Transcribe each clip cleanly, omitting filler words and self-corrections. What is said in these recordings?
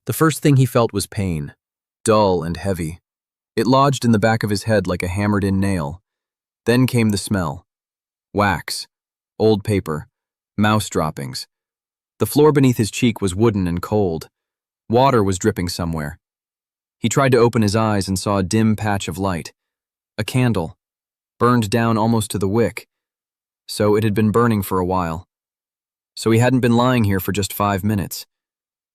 The first thing he felt was pain, dull and heavy. It lodged in the back of his head like a hammered-in nail. Then came the smell. Wax, old paper, mouse droppings. The floor beneath his cheek was wooden and cold. Water was dripping somewhere. He tried to open his eyes and saw a dim patch of light. A candle, burned down almost to the wick. So it had been burning for a while. So he hadn't been lying here for just 5 minutes.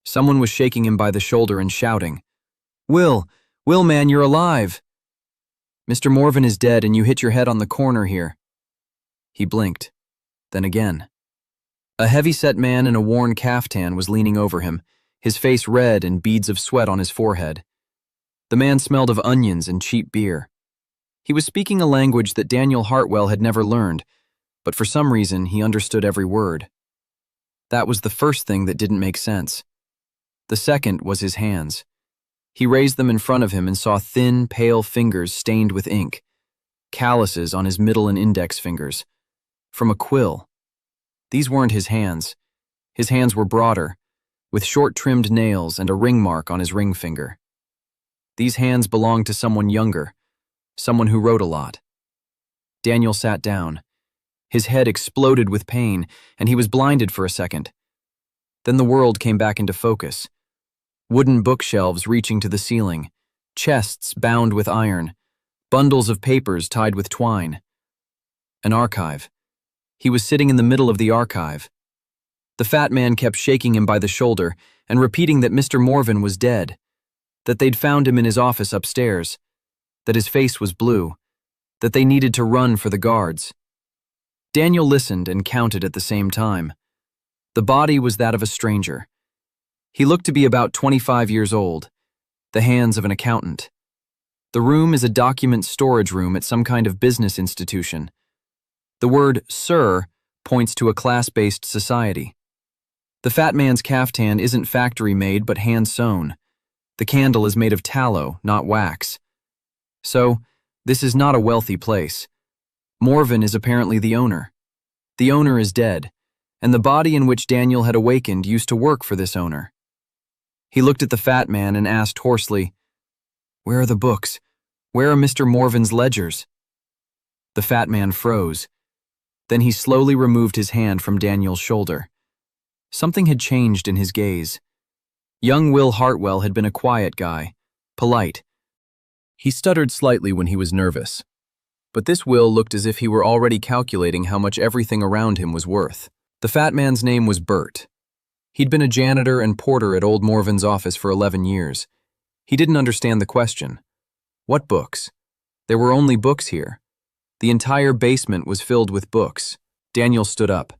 Someone was shaking him by the shoulder and shouting, Will, man, you're alive! Mr. Morven is dead and you hit your head on the corner here." He blinked. Then again. A heavy-set man in a worn caftan was leaning over him, his face red and beads of sweat on his forehead. The man smelled of onions and cheap beer. He was speaking a language that Daniel Hartwell had never learned, but for some reason he understood every word. That was the first thing that didn't make sense. The second was his hands. He raised them in front of him and saw thin, pale fingers stained with ink, calluses on his middle and index fingers. From a quill. These weren't his hands. His hands were broader, with short-trimmed nails and a ring mark on his ring finger. These hands belonged to someone younger, someone who wrote a lot. Daniel sat down. His head exploded with pain, and he was blinded for a second. Then the world came back into focus. Wooden bookshelves reaching to the ceiling, chests bound with iron, bundles of papers tied with twine. An archive. He was sitting in the middle of the archive. The fat man kept shaking him by the shoulder and repeating that Mr. Morven was dead, that they'd found him in his office upstairs, that his face was blue, that they needed to run for the guards. Daniel listened and counted at the same time. The body was that of a stranger. He looked to be about 25 years old, the hands of an accountant. The room is a document storage room at some kind of business institution. The word "sir" points to a class-based society. The fat man's caftan isn't factory-made but hand-sewn. The candle is made of tallow, not wax. So, this is not a wealthy place. Morven is apparently the owner. The owner is dead, and the body in which Daniel had awakened used to work for this owner. He looked at the fat man and asked hoarsely, "Where are the books? Where are Mr. Morven's ledgers?" The fat man froze. Then he slowly removed his hand from Daniel's shoulder. Something had changed in his gaze. Young Will Hartwell had been a quiet guy, polite. He stuttered slightly when he was nervous. But this Will looked as if he were already calculating how much everything around him was worth. The fat man's name was Bert. He'd been a janitor and porter at old Morven's office for 11 years. He didn't understand the question. What books? There were only books here. The entire basement was filled with books. Daniel stood up.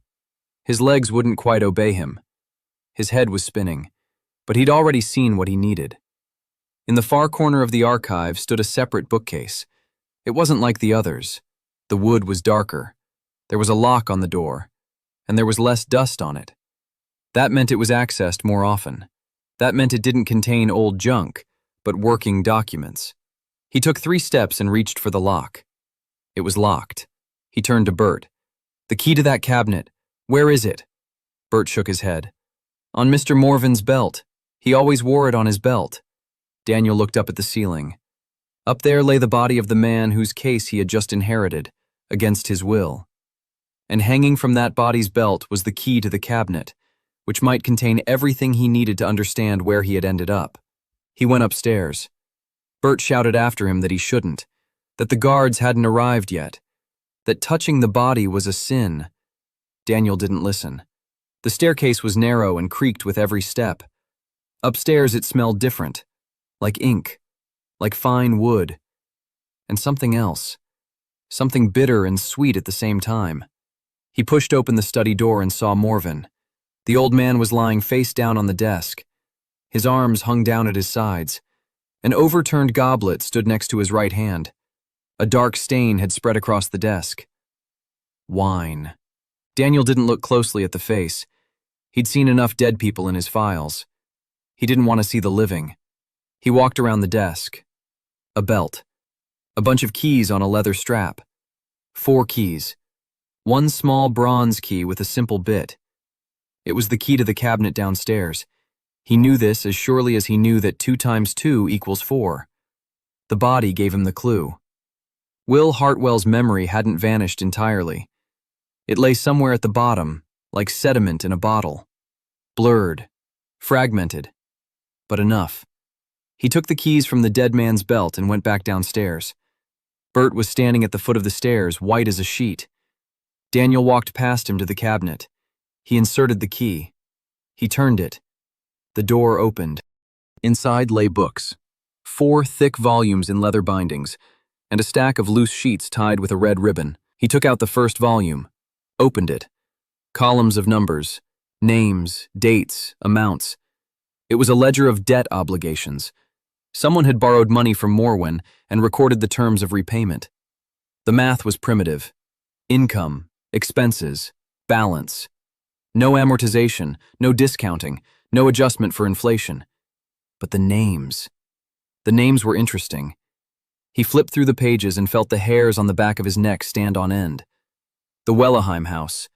His legs wouldn't quite obey him. His head was spinning, but he'd already seen what he needed. In the far corner of the archive stood a separate bookcase. It wasn't like the others. The wood was darker. There was a lock on the door, and there was less dust on it. That meant it was accessed more often. That meant it didn't contain old junk, but working documents. He took 3 steps and reached for the lock. It was locked. He turned to Bert. "The key to that cabinet. Where is it?" Bert shook his head. "On Mr. Morven's belt. He always wore it on his belt." Daniel looked up at the ceiling. Up there lay the body of the man whose case he had just inherited, against his will. And hanging from that body's belt was the key to the cabinet, which might contain everything he needed to understand where he had ended up. He went upstairs. Bert shouted after him that he shouldn't, that the guards hadn't arrived yet, that touching the body was a sin. Daniel didn't listen. The staircase was narrow and creaked with every step. Upstairs it smelled different, like ink, like fine wood, and something else, something bitter and sweet at the same time. He pushed open the study door and saw Morven. The old man was lying face down on the desk. His arms hung down at his sides. An overturned goblet stood next to his right hand. A dark stain had spread across the desk. Wine. Daniel didn't look closely at the face. He'd seen enough dead people in his files. He didn't want to see the living. He walked around the desk. A belt. A bunch of keys on a leather strap. 4 keys. 1 small bronze key with a simple bit. It was the key to the cabinet downstairs. He knew this as surely as he knew that 2 times 2 equals 4. The body gave him the clue. Will Hartwell's memory hadn't vanished entirely. It lay somewhere at the bottom, like sediment in a bottle. Blurred, fragmented, but enough. He took the keys from the dead man's belt and went back downstairs. Bert was standing at the foot of the stairs, white as a sheet. Daniel walked past him to the cabinet. He inserted the key. He turned it. The door opened. Inside lay books. 4 thick volumes in leather bindings, and a stack of loose sheets tied with a red ribbon. He took out the first volume, opened it. Columns of numbers, names, dates, amounts. It was a ledger of debt obligations. Someone had borrowed money from Morwen and recorded the terms of repayment. The math was primitive. Income, expenses, balance. No amortization, no discounting, no adjustment for inflation. But the names. The names were interesting. He flipped through the pages and felt the hairs on the back of his neck stand on end. The Welleheim house.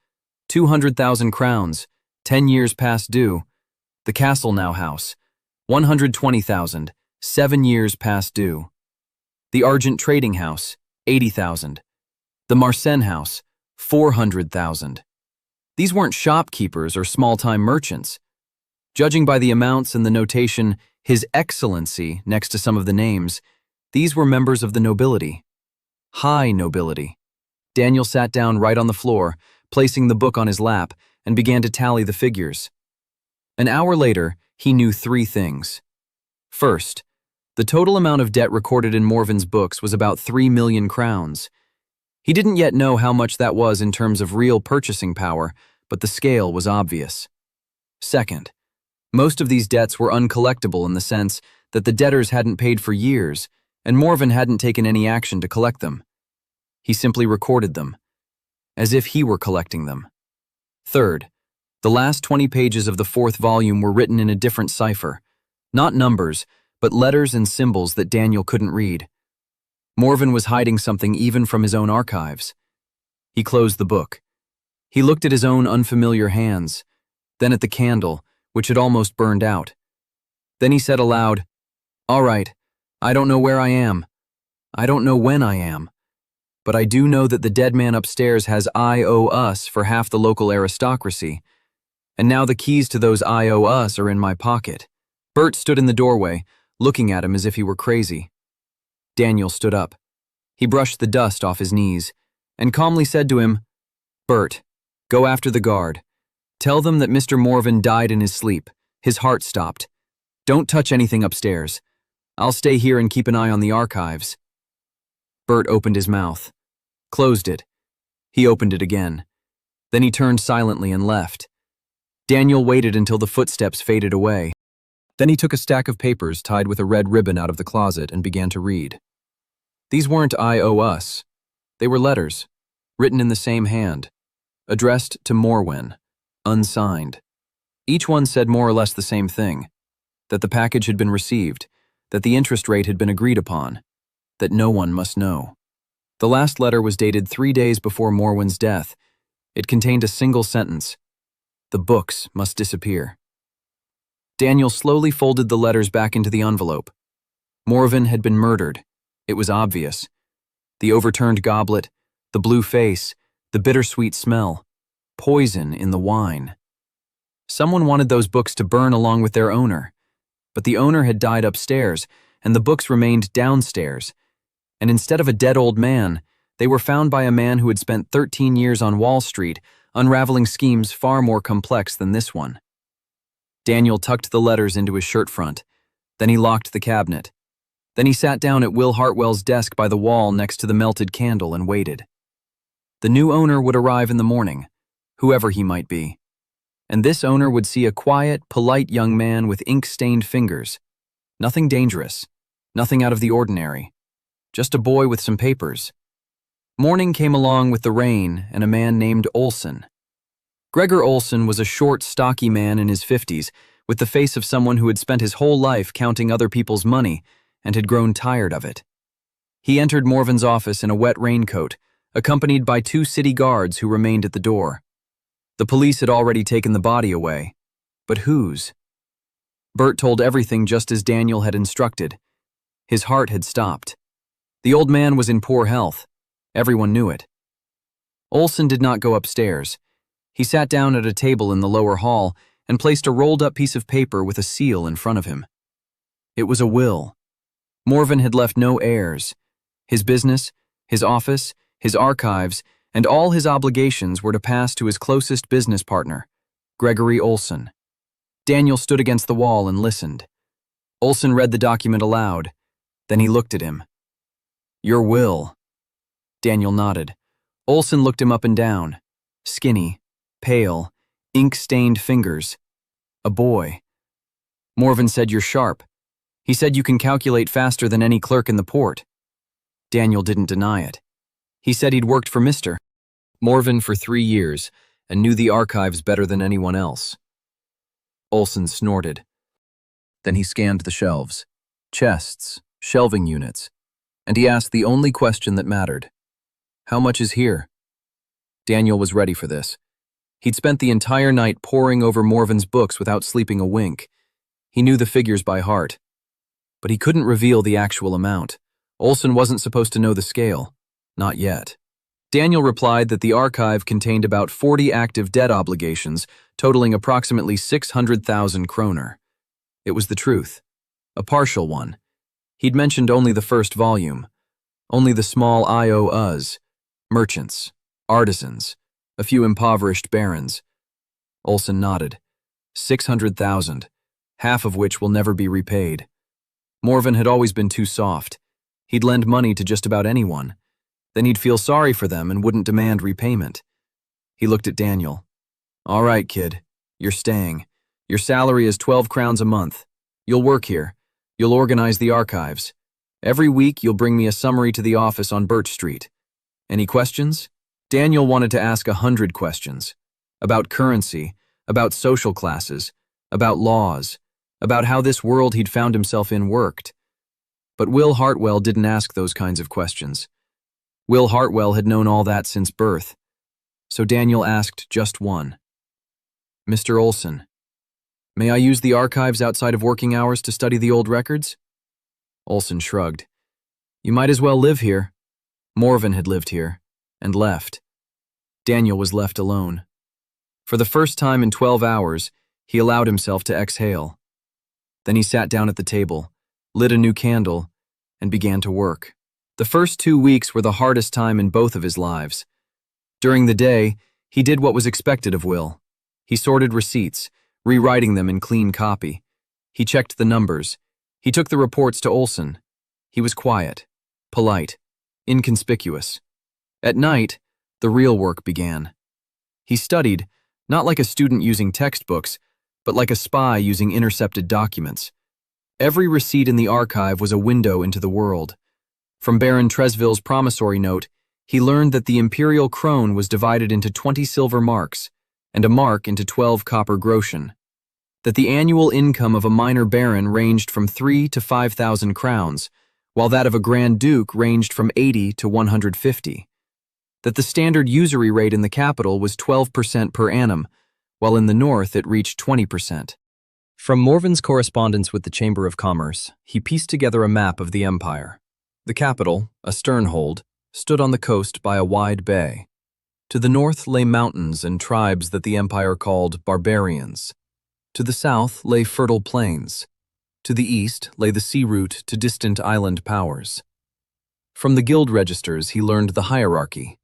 200,000 crowns, 10 years past due. The Castlenow house. 120,000, 7 years past due. The Argent Trading House. 80,000. The Marsen house. 400,000. These weren't shopkeepers or small-time merchants. Judging by the amounts and the notation, His Excellency, next to some of the names, these were members of the nobility. High nobility. Daniel sat down right on the floor, placing the book on his lap, and began to tally the figures. An hour later, he knew 3 things. First, the total amount of debt recorded in Morven's books was about 3 million crowns. He didn't yet know how much that was in terms of real purchasing power, but the scale was obvious. Second, most of these debts were uncollectible in the sense that the debtors hadn't paid for years, and Morven hadn't taken any action to collect them. He simply recorded them, as if he were collecting them. Third, the last 20 pages of the 4th volume were written in a different cipher, not numbers, but letters and symbols that Daniel couldn't read. Morven was hiding something even from his own archives. He closed the book. He looked at his own unfamiliar hands, then at the candle, which had almost burned out. Then he said aloud, "All right, I don't know where I am. I don't know when I am. But I do know that the dead man upstairs has I owe us for half the local aristocracy, and now the keys to those I owe us are in my pocket." Bert stood in the doorway, looking at him as if he were crazy. Daniel stood up. He brushed the dust off his knees, and calmly said to him, "Bert, go after the guard. Tell them that Mr. Morven died in his sleep. His heart stopped. Don't touch anything upstairs. I'll stay here and keep an eye on the archives." Bert opened his mouth, closed it. He opened it again. Then he turned silently and left. Daniel waited until the footsteps faded away. Then he took a stack of papers tied with a red ribbon out of the closet and began to read. These weren't I owe us. They were letters, written in the same hand, addressed to Morwen, unsigned. Each one said more or less the same thing, that the package had been received, that the interest rate had been agreed upon, that no one must know. The last letter was dated 3 days before Morwen's death. It contained a single sentence: "The books must disappear." Daniel slowly folded the letters back into the envelope. Morven had been murdered. It was obvious. The overturned goblet, the blue face, the bittersweet smell, poison in the wine. Someone wanted those books to burn along with their owner, but the owner had died upstairs, and the books remained downstairs. And instead of a dead old man, they were found by a man who had spent 13 years on Wall Street, unraveling schemes far more complex than this one. Daniel tucked the letters into his shirt front. Then he locked the cabinet. Then he sat down at Will Hartwell's desk by the wall next to the melted candle and waited. The new owner would arrive in the morning, whoever he might be. And this owner would see a quiet, polite young man with ink-stained fingers. Nothing dangerous, nothing out of the ordinary. Just a boy with some papers. Morning came along with the rain and a man named Olson. Gregor Olson was a short, stocky man in his 50s, with the face of someone who had spent his whole life counting other people's money and had grown tired of it. He entered Morven's office in a wet raincoat, accompanied by 2 city guards who remained at the door. The police had already taken the body away. But whose? Bert told everything just as Daniel had instructed. His heart had stopped. The old man was in poor health. Everyone knew it. Olson did not go upstairs. He sat down at a table in the lower hall and placed a rolled-up piece of paper with a seal in front of him. It was a will. Morven had left no heirs. His business, his office, his archives, and all his obligations were to pass to his closest business partner, Gregory Olson. Daniel stood against the wall and listened. Olson read the document aloud. Then he looked at him. "Your will." Daniel nodded. Olson looked him up and down. Skinny, pale, ink-stained fingers. A boy. Morven said, "You're sharp." He said you can calculate faster than any clerk in the port. Daniel didn't deny it. He said he'd worked for Mr. Morven for 3 years and knew the archives better than anyone else. Olson snorted. Then he scanned the shelves, chests, shelving units, and he asked the only question that mattered. "How much is here?" Daniel was ready for this. He'd spent the entire night poring over Morven's books without sleeping a wink. He knew the figures by heart. But he couldn't reveal the actual amount. Olson wasn't supposed to know the scale. Not yet. Daniel replied that the archive contained about 40 active debt obligations, totaling approximately 600,000 kroner. It was the truth. A partial one. He'd mentioned only the first volume. Only the small IOUs, merchants, artisans, a few impoverished barons. Olson nodded. 600,000, half of which will never be repaid. Morven had always been too soft. He'd lend money to just about anyone. Then he'd feel sorry for them and wouldn't demand repayment. He looked at Daniel. "All right, kid. You're staying. Your salary is 12 crowns a month. You'll work here. You'll organize the archives. Every week you'll bring me a summary to the office on Birch Street. Any questions?" Daniel wanted to ask 100 questions. About currency, about social classes, about laws, about how this world he'd found himself in worked. But Will Hartwell didn't ask those kinds of questions. Will Hartwell had known all that since birth. So Daniel asked just one. "Mr. Olson, may I use the archives outside of working hours to study the old records?" Olson shrugged. "You might as well live here." Morven had lived here, and left. Daniel was left alone. For the first time in 12 hours, he allowed himself to exhale. Then he sat down at the table, lit a new candle, and began to work. The first 2 weeks were the hardest time in both of his lives. During the day, he did what was expected of Will. He sorted receipts, rewriting them in clean copy. He checked the numbers. He took the reports to Olson. He was quiet, polite, inconspicuous. At night, the real work began. He studied, not like a student using textbooks, but like a spy using intercepted documents. Every receipt in the archive was a window into the world. From Baron Tresville's promissory note, he learned that the imperial krone was divided into 20 silver marks, and a mark into 12 copper groschen. That the annual income of a minor baron ranged from 3 to 5,000 crowns, while that of a Grand Duke ranged from 80 to 150. That the standard usury rate in the capital was 12% per annum, while in the north it reached 20%. From Morven's correspondence with the Chamber of Commerce, he pieced together a map of the empire. The capital, a sternhold, stood on the coast by a wide bay. To the north lay mountains and tribes that the empire called barbarians. To the south lay fertile plains. To the east lay the sea route to distant island powers. From the guild registers he learned the hierarchy: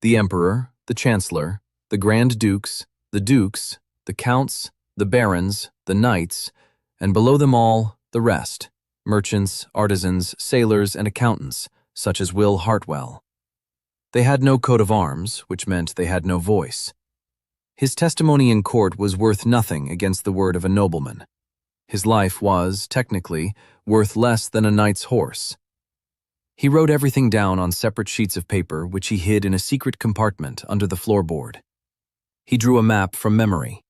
the emperor, the chancellor, the grand dukes, the counts, the barons, the knights, and below them all, the rest: merchants, artisans, sailors, and accountants, such as Will Hartwell. They had no coat of arms, which meant they had no voice. His testimony in court was worth nothing against the word of a nobleman. His life was, technically, worth less than a knight's horse. He wrote everything down on separate sheets of paper, which he hid in a secret compartment under the floorboard. He drew a map from memory.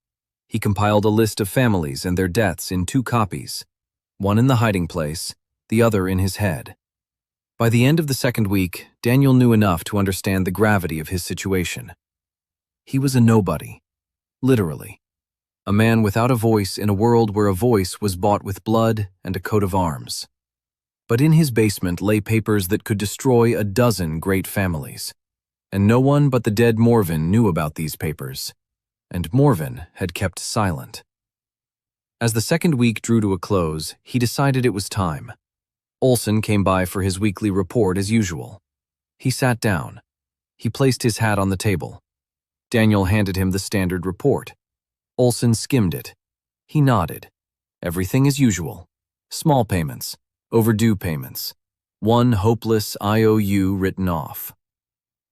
He compiled a list of families and their deaths in 2 copies, one in the hiding place, the other in his head. By the end of the 2nd week, Daniel knew enough to understand the gravity of his situation. He was a nobody, literally. A man without a voice in a world where a voice was bought with blood and a coat of arms. But in his basement lay papers that could destroy a dozen great families. And no one but the dead Morven knew about these papers. And Morven had kept silent. As the second week drew to a close, he decided it was time. Olsen came by for his weekly report as usual. He sat down. He placed his hat on the table. Daniel handed him the standard report. Olsen skimmed it. He nodded. Everything as usual. Small payments, overdue payments, one hopeless IOU written off.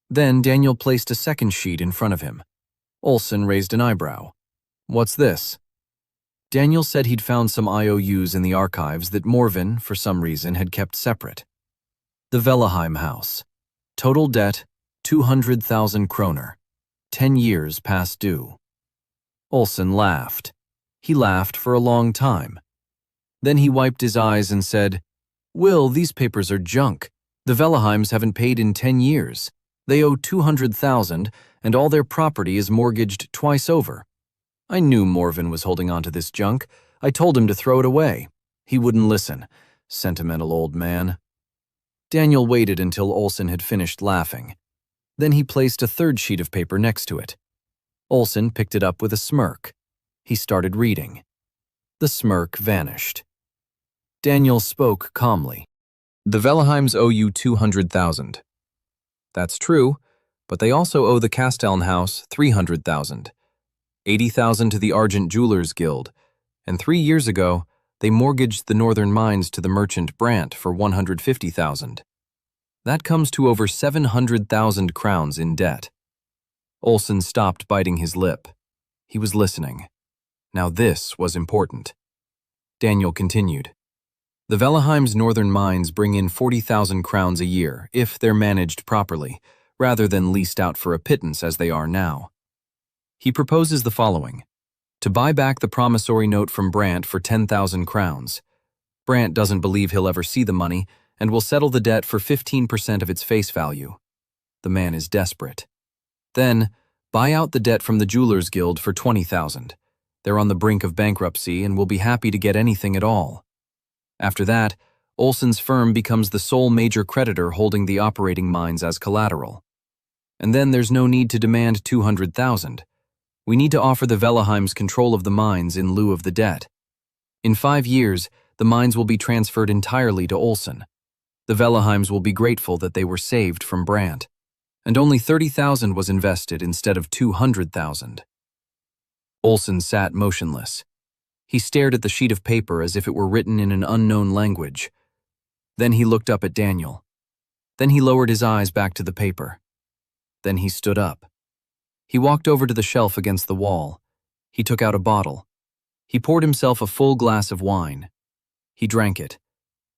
Then Daniel placed a second sheet in front of him. Olsen raised an eyebrow. What's this? Daniel said he'd found some IOUs in the archives that Morven, for some reason, had kept separate. The Velleheim house. Total debt, 200,000 kroner. 10 years past due. Olsen laughed. He laughed for a long time. Then he wiped his eyes and said, Will, these papers are junk. The Velleheims haven't paid in 10 years. They owe 200,000, and all their property is mortgaged twice over. I knew Morven was holding on to this junk. I told him to throw it away. He wouldn't listen. Sentimental old man. Daniel waited until Olsen had finished laughing. Then he placed a third sheet of paper next to it. Olsen picked it up with a smirk. He started reading. The smirk vanished. Daniel spoke calmly. The Velleheims owe you 200,000. That's true, but they also owe the Castelln house 300,000. 80,000 to the Argent Jewelers Guild, and 3 years ago, they mortgaged the northern mines to the merchant Brandt for 150,000. That comes to over 700,000 crowns in debt. Olsen stopped biting his lip. He was listening. Now this was important. Daniel continued. The Velleheim's northern mines bring in 40,000 crowns a year, if they're managed properly, rather than leased out for a pittance as they are now. He proposes the following. To buy back the promissory note from Brandt for 10,000 crowns. Brandt doesn't believe he'll ever see the money, and will settle the debt for 15% of its face value. The man is desperate. Then, buy out the debt from the Jewelers Guild for 20,000. They're on the brink of bankruptcy and will be happy to get anything at all. After that, Olsen's firm becomes the sole major creditor holding the operating mines as collateral. And then there's no need to demand 200,000. We need to offer the Velleheims control of the mines in lieu of the debt. In 5 years, the mines will be transferred entirely to Olsen. The Velleheims will be grateful that they were saved from Brandt. And only 30,000 was invested instead of 200,000. Olsen sat motionless. He stared at the sheet of paper as if it were written in an unknown language. Then he looked up at Daniel. Then he lowered his eyes back to the paper. Then he stood up. He walked over to the shelf against the wall. He took out a bottle. He poured himself a full glass of wine. He drank it,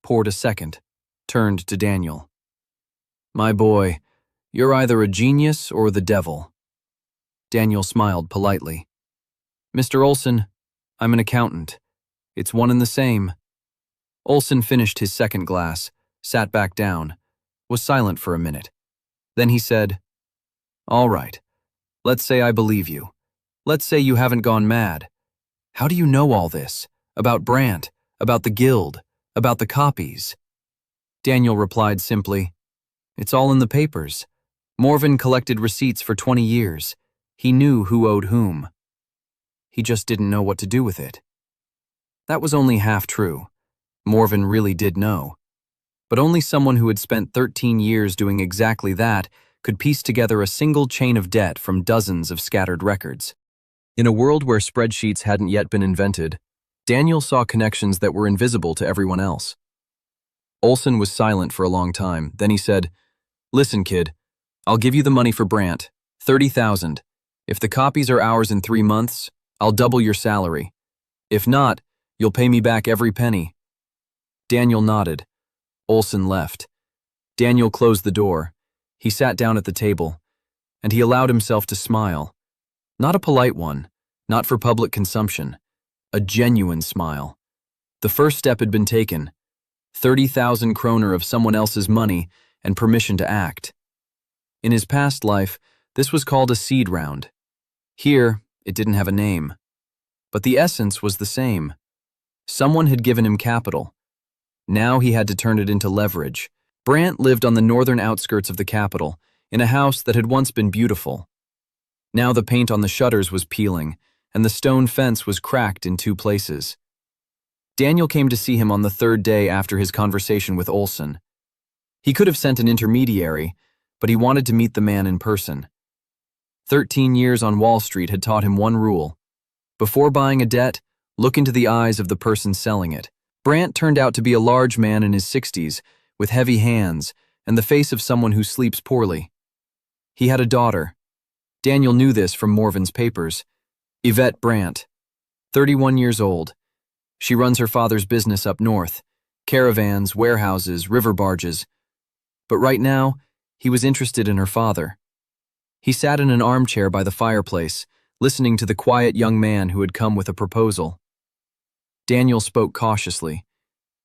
poured a second, turned to Daniel. My boy, you're either a genius or the devil. Daniel smiled politely. Mr. Olsen, I'm an accountant. It's one and the same. Olsen finished his second glass, sat back down, was silent for a minute. Then he said, All right, let's say I believe you. Let's say you haven't gone mad. How do you know all this? About Brandt, about the guild, about the copies? Daniel replied simply, It's all in the papers. Morven collected receipts for 20 years. He knew who owed whom. He just didn't know what to do with it. That was only half true. Morven really did know. But only someone who had spent 13 years doing exactly that could piece together a single chain of debt from dozens of scattered records. In a world where spreadsheets hadn't yet been invented, Daniel saw connections that were invisible to everyone else. Olsen was silent for a long time. Then he said, Listen, kid, I'll give you the money for Brandt, 30,000. If the copies are ours in 3 months, I'll double your salary. If not, you'll pay me back every penny. Daniel nodded. Olsen left. Daniel closed the door. He sat down at the table, and he allowed himself to smile. Not a polite one, not for public consumption. A genuine smile. The first step had been taken. 30,000 kroner of someone else's money and permission to act. In his past life, this was called a seed round. Here, it didn't have a name. But the essence was the same. Someone had given him capital. Now he had to turn it into leverage. Brant lived on the northern outskirts of the capital, in a house that had once been beautiful. Now the paint on the shutters was peeling, and the stone fence was cracked in 2 places. Daniel came to see him on the 3rd day after his conversation with Olson. He could have sent an intermediary, but he wanted to meet the man in person. 13 years on Wall Street had taught him one rule. Before buying a debt, look into the eyes of the person selling it. Brant turned out to be a large man in his 60s, with heavy hands and the face of someone who sleeps poorly. He had a daughter. Daniel knew this from Morven's papers. Yvette Brant, 31 years old. She runs her father's business up north. Caravans, warehouses, river barges. But right now, he was interested in her father. He sat in an armchair by the fireplace, listening to the quiet young man who had come with a proposal. Daniel spoke cautiously.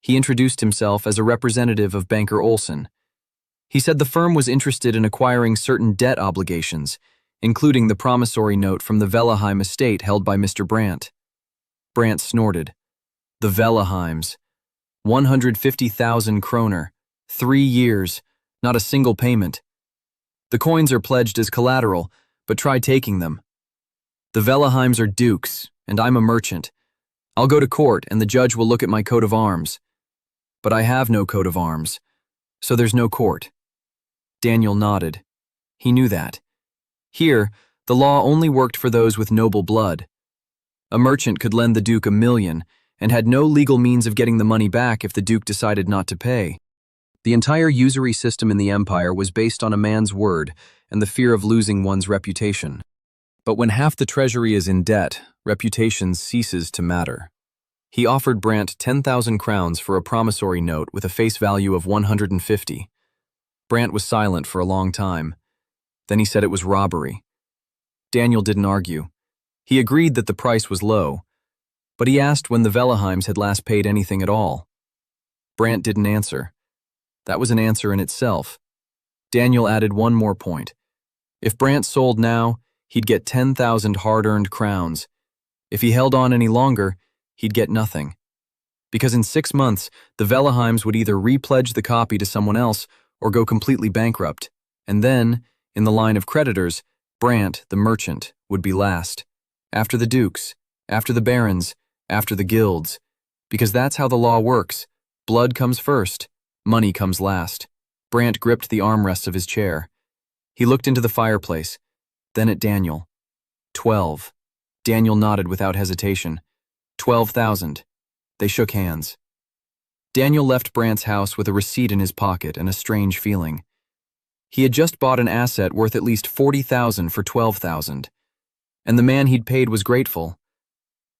He introduced himself as a representative of banker Olson. He said the firm was interested in acquiring certain debt obligations, including the promissory note from the Velleheim estate held by Mr. Brant. Brant snorted. The Velleheims. 150,000 kroner. 3 years. Not a single payment. The coins are pledged as collateral, but try taking them. The Velleheims are dukes, and I'm a merchant. I'll go to court, and the judge will look at my coat of arms. But I have no coat of arms, so there's no court. Daniel nodded. He knew that. Here, the law only worked for those with noble blood. A merchant could lend the Duke $1 million and had no legal means of getting the money back if the Duke decided not to pay. The entire usury system in the empire was based on a man's word and the fear of losing one's reputation. But when half the treasury is in debt, reputation ceases to matter. He offered Brant 10,000 crowns for a promissory note with a face value of 150. Brant was silent for a long time. Then he said it was robbery. Daniel didn't argue. He agreed that the price was low, but he asked when the Velleheims had last paid anything at all. Brant didn't answer. That was an answer in itself. Daniel added one more point. If Brant sold now, he'd get 10,000 hard-earned crowns. If he held on any longer, he'd get nothing. Because in 6 months, the Velleheims would either repledge the copy to someone else or go completely bankrupt. And then, in the line of creditors, Brant, the merchant, would be last. After the dukes, after the barons, after the guilds. Because that's how the law works. Blood comes first, money comes last. Brant gripped the armrests of his chair. He looked into the fireplace, then at Daniel. 12. Daniel nodded without hesitation. 12,000. They shook hands. Daniel left Brant's house with a receipt in his pocket and a strange feeling. He had just bought an asset worth at least 40,000 for 12,000. And the man he'd paid was grateful.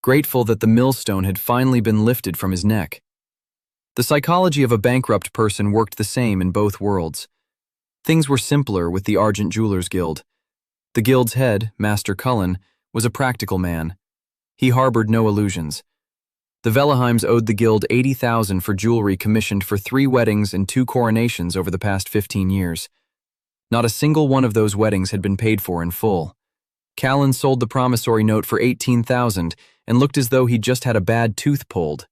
Grateful that the millstone had finally been lifted from his neck. The psychology of a bankrupt person worked the same in both worlds. Things were simpler with the Argent Jewelers Guild. The guild's head, Master Cullen, was a practical man. He harbored no illusions. The Velleheims owed the guild 80,000 for jewelry commissioned for 3 weddings and 2 coronations over the past 15 years. Not a single one of those weddings had been paid for in full. Callan sold the promissory note for 18,000 and looked as though he'd just had a bad tooth pulled.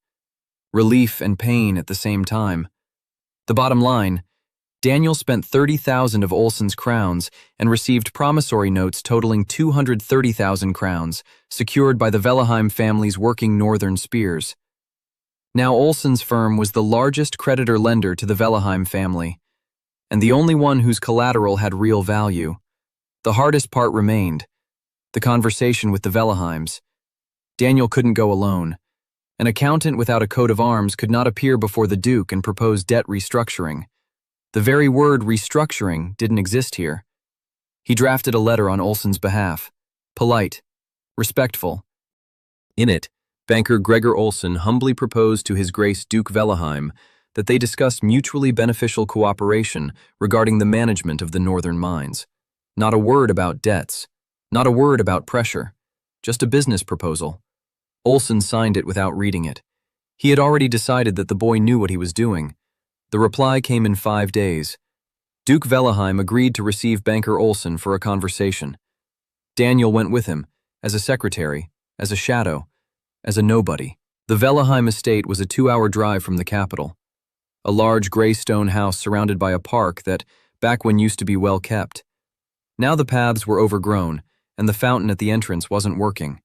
Relief and pain at the same time. The bottom line, Daniel spent 30,000 of Olson's crowns and received promissory notes totaling 230,000 crowns, secured by the Velleheim family's working northern spears. Now Olson's firm was the largest creditor-lender to the Velleheim family, and the only one whose collateral had real value. The hardest part remained, the conversation with the Velleheims. Daniel couldn't go alone. An accountant without a coat of arms could not appear before the Duke and propose debt restructuring. The very word restructuring didn't exist here. He drafted a letter on Olson's behalf. Polite, respectful. In it, banker Gregor Olson humbly proposed to His Grace Duke Velleheim that they discuss mutually beneficial cooperation regarding the management of the northern mines. Not a word about debts, not a word about pressure, just a business proposal. Olson signed it without reading it. He had already decided that the boy knew what he was doing. The reply came in 5 days. Duke Velleheim agreed to receive banker Olson for a conversation. Daniel went with him, as a secretary, as a shadow, as a nobody. The Velleheim estate was a 2-hour drive from the capital, a large gray stone house surrounded by a park that, back when, used to be well kept. Now the paths were overgrown, and the fountain at the entrance wasn't working.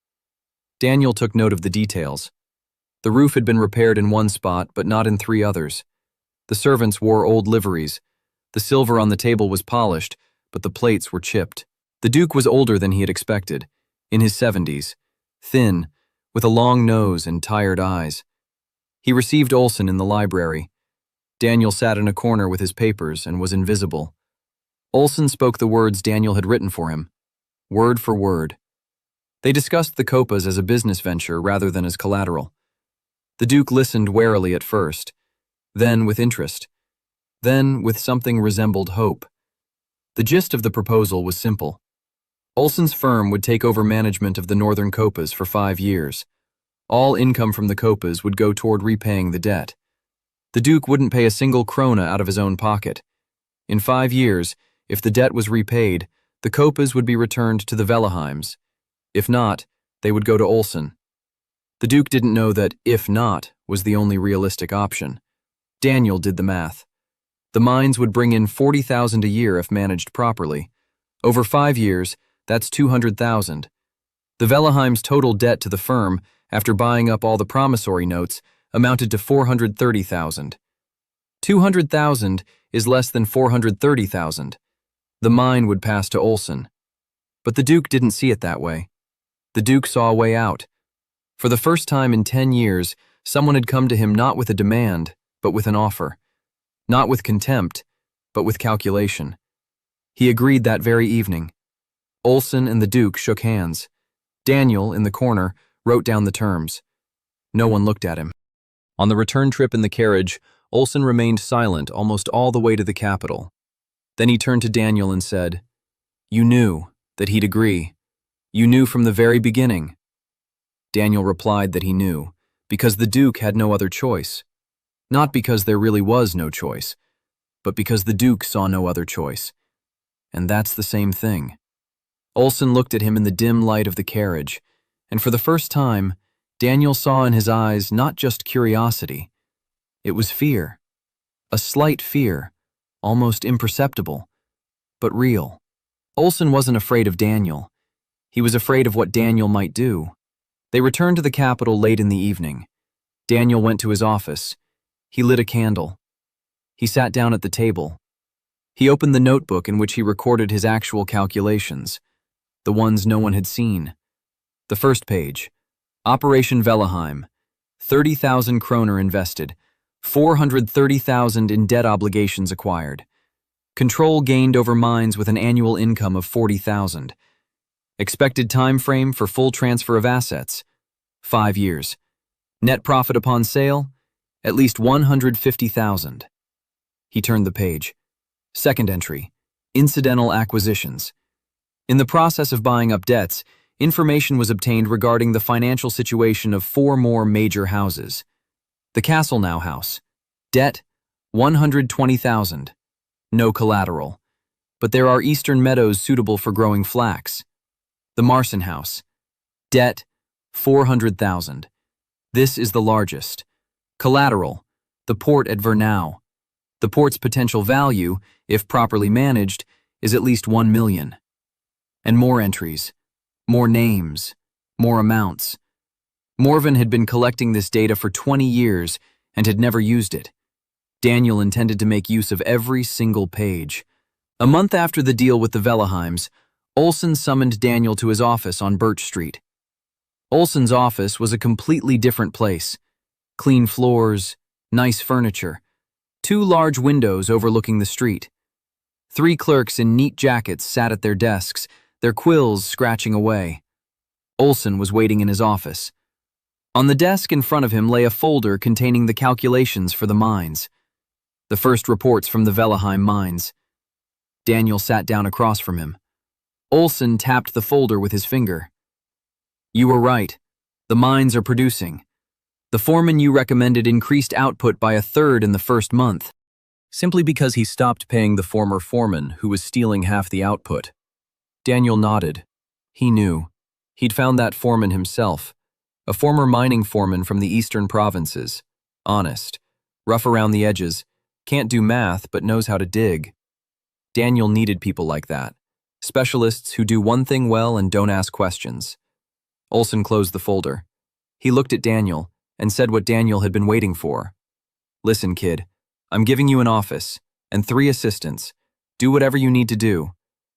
Daniel took note of the details. The roof had been repaired in one spot, but not in 3 others. The servants wore old liveries. The silver on the table was polished, but the plates were chipped. The Duke was older than he had expected, in his 70s, thin, with a long nose and tired eyes. He received Olsen in the library. Daniel sat in a corner with his papers and was invisible. Olsen spoke the words Daniel had written for him, word for word. They discussed the Copas as a business venture rather than as collateral. The Duke listened warily at first, then with interest, then with something resembled hope. The gist of the proposal was simple. Olsen's firm would take over management of the Northern Copas for 5 years. All income from the Copas would go toward repaying the debt. The Duke wouldn't pay a single krona out of his own pocket. In 5 years, if the debt was repaid, the Copas would be returned to the Velleheims. If not, they would go to Olsen. The Duke didn't know that "if not" was the only realistic option. Daniel did the math. The mines would bring in 40,000 a year if managed properly. Over 5 years, that's 200,000. The Velleheims' total debt to the firm, after buying up all the promissory notes, amounted to 430,000. 200,000 is less than 430,000. The mine would pass to Olsen. But the Duke didn't see it that way. The Duke saw a way out. For the first time in 10 years, someone had come to him not with a demand, but with an offer. Not with contempt, but with calculation. He agreed that very evening. Olsen and the Duke shook hands. Daniel, in the corner, wrote down the terms. No one looked at him. On the return trip in the carriage, Olsen remained silent almost all the way to the capital. Then he turned to Daniel and said, "You knew that he'd agree. You knew from the very beginning." Daniel replied that he knew, because the Duke had no other choice. Not because there really was no choice, but because the Duke saw no other choice. And that's the same thing. Olsen looked at him in the dim light of the carriage, and for the first time, Daniel saw in his eyes not just curiosity. It was fear. A slight fear, almost imperceptible, but real. Olsen wasn't afraid of Daniel. He was afraid of what Daniel might do. They returned to the capital late in the evening. Daniel went to his office. He lit a candle. He sat down at the table. He opened the notebook in which he recorded his actual calculations, the ones no one had seen. The first page. Operation Velleheim. 30,000 kroner invested. 430,000 in debt obligations acquired. Control gained over mines with an annual income of 40,000. Expected time frame for full transfer of assets, 5 years. Net profit upon sale, at least 150,000. He turned the page. Second entry, incidental acquisitions. In the process of buying up debts, information was obtained regarding the financial situation of 4 more major houses. The Castlenow house. Debt, 120,000. No collateral. But there are eastern meadows suitable for growing flax. The Marson house. Debt, 400,000. This is the largest. Collateral, the port at Vernau. The port's potential value, if properly managed, is at least 1 million. And more entries, more names, more amounts. Morven had been collecting this data for 20 years and had never used it. Daniel intended to make use of every single page. A month after the deal with the Velleheims, Olsen summoned Daniel to his office on Birch Street. Olsen's office was a completely different place. Clean floors, nice furniture, 2 large windows overlooking the street. 3 clerks in neat jackets sat at their desks, their quills scratching away. Olsen was waiting in his office. On the desk in front of him lay a folder containing the calculations for the mines. The first reports from the Velleheim mines. Daniel sat down across from him. Olsen tapped the folder with his finger. "You were right. The mines are producing. The foreman you recommended increased output by 1/3 in the first month, simply because he stopped paying the former foreman who was stealing half the output." Daniel nodded. He knew. He'd found that foreman himself. a former mining foreman from the eastern provinces. Honest, rough around the edges, can't do math but knows how to dig. Daniel needed people like that, specialists who do one thing well and don't ask questions. Olson closed the folder. He looked at Daniel and said what Daniel had been waiting for. Listen, kid, I'm giving you an office and 3 assistants. Do whatever you need to do,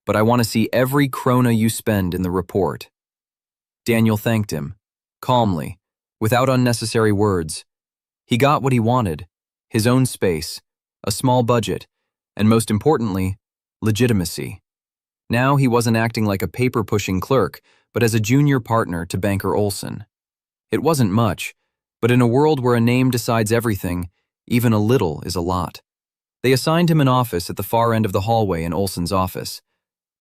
but I want to see every krona you spend in the report. Daniel thanked him, calmly, without unnecessary words. He got what he wanted, his own space, a small budget, and most importantly, legitimacy. Now he wasn't acting like a paper-pushing clerk, but as a junior partner to banker Olson. It wasn't much, but in a world where a name decides everything, even a little is a lot. They assigned him an office at the far end of the hallway in Olson's office.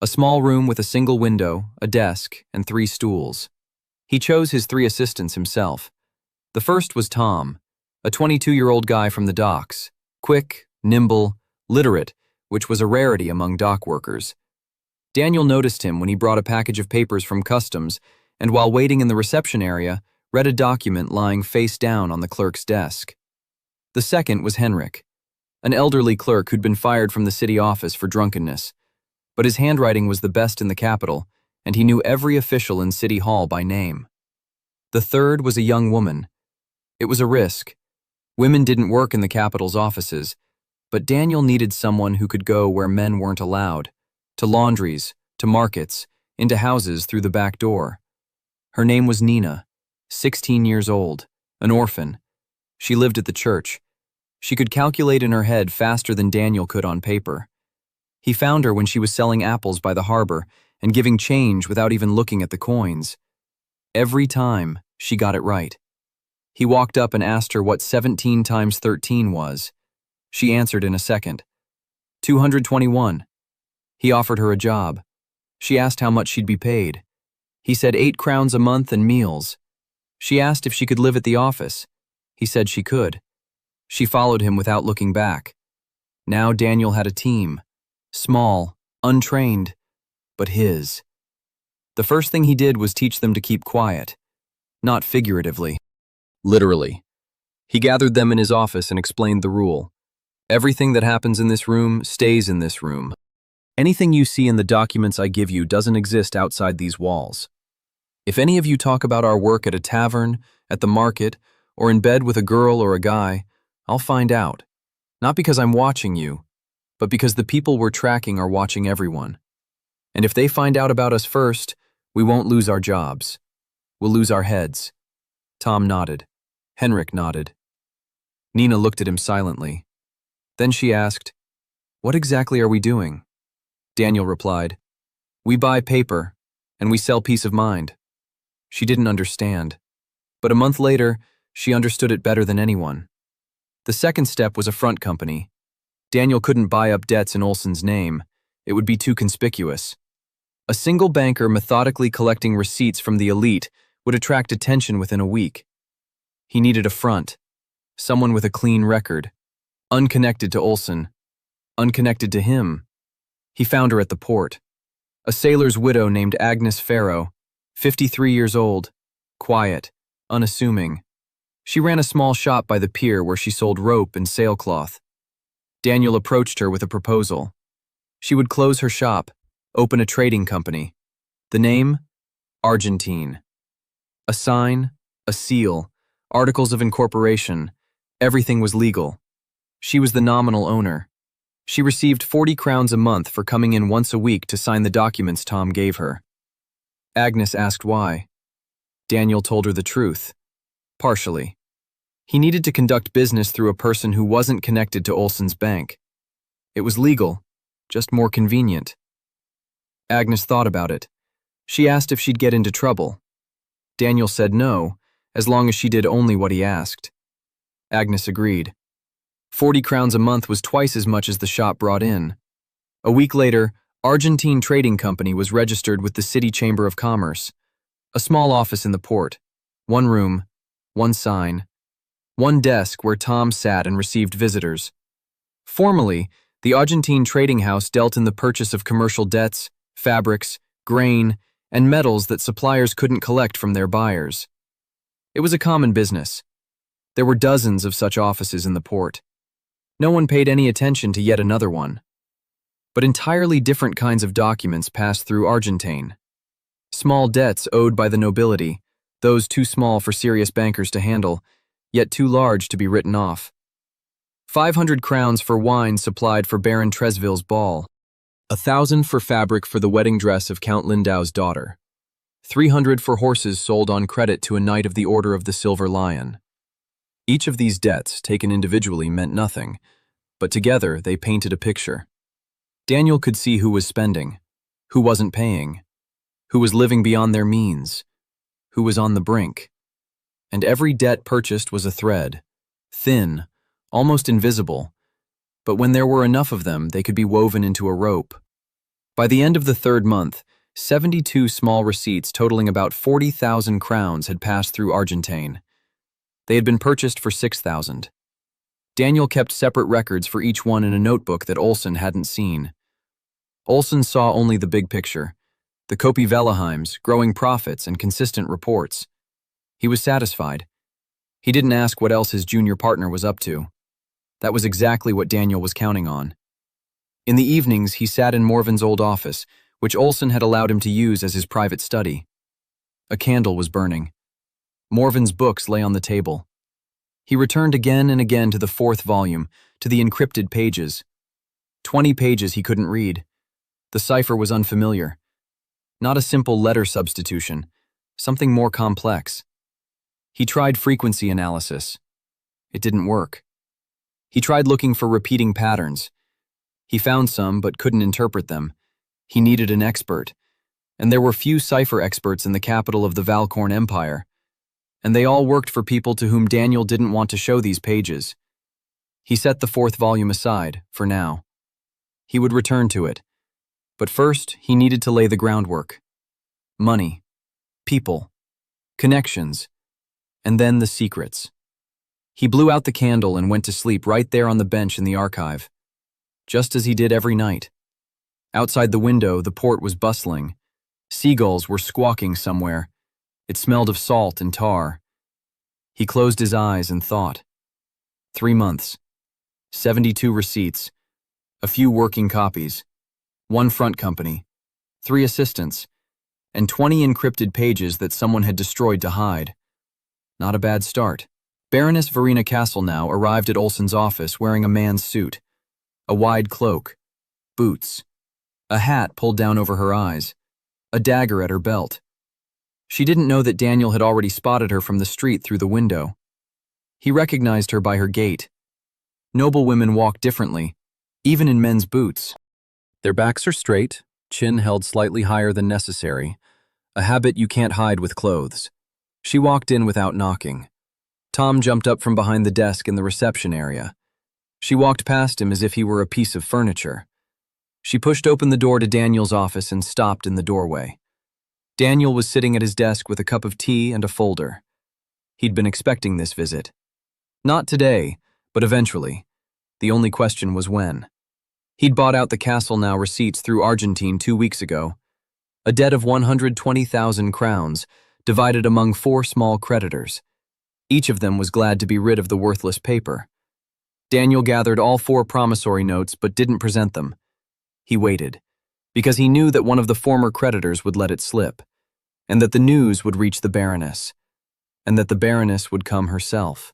A small room with a single window, a desk, and 3 stools. He chose his 3 assistants himself. The first was Tom, a 22-year-old guy from the docks, quick, nimble, literate, which was a rarity among dock workers. Daniel noticed him when he brought a package of papers from customs and while waiting in the reception area, read a document lying face down on the clerk's desk. The second was Henrik, an elderly clerk who'd been fired from the city office for drunkenness. But his handwriting was the best in the capital, and he knew every official in City Hall by name. The third was a young woman. It was a risk. Women didn't work in the capital's offices, but Daniel needed someone who could go where men weren't allowed, to laundries, to markets, into houses through the back door. Her name was Nina, 16 years old, an orphan. She lived at the church. She could calculate in her head faster than Daniel could on paper. He found her when she was selling apples by the harbor and giving change without even looking at the coins. Every time, she got it right. He walked up and asked her what 17 times 13 was. She answered in a second. 221. He offered her a job. She asked how much she'd be paid. He said 8 crowns a month and meals. She asked if she could live at the office. He said she could. She followed him without looking back. Now Daniel had a team. Small, untrained, but his. The first thing he did was teach them to keep quiet. Not figuratively. Literally. He gathered them in his office and explained the rule. Everything that happens in this room stays in this room. Anything you see in the documents I give you doesn't exist outside these walls. If any of you talk about our work at a tavern, at the market, or in bed with a girl or a guy, I'll find out. Not because I'm watching you, but because the people we're tracking are watching everyone. And if they find out about us first, we won't lose our jobs. We'll lose our heads. Tom nodded. Henrik nodded. Nina looked at him silently. Then she asked, "What exactly are we doing?" Daniel replied, "We buy paper, and we sell peace of mind." She didn't understand, but a month later, she understood it better than anyone. The second step was a front company. Daniel couldn't buy up debts in Olson's name. It would be too conspicuous. A single banker methodically collecting receipts from the elite would attract attention within a week. He needed a front, someone with a clean record, unconnected to Olson, unconnected to him. He found her at the port. A sailor's widow named Agnes Farrow, 53 years old, quiet, unassuming. She ran a small shop by the pier where she sold rope and sailcloth. Daniel approached her with a proposal. She would close her shop, open a trading company. The name? Argentine. A sign, a seal, articles of incorporation, everything was legal. She was the nominal owner. She received 40 crowns a month for coming in once a week to sign the documents Tom gave her. Agnes asked why. Daniel told her the truth. Partially. He needed to conduct business through a person who wasn't connected to Olson's bank. It was legal, just more convenient. Agnes thought about it. She asked if she'd get into trouble. Daniel said no, as long as she did only what he asked. Agnes agreed. 40 crowns a month was twice as much as the shop brought in. A week later, Argentine Trading Company was registered with the City Chamber of Commerce. A small office in the port. One room, one sign, one desk where Tom sat and received visitors. Formally, the Argentine Trading House dealt in the purchase of commercial debts, fabrics, grain, and metals that suppliers couldn't collect from their buyers. It was a common business. There were dozens of such offices in the port. No one paid any attention to yet another one. But entirely different kinds of documents passed through Argentine. Small debts owed by the nobility, those too small for serious bankers to handle, yet too large to be written off. 500 crowns for wine supplied for Baron Tresville's ball. 1,000 for fabric for the wedding dress of Count Lindau's daughter. 300 for horses sold on credit to a knight of the Order of the Silver Lion. Each of these debts, taken individually, meant nothing, but together they painted a picture. Daniel could see who was spending, who wasn't paying, who was living beyond their means, who was on the brink. And every debt purchased was a thread, thin, almost invisible, but when there were enough of them, they could be woven into a rope. By the end of the third month, 72 small receipts totaling about 40,000 crowns had passed through Argentine. They had been purchased for 6,000. Daniel kept separate records for each one in a notebook that Olsen hadn't seen. Olsen saw only the big picture, the Kopi Velaheims, growing profits and consistent reports. He was satisfied. He didn't ask what else his junior partner was up to. That was exactly what Daniel was counting on. In the evenings, he sat in Morven's old office, which Olsen had allowed him to use as his private study. A candle was burning. Morven's books lay on the table. He returned again and again to the fourth volume, to the encrypted pages. 20 pages he couldn't read. The cipher was unfamiliar. Not a simple letter substitution, something more complex. He tried frequency analysis. It didn't work. He tried looking for repeating patterns. He found some, but couldn't interpret them. He needed an expert. And there were few cipher experts in the capital of the Valcorn Empire. And they all worked for people to whom Daniel didn't want to show these pages. He set the fourth volume aside, for now. He would return to it. But first, he needed to lay the groundwork. Money, people, connections, and then the secrets. He blew out the candle and went to sleep right there on the bench in the archive, just as he did every night. Outside the window, the port was bustling. Seagulls were squawking somewhere. It smelled of salt and tar. He closed his eyes and thought. 3 months, 72 receipts, a few working copies, 1 front company, 3 assistants, and 20 encrypted pages that someone had destroyed to hide. Not a bad start. Baroness Verena Castelnau arrived at Olsen's office wearing a man's suit, a wide cloak, boots, a hat pulled down over her eyes, a dagger at her belt. She didn't know that Daniel had already spotted her from the street through the window. He recognized her by her gait. Noble women walk differently, even in men's boots. Their backs are straight, chin held slightly higher than necessary, a habit you can't hide with clothes. She walked in without knocking. Tom jumped up from behind the desk in the reception area. She walked past him as if he were a piece of furniture. She pushed open the door to Daniel's office and stopped in the doorway. Daniel was sitting at his desk with a cup of tea and a folder. He'd been expecting this visit. Not today, but eventually. The only question was when. He'd bought out the Castelnau receipts through Argentine 2 weeks ago. A debt of 120,000 crowns, divided among 4 small creditors. Each of them was glad to be rid of the worthless paper. Daniel gathered all 4 promissory notes but didn't present them. He waited, because he knew that one of the former creditors would let it slip, and that the news would reach the Baroness, and that the Baroness would come herself.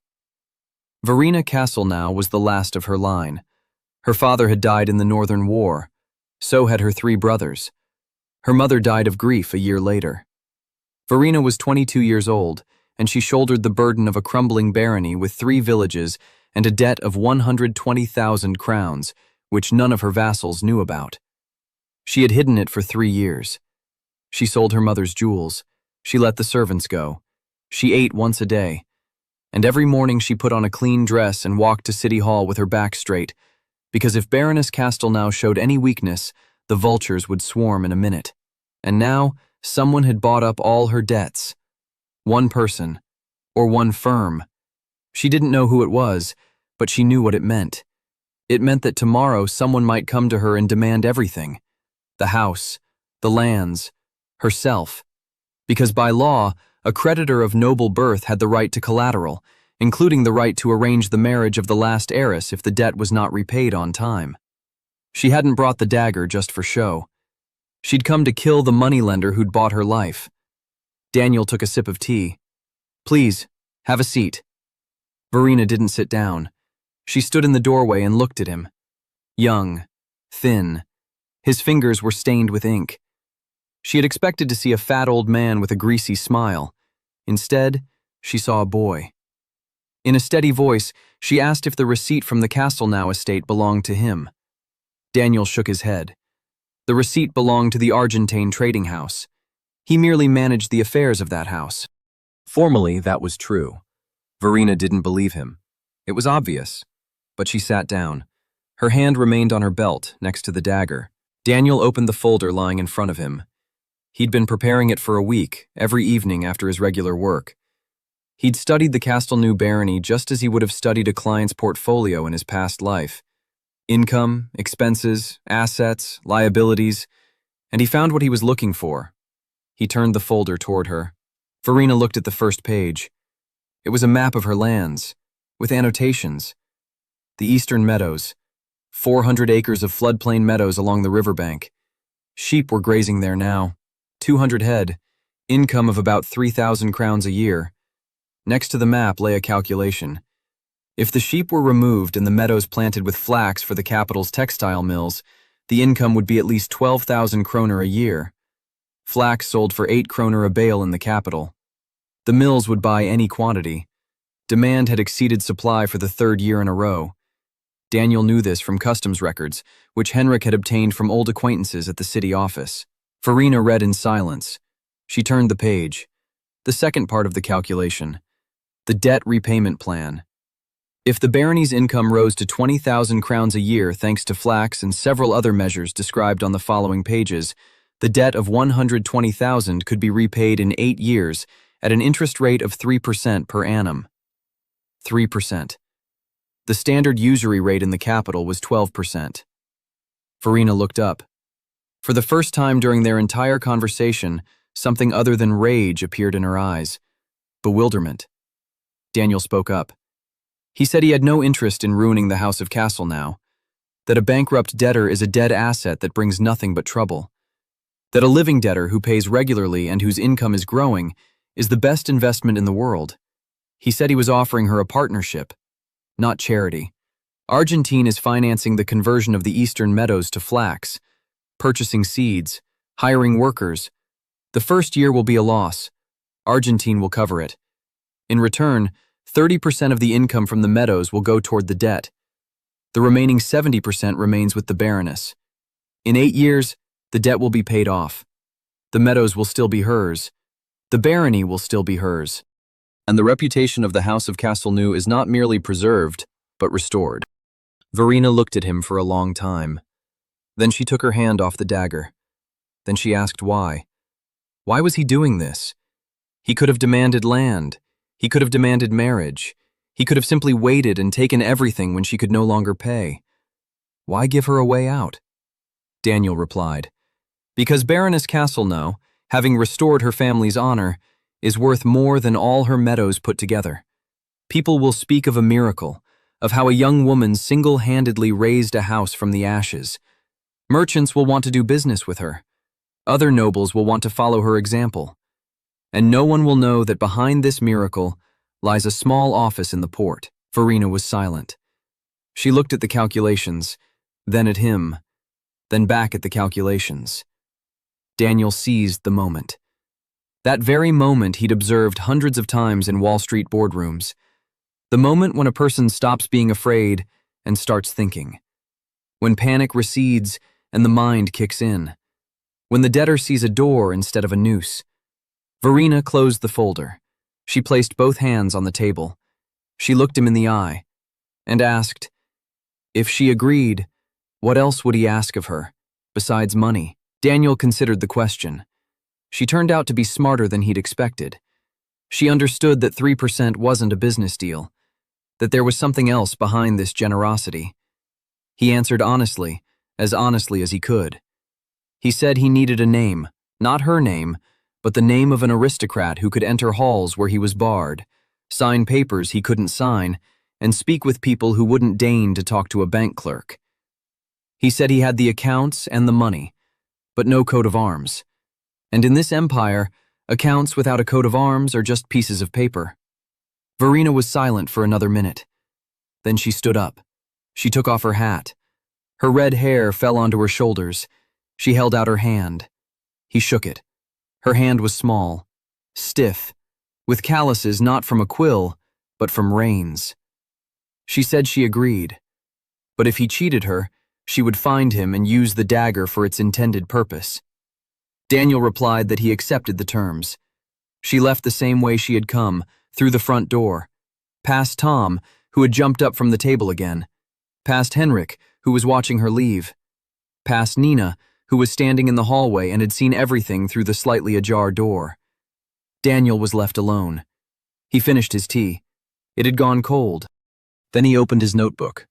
Verena Castelnau was the last of her line. Her father had died in the Northern War. So had her 3 brothers. Her mother died of grief a year later. Verena was 22 years old, and she shouldered the burden of a crumbling barony with 3 villages and a debt of 120,000 crowns, which none of her vassals knew about. She had hidden it for 3 years. She sold her mother's jewels. She let the servants go. She ate once a day. And every morning she put on a clean dress and walked to City Hall with her back straight, because if Baroness Castelnau showed any weakness, the vultures would swarm in a minute. And now, someone had bought up all her debts. One person, or one firm. She didn't know who it was, but she knew what it meant. It meant that tomorrow someone might come to her and demand everything. The house, the lands, herself. Because by law, A creditor of noble birth had the right to collateral, including the right to arrange the marriage of the last heiress if the debt was not repaid on time. She hadn't brought the dagger just for show. She'd come to kill the moneylender who'd bought her life. Daniel took a sip of tea. "Please, have a seat." Verena didn't sit down. She stood in the doorway and looked at him. Young, thin. His fingers were stained with ink. She had expected to see a fat old man with a greasy smile. Instead, she saw a boy. In a steady voice, she asked if the receipt from the Castlenow estate belonged to him. Daniel shook his head. The receipt belonged to the Argentine trading house. He merely managed the affairs of that house. Formally, that was true. Verena didn't believe him. It was obvious. But she sat down. Her hand remained on her belt, next to the dagger. Daniel opened the folder lying in front of him. He'd been preparing it for a week, every evening after his regular work. He'd studied the Castlenow barony just as he would have studied a client's portfolio in his past life. Income, expenses, assets, liabilities, and he found what he was looking for. He turned the folder toward her. Verena looked at the first page. It was a map of her lands, with annotations. The Eastern Meadows, 400 acres of floodplain meadows along the riverbank. Sheep were grazing there now, 200 head, income of about 3,000 crowns a year. Next to the map lay a calculation. If the sheep were removed and the meadows planted with flax for the capital's textile mills, the income would be at least 12,000 kroner a year. Flax sold for 8 kroner a bale in the capital. The mills would buy any quantity. Demand had exceeded supply for the third year in a row. Daniel knew this from customs records, which Henrik had obtained from old acquaintances at the city office. Verena read in silence. She turned the page. The second part of the calculation. The debt repayment plan. If the barony's income rose to 20,000 crowns a year thanks to flax and several other measures described on the following pages, the debt of 120,000 could be repaid in 8 years at an interest rate of 3% per annum. 3%. The standard usury rate in the capital was 12%. Verena looked up. For the first time during their entire conversation, something other than rage appeared in her eyes. Bewilderment. Daniel spoke up. He said he had no interest in ruining the House of Castlenow, that a bankrupt debtor is a dead asset that brings nothing but trouble, that a living debtor who pays regularly and whose income is growing is the best investment in the world. He said he was offering her a partnership, not charity. Argentine is financing the conversion of the Eastern Meadows to flax, purchasing seeds, hiring workers. The first year will be a loss. Argentine will cover it. In return, 30% of the income from the meadows will go toward the debt. The remaining 70% remains with the Baroness. In 8 years, the debt will be paid off. The meadows will still be hers. The barony will still be hers. And the reputation of the House of Castlenow is not merely preserved, but restored. Verena looked at him for a long time. Then she took her hand off the dagger. Then she asked why. Why was he doing this? He could have demanded land. He could have demanded marriage. He could have simply waited and taken everything when she could no longer pay. Why give her a way out? Daniel replied, because Baroness Castlenow, having restored her family's honor, is worth more than all her meadows put together. People will speak of a miracle, of how a young woman single-handedly raised a house from the ashes. Merchants will want to do business with her. Other nobles will want to follow her example. And no one will know that behind this miracle lies a small office in the port. Verena was silent. She looked at the calculations, then at him, then back at the calculations. Daniel seized the moment. That very moment he'd observed hundreds of times in Wall Street boardrooms. The moment when a person stops being afraid and starts thinking. When panic recedes and the mind kicks in. When the debtor sees a door instead of a noose. Verena closed the folder. She placed both hands on the table. She looked him in the eye and asked, if she agreed, what else would he ask of her, besides money? Daniel considered the question. She turned out to be smarter than he'd expected. She understood that 3% wasn't a business deal, that there was something else behind this generosity. He answered honestly as he could. He said he needed a name, not her name, but the name of an aristocrat who could enter halls where he was barred, sign papers he couldn't sign, and speak with people who wouldn't deign to talk to a bank clerk. He said he had the accounts and the money, but no coat of arms. And in this empire, accounts without a coat of arms are just pieces of paper. Verena was silent for another minute. Then she stood up. She took off her hat. Her red hair fell onto her shoulders. She held out her hand. He shook it. Her hand was small, stiff, with calluses not from a quill, but from rains. She said she agreed. But if he cheated her, she would find him and use the dagger for its intended purpose. Daniel replied that he accepted the terms. She left the same way she had come, through the front door, past Tom, who had jumped up from the table again, past Henrik, who was watching her leave, past Nina, who was standing in the hallway and had seen everything through the slightly ajar door. Daniel was left alone. He finished his tea. It had gone cold. Then he opened his notebook.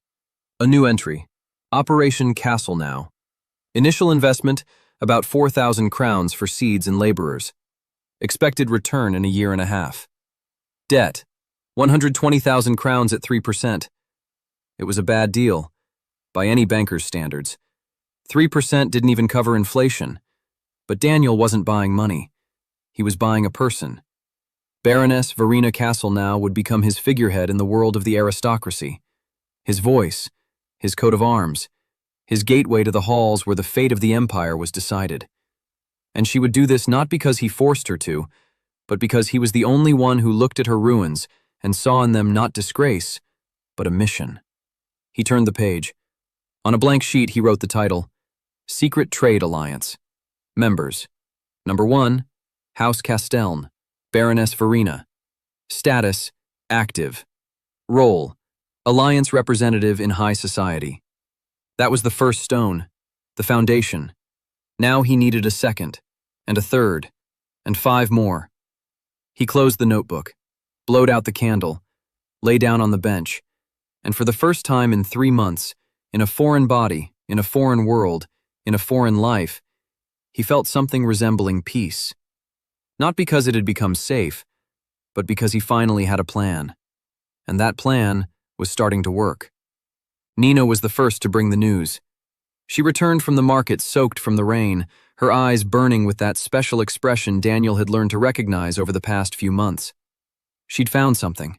A new entry. Operation Castle now. Initial investment, about 4,000 crowns for seeds and laborers. Expected return in a year and a half. Debt, 120,000 crowns at 3%. It was a bad deal, by any banker's standards. 3% didn't even cover inflation. But Daniel wasn't buying money. He was buying a person. Baroness Verena Castlenow would become his figurehead in the world of the aristocracy. His voice, his coat of arms, his gateway to the halls where the fate of the empire was decided. And she would do this not because he forced her to, but because he was the only one who looked at her ruins and saw in them not disgrace, but a mission. He turned the page. On a blank sheet he wrote the title, Secret Trade Alliance. Members. Number 1, House Casteln, Baroness Verena. Status, active. Role, alliance representative in high society. That was the first stone, the foundation. Now he needed a second, and a third, and 5 more. He closed the notebook, blowed out the candle, lay down on the bench, and for the first time in 3 months, in a foreign body, in a foreign world, in a foreign life, he felt something resembling peace. Not because it had become safe, but because he finally had a plan. And that plan was starting to work. Nina was the first to bring the news. She returned from the market soaked from the rain, her eyes burning with that special expression Daniel had learned to recognize over the past few months. She'd found something.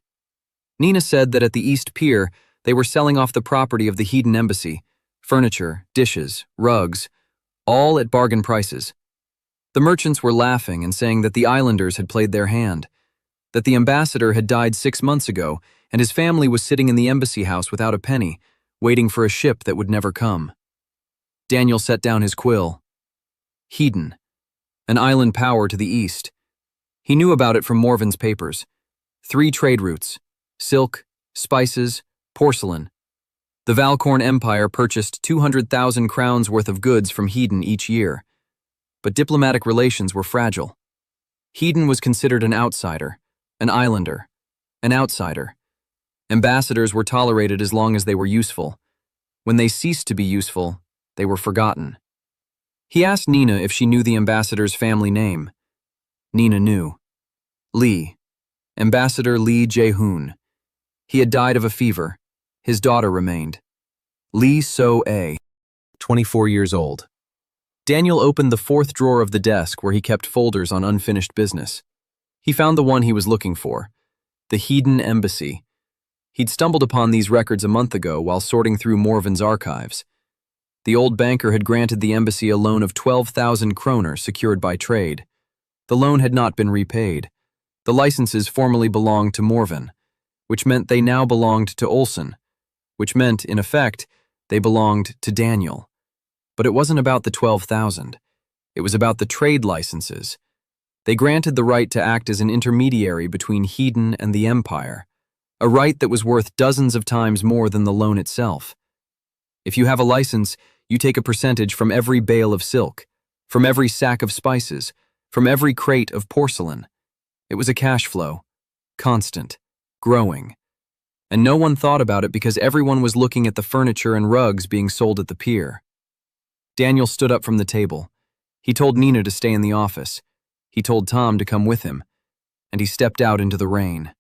Nina said that at the East Pier, they were selling off the property of the Hedon Embassy, furniture, dishes, rugs, all at bargain prices. The merchants were laughing and saying that the islanders had played their hand, that the ambassador had died 6 months ago and his family was sitting in the embassy house without a penny, waiting for a ship that would never come. Daniel set down his quill. Hedon, an island power to the east. He knew about it from Morven's papers. 3 trade routes, silk, spices, porcelain. The Valcorn Empire purchased 200,000 crowns worth of goods from Hedon each year. But diplomatic relations were fragile. Hedon was considered an outsider, an islander, an outsider. Ambassadors were tolerated as long as they were useful. When they ceased to be useful, they were forgotten. He asked Nina if she knew the ambassador's family name. Nina knew. Lee. Ambassador Lee Jae-hoon. He had died of a fever. His daughter remained. Lee So-ae, 24 years old. Daniel opened the 4th drawer of the desk where he kept folders on unfinished business. He found the one he was looking for, the Hedon Embassy. He'd stumbled upon these records a month ago while sorting through Morven's archives. The old banker had granted the embassy a loan of 12,000 kroner secured by trade. The loan had not been repaid. The licenses formerly belonged to Morven, which meant they now belonged to Olsen, which meant, in effect, they belonged to Daniel. But it wasn't about the 12,000. It was about the trade licenses. They granted the right to act as an intermediary between Hedon and the Empire, a right that was worth dozens of times more than the loan itself. If you have a license, you take a percentage from every bale of silk, from every sack of spices, from every crate of porcelain. It was a cash flow, constant, growing. And no one thought about it because everyone was looking at the furniture and rugs being sold at the pier. Daniel stood up from the table. He told Nina to stay in the office. He He told Tom to come with him, and he stepped out into the rain.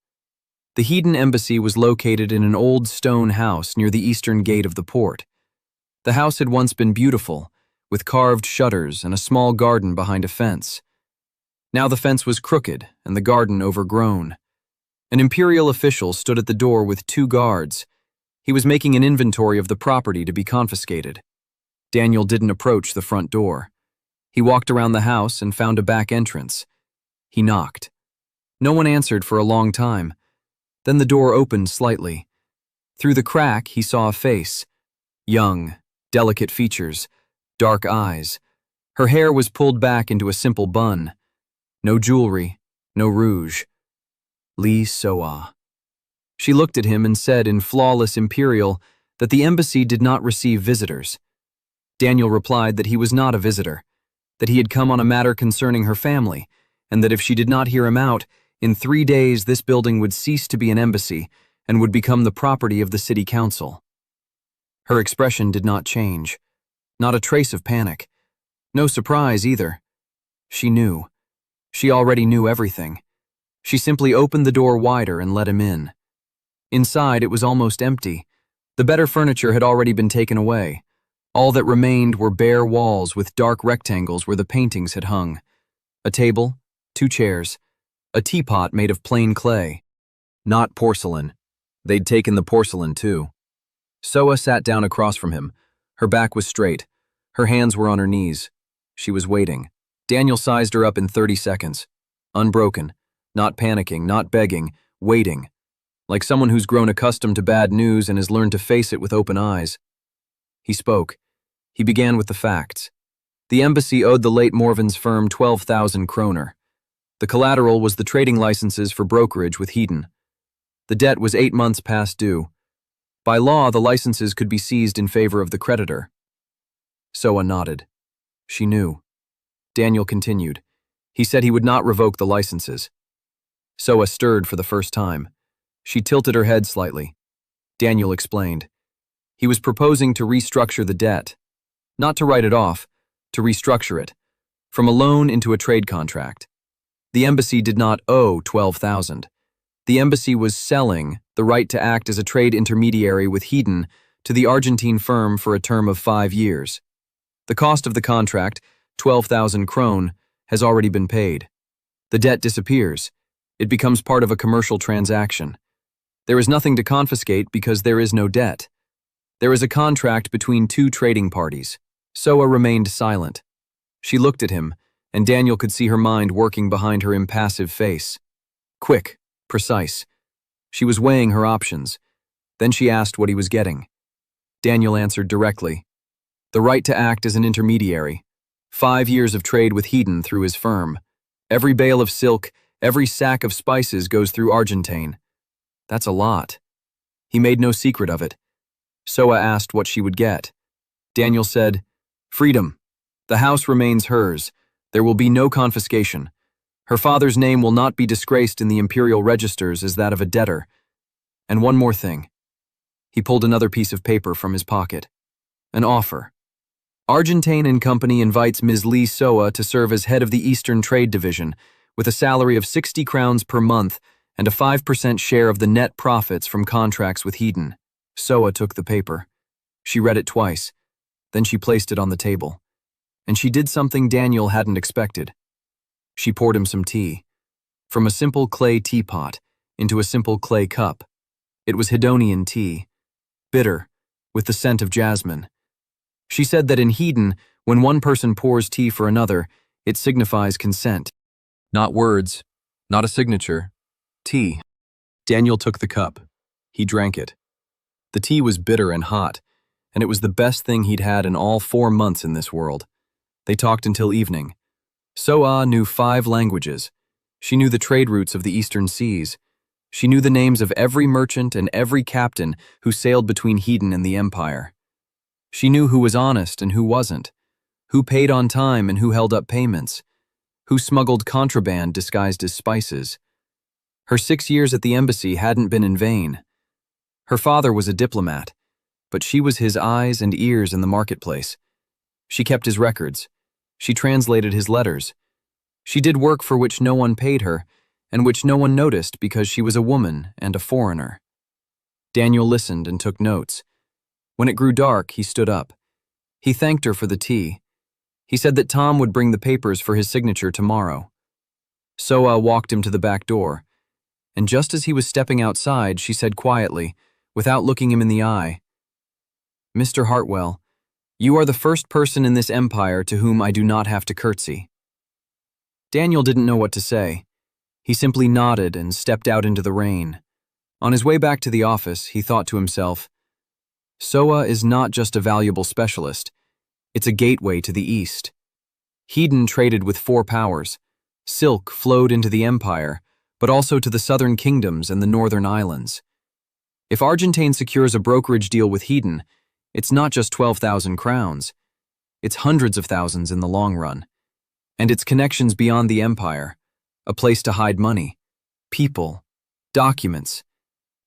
The Hedon embassy was located in an old stone house near the eastern gate of the port. The house had once been beautiful, with carved shutters and a small garden behind a fence. Now the fence was crooked and the garden overgrown. An imperial official stood at the door with 2 guards. He was making an inventory of the property to be confiscated. Daniel didn't approach the front door. He walked around the house and found a back entrance. He knocked. No one answered for a long time. Then the door opened slightly. Through the crack, he saw a face. Young, delicate features, dark eyes. Her hair was pulled back into a simple bun. No jewelry, no rouge. Lee So-ah. She looked at him and said in flawless imperial that the embassy did not receive visitors. Daniel replied that he was not a visitor, that he had come on a matter concerning her family, and that if she did not hear him out, in 3 days this building would cease to be an embassy and would become the property of the city council. Her expression did not change. Not a trace of panic. No surprise either. She knew. She already knew everything. She simply opened the door wider and let him in. Inside, it was almost empty. The better furniture had already been taken away. All that remained were bare walls with dark rectangles where the paintings had hung. A table, 2 chairs, a teapot made of plain clay. Not porcelain. They'd taken the porcelain too. So-ah sat down across from him. Her back was straight. Her hands were on her knees. She was waiting. Daniel sized her up in 30 seconds. Unbroken. Not panicking, not begging, waiting. Like someone who's grown accustomed to bad news and has learned to face it with open eyes. He spoke. He began with the facts. The embassy owed the late Morven's firm 12,000 kroner. The collateral was the trading licenses for brokerage with Hedon. The debt was 8 months past due. By law, the licenses could be seized in favor of the creditor. So-ah nodded. She knew. Daniel continued. He said he would not revoke the licenses. So-ah stirred for the first time. She tilted her head slightly. Daniel explained. He was proposing to restructure the debt. Not to write it off, to restructure it. From a loan into a trade contract. The embassy did not owe 12,000. The embassy was selling the right to act as a trade intermediary with Hedon to the Argentine firm for a term of 5 years. The cost of the contract, 12,000 krone, has already been paid. The debt disappears. It becomes part of a commercial transaction. There is nothing to confiscate because there is no debt. There is a contract between 2 trading parties. So-ah remained silent. She looked at him, and Daniel could see her mind working behind her impassive face. Quick, precise. She was weighing her options. Then she asked what he was getting. Daniel answered directly. The right to act as an intermediary. 5 years of trade with Hedon through his firm. Every bale of silk, every sack of spices goes through Argentine. That's a lot. He made no secret of it. So-ah asked what she would get. Daniel said, freedom. The house remains hers. There will be no confiscation. Her father's name will not be disgraced in the imperial registers as that of a debtor. And one more thing. He pulled another piece of paper from his pocket. An offer. Argentine and Company invites Ms. Lee So-ah to serve as head of the Eastern Trade Division, with a salary of 60 crowns per month and a 5% share of the net profits from contracts with Hedon. So-ah took the paper. She read it twice. Then she placed it on the table. And she did something Daniel hadn't expected. She poured him some tea. From a simple clay teapot into a simple clay cup. It was Hedonian tea. Bitter, with the scent of jasmine. She said that in Hedon, when one person pours tea for another, it signifies consent. Not words, not a signature. Tea. Daniel took the cup. He drank it. The tea was bitter and hot, and it was the best thing he'd had in all 4 months in this world. They talked until evening. So-ah knew 5 languages. She knew the trade routes of the eastern seas. She knew the names of every merchant and every captain who sailed between Hedon and the empire. She knew who was honest and who wasn't, who paid on time and who held up payments, who smuggled contraband disguised as spices. Her 6 years at the embassy hadn't been in vain. Her father was a diplomat, but she was his eyes and ears in the marketplace. She kept his records. She translated his letters. She did work for which no one paid her, and which no one noticed because she was a woman and a foreigner. Daniel listened and took notes. When it grew dark, he stood up. He thanked her for the tea. He said that Tom would bring the papers for his signature tomorrow. Soa walked him to the back door, and just as he was stepping outside, she said quietly, without looking him in the eye, "Mr. Hartwell, you are the first person in this empire to whom I do not have to curtsy." Daniel didn't know what to say. He simply nodded and stepped out into the rain. On his way back to the office, he thought to himself, Soa is not just a valuable specialist, it's a gateway to the East. Hedon traded with 4 powers. Silk flowed into the empire, but also to the southern kingdoms and the northern islands. If Argentine secures a brokerage deal with Hedon, it's not just 12,000 crowns. It's hundreds of thousands in the long run. And it's connections beyond the empire, a place to hide money, people, documents,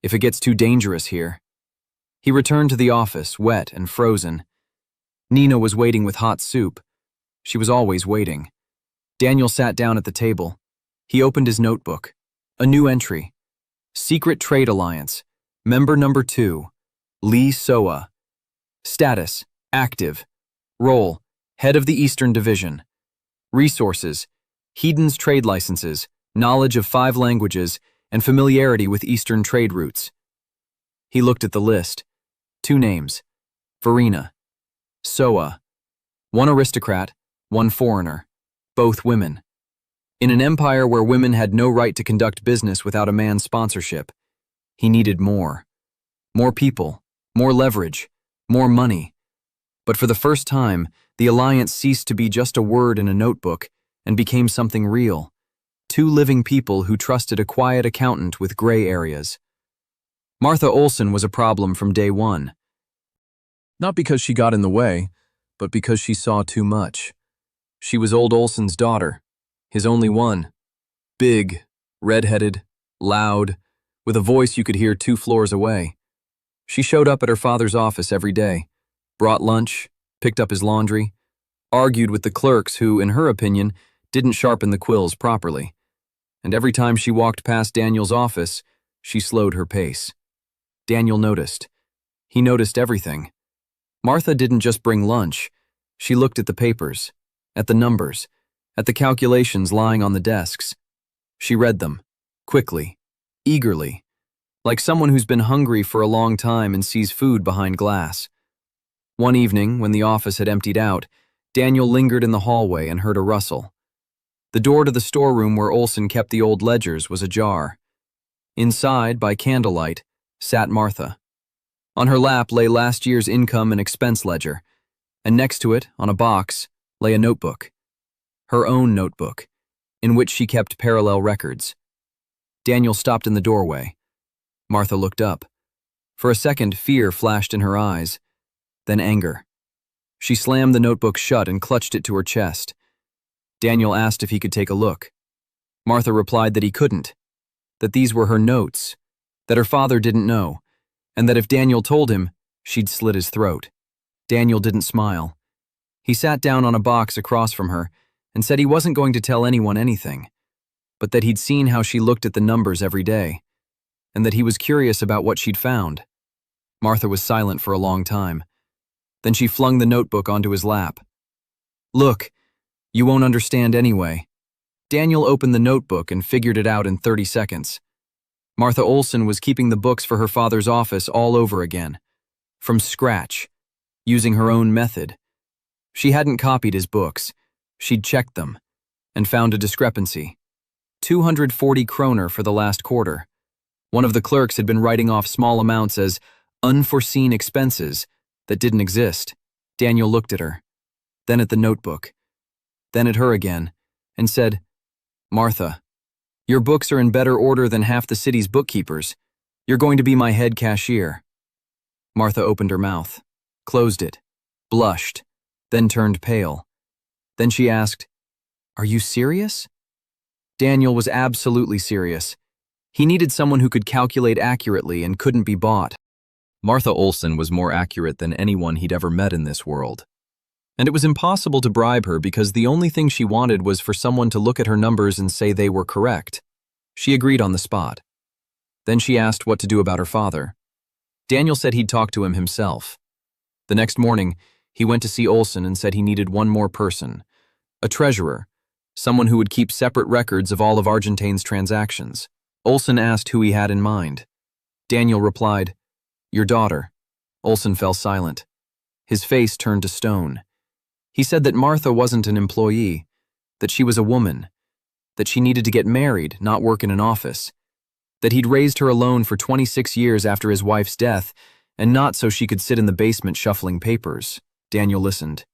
if it gets too dangerous here. He returned to the office, wet and frozen. Nina was waiting with hot soup. She was always waiting. Daniel sat down at the table. He opened his notebook. A new entry. Secret Trade Alliance. Member number 2. Lee Soa. Status. Active. Role. Head of the Eastern Division. Resources. Hedon's trade licenses, knowledge of 5 languages, and familiarity with Eastern trade routes. He looked at the list. 2 names. Verena. Soa. 1 aristocrat, 1 foreigner. Both women. In an empire where women had no right to conduct business without a man's sponsorship, he needed more. More people, more leverage, more money. But for the first time, the alliance ceased to be just a word in a notebook and became something real. 2 living people who trusted a quiet accountant with gray areas. Martha Olson was a problem from day one. Not because she got in the way, but because she saw too much. She was old Olson's daughter, his only one. Big, red-headed, loud, with a voice you could hear 2 floors away. She showed up at her father's office every day, brought lunch, picked up his laundry, argued with the clerks who, in her opinion, didn't sharpen the quills properly. And every time she walked past Daniel's office, she slowed her pace. Daniel noticed. He noticed everything. Martha didn't just bring lunch. She looked at the papers, at the numbers, at the calculations lying on the desks. She read them, quickly, eagerly, like someone who's been hungry for a long time and sees food behind glass. One evening, when the office had emptied out, Daniel lingered in the hallway and heard a rustle. The door to the storeroom where Olson kept the old ledgers was ajar. Inside, by candlelight, sat Martha. On her lap lay last year's income and expense ledger, and next to it, on a box, lay a notebook. Her own notebook, in which she kept parallel records. Daniel stopped in the doorway. Martha looked up. For a second, fear flashed in her eyes, then anger. She slammed the notebook shut and clutched it to her chest. Daniel asked if he could take a look. Martha replied that he couldn't, that these were her notes, that her father didn't know, and that if Daniel told him, she'd slit his throat. Daniel didn't smile. He sat down on a box across from her and said he wasn't going to tell anyone anything, but that he'd seen how she looked at the numbers every day, and that he was curious about what she'd found. Martha was silent for a long time. Then she flung the notebook onto his lap. "Look, you won't understand anyway." Daniel opened the notebook and figured it out in 30 seconds. Martha Olson was keeping the books for her father's office all over again, from scratch, using her own method. She hadn't copied his books. She'd checked them and found a discrepancy. 240 kroner for the last quarter. One of the clerks had been writing off small amounts as unforeseen expenses that didn't exist. Daniel looked at her, then at the notebook, then at her again, and said, "Martha, your books are in better order than half the city's bookkeepers. You're going to be my head cashier." Martha opened her mouth, closed it, blushed, then turned pale. Then she asked, "Are you serious?" Daniel was absolutely serious. He needed someone who could calculate accurately and couldn't be bought. Martha Olson was more accurate than anyone he'd ever met in this world. And it was impossible to bribe her because the only thing she wanted was for someone to look at her numbers and say they were correct. She agreed on the spot. Then she asked what to do about her father. Daniel said he'd talk to him himself. The next morning, he went to see Olsen and said he needed one more person, a treasurer, someone who would keep separate records of all of Argentine's transactions. Olsen asked who he had in mind. Daniel replied, "Your daughter." Olsen fell silent. His face turned to stone. He said that Martha wasn't an employee, that she was a woman, that she needed to get married, not work in an office, that he'd raised her alone for 26 years after his wife's death, and not so she could sit in the basement shuffling papers. Daniel listened.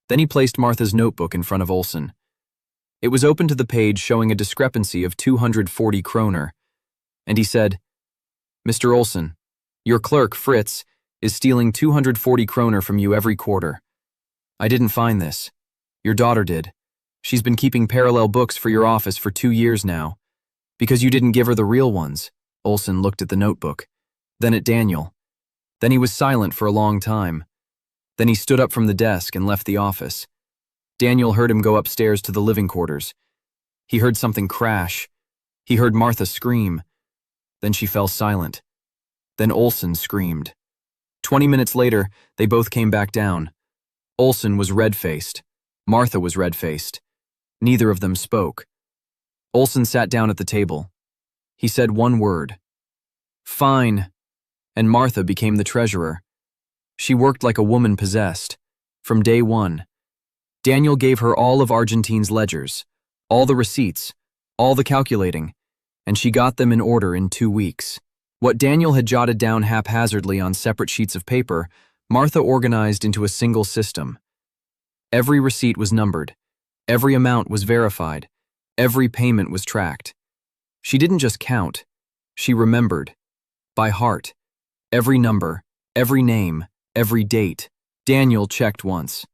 Then he placed Martha's notebook in front of Olsen. It was open to the page showing a discrepancy of 240 kroner, and he said, "Mr. Olsen, your clerk, Fritz, is stealing 240 kroner from you every quarter. I didn't find this. Your daughter did. She's been keeping parallel books for your office for 2 years now. Because you didn't give her the real ones." Olsen looked at the notebook, then at Daniel. Then he was silent for a long time. Then he stood up from the desk and left the office. Daniel heard him go upstairs to the living quarters. He heard something crash. He heard Martha scream. Then she fell silent. Then Olsen screamed. 20 minutes later, they both came back down. Olsen was red-faced. Martha was red-faced. Neither of them spoke. Olsen sat down at the table. He said one word. "Fine." And Martha became the treasurer. She worked like a woman possessed. From day one. Daniel gave her all of Argentine's ledgers, all the receipts, all the calculating, and she got them in order in 2 weeks. What Daniel had jotted down haphazardly on separate sheets of paper, Martha organized into a single system. Every receipt was numbered. Every amount was verified. Every payment was tracked. She didn't just count. She remembered. By heart. Every number, every name, every date. Daniel checked once.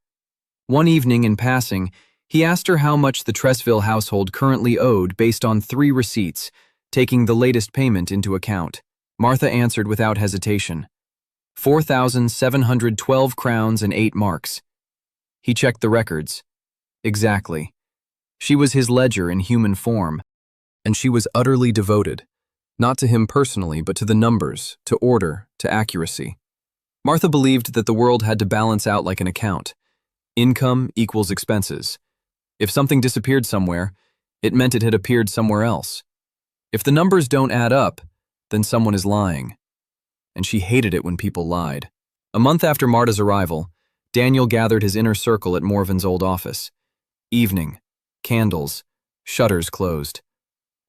One evening in passing, he asked her how much the Tresville household currently owed based on 3 receipts, taking the latest payment into account. Martha answered without hesitation. 4,712 crowns and 8 marks. He checked the records. Exactly. She was his ledger in human form, and she was utterly devoted, not to him personally, but to the numbers, to order, to accuracy. Martha believed that the world had to balance out like an account. Income equals expenses. If something disappeared somewhere, it meant it had appeared somewhere else. If the numbers don't add up, then someone is lying. And she hated it when people lied. A month after Marta's arrival, Daniel gathered his inner circle at Morven's old office. Evening. Candles. Shutters closed.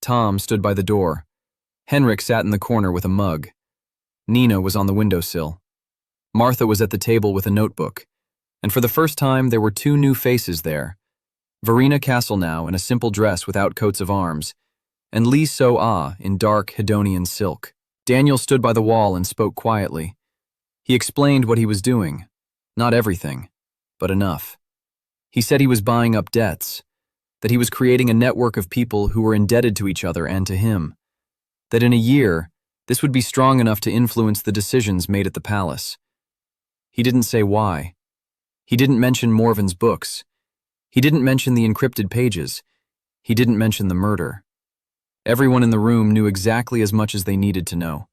Tom stood by the door. Henrik sat in the corner with a mug. Nina was on the windowsill. Martha was at the table with a notebook. And for the first time, there were 2 new faces there. Verena Castelnau in a simple dress without coats of arms, and Lee So-ah in dark Hedonian silk. Daniel stood by the wall and spoke quietly. He explained what he was doing. Not everything, but enough. He said he was buying up debts, that he was creating a network of people who were indebted to each other and to him, that in a year, this would be strong enough to influence the decisions made at the palace. He didn't say why. He didn't mention Morven's books. He didn't mention the encrypted pages. He didn't mention the murder. Everyone in the room knew exactly as much as they needed to know.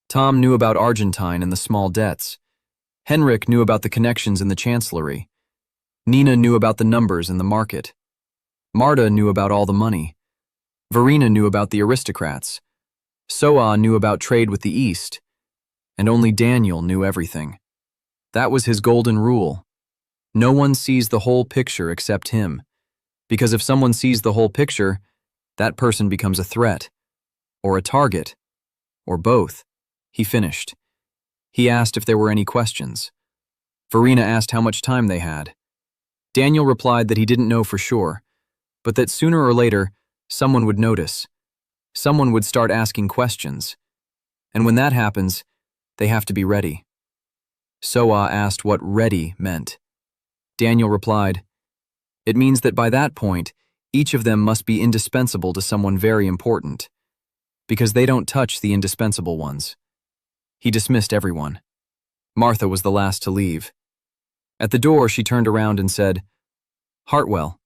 Tom knew about Argentine and the small debts. Henrik knew about the connections in the chancellery. Nina knew about the numbers in the market. Marta knew about all the money. Verena knew about the aristocrats. So-ah knew about trade with the East. And only Daniel knew everything. That was his golden rule. No one sees the whole picture except him. Because if someone sees the whole picture, that person becomes a threat, or a target, or both. He finished. He asked if there were any questions. Verena asked how much time they had. Daniel replied that he didn't know for sure, but that sooner or later, someone would notice. Someone would start asking questions. And when that happens, they have to be ready. So-ah asked what ready meant. Daniel replied, "It means that by that point, each of them must be indispensable to someone very important, because they don't touch the indispensable ones." He dismissed everyone. Martha was the last to leave. At the door, she turned around and said, "Hartwell,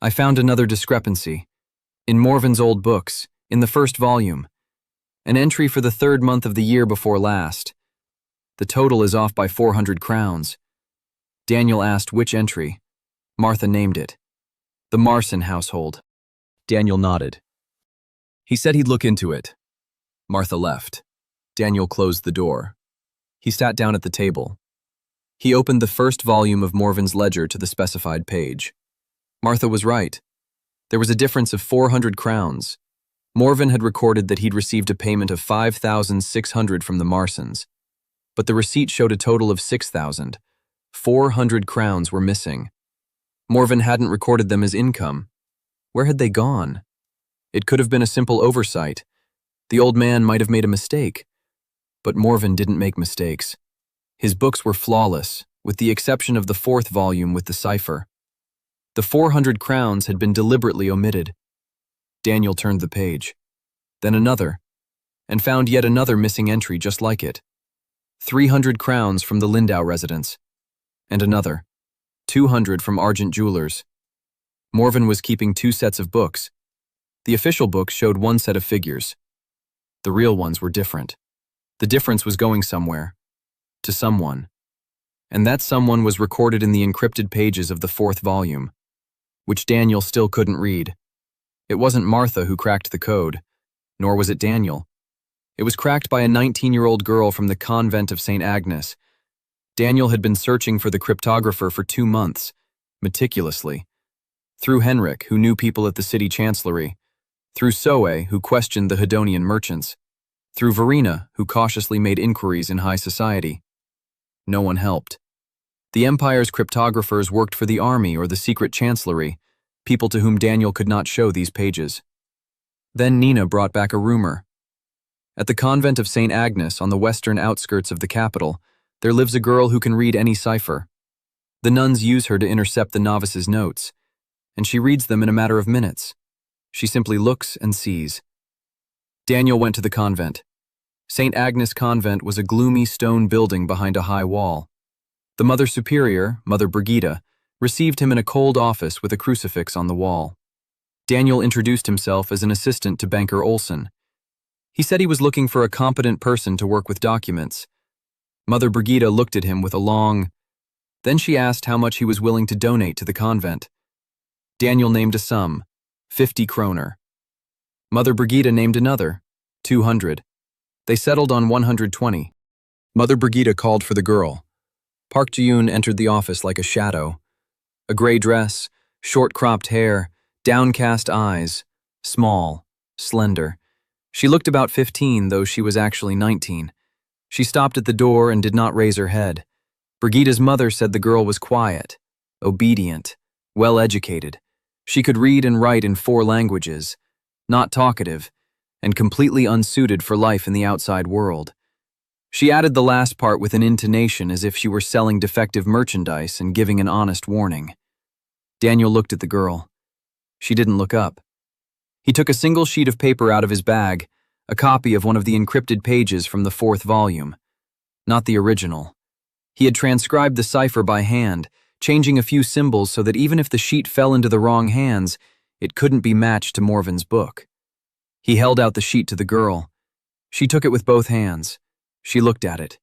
I found another discrepancy. In Morven's old books, in the first volume, an entry for the 3rd month of the year before last. The total is off by 400 crowns. Daniel asked which entry. Martha named it. The Marson household. Daniel nodded. He said he'd look into it. Martha left. Daniel closed the door. He sat down at the table. He opened the first volume of Morven's ledger to the specified page. Martha was right. There was a difference of 400 crowns. Morven had recorded that he'd received a payment of 5,600 from the Marsons, but the receipt showed a total of 6,000. 400 crowns were missing. Morven hadn't recorded them as income. Where had they gone? It could have been a simple oversight. The old man might have made a mistake. But Morven didn't make mistakes. His books were flawless, with the exception of the 4th volume with the cipher. The 400 crowns had been deliberately omitted. Daniel turned the page, then another, and found yet another missing entry just like it. 300 crowns from the Lindau residence, and another, 200 from Argent Jewelers. Morven was keeping 2 sets of books. The official books showed 1 set of figures. The real ones were different. The difference was going somewhere, to someone. And that someone was recorded in the encrypted pages of the 4th volume, which Daniel still couldn't read. It wasn't Martha who cracked the code, nor was it Daniel. It was cracked by a 19-year-old girl from the convent of St. Agnes. Daniel had been searching for the cryptographer for 2 months, meticulously. Through Henrik, who knew people at the city chancellery. Through Soe, who questioned the Hedonian merchants. Through Verena, who cautiously made inquiries in high society. No one helped. The Empire's cryptographers worked for the army or the secret chancellery, people to whom Daniel could not show these pages. Then Nina brought back a rumor. At the convent of St. Agnes on the western outskirts of the capital, there lives a girl who can read any cipher. The nuns use her to intercept the novice's notes, and she reads them in a matter of minutes. She simply looks and sees. Daniel went to the convent. St. Agnes Convent was a gloomy stone building behind a high wall. The Mother Superior, Mother Brigida, received him in a cold office with a crucifix on the wall. Daniel introduced himself as an assistant to banker Olson. He said he was looking for a competent person to work with documents. Mother Brigida looked at him with a long... Then she asked how much he was willing to donate to the convent. Daniel named a sum, 50 kroner. Mother Brigida named another, 200. They settled on 120. Mother Brigida called for the girl. Park Ji-yoon entered the office like a shadow. A gray dress, short-cropped hair, downcast eyes, small, slender. She looked about 15, though she was actually 19. She stopped at the door and did not raise her head. Brigida's mother said the girl was quiet, obedient, well-educated. She could read and write in 4 languages, not talkative, and completely unsuited for life in the outside world. She added the last part with an intonation as if she were selling defective merchandise and giving an honest warning. Daniel looked at the girl. She didn't look up. He took a single sheet of paper out of his bag, a copy of one of the encrypted pages from the 4th volume. Not the original. He had transcribed the cipher by hand, changing a few symbols so that even if the sheet fell into the wrong hands, it couldn't be matched to Morven's book. He held out the sheet to the girl. She took it with both hands. She looked at it.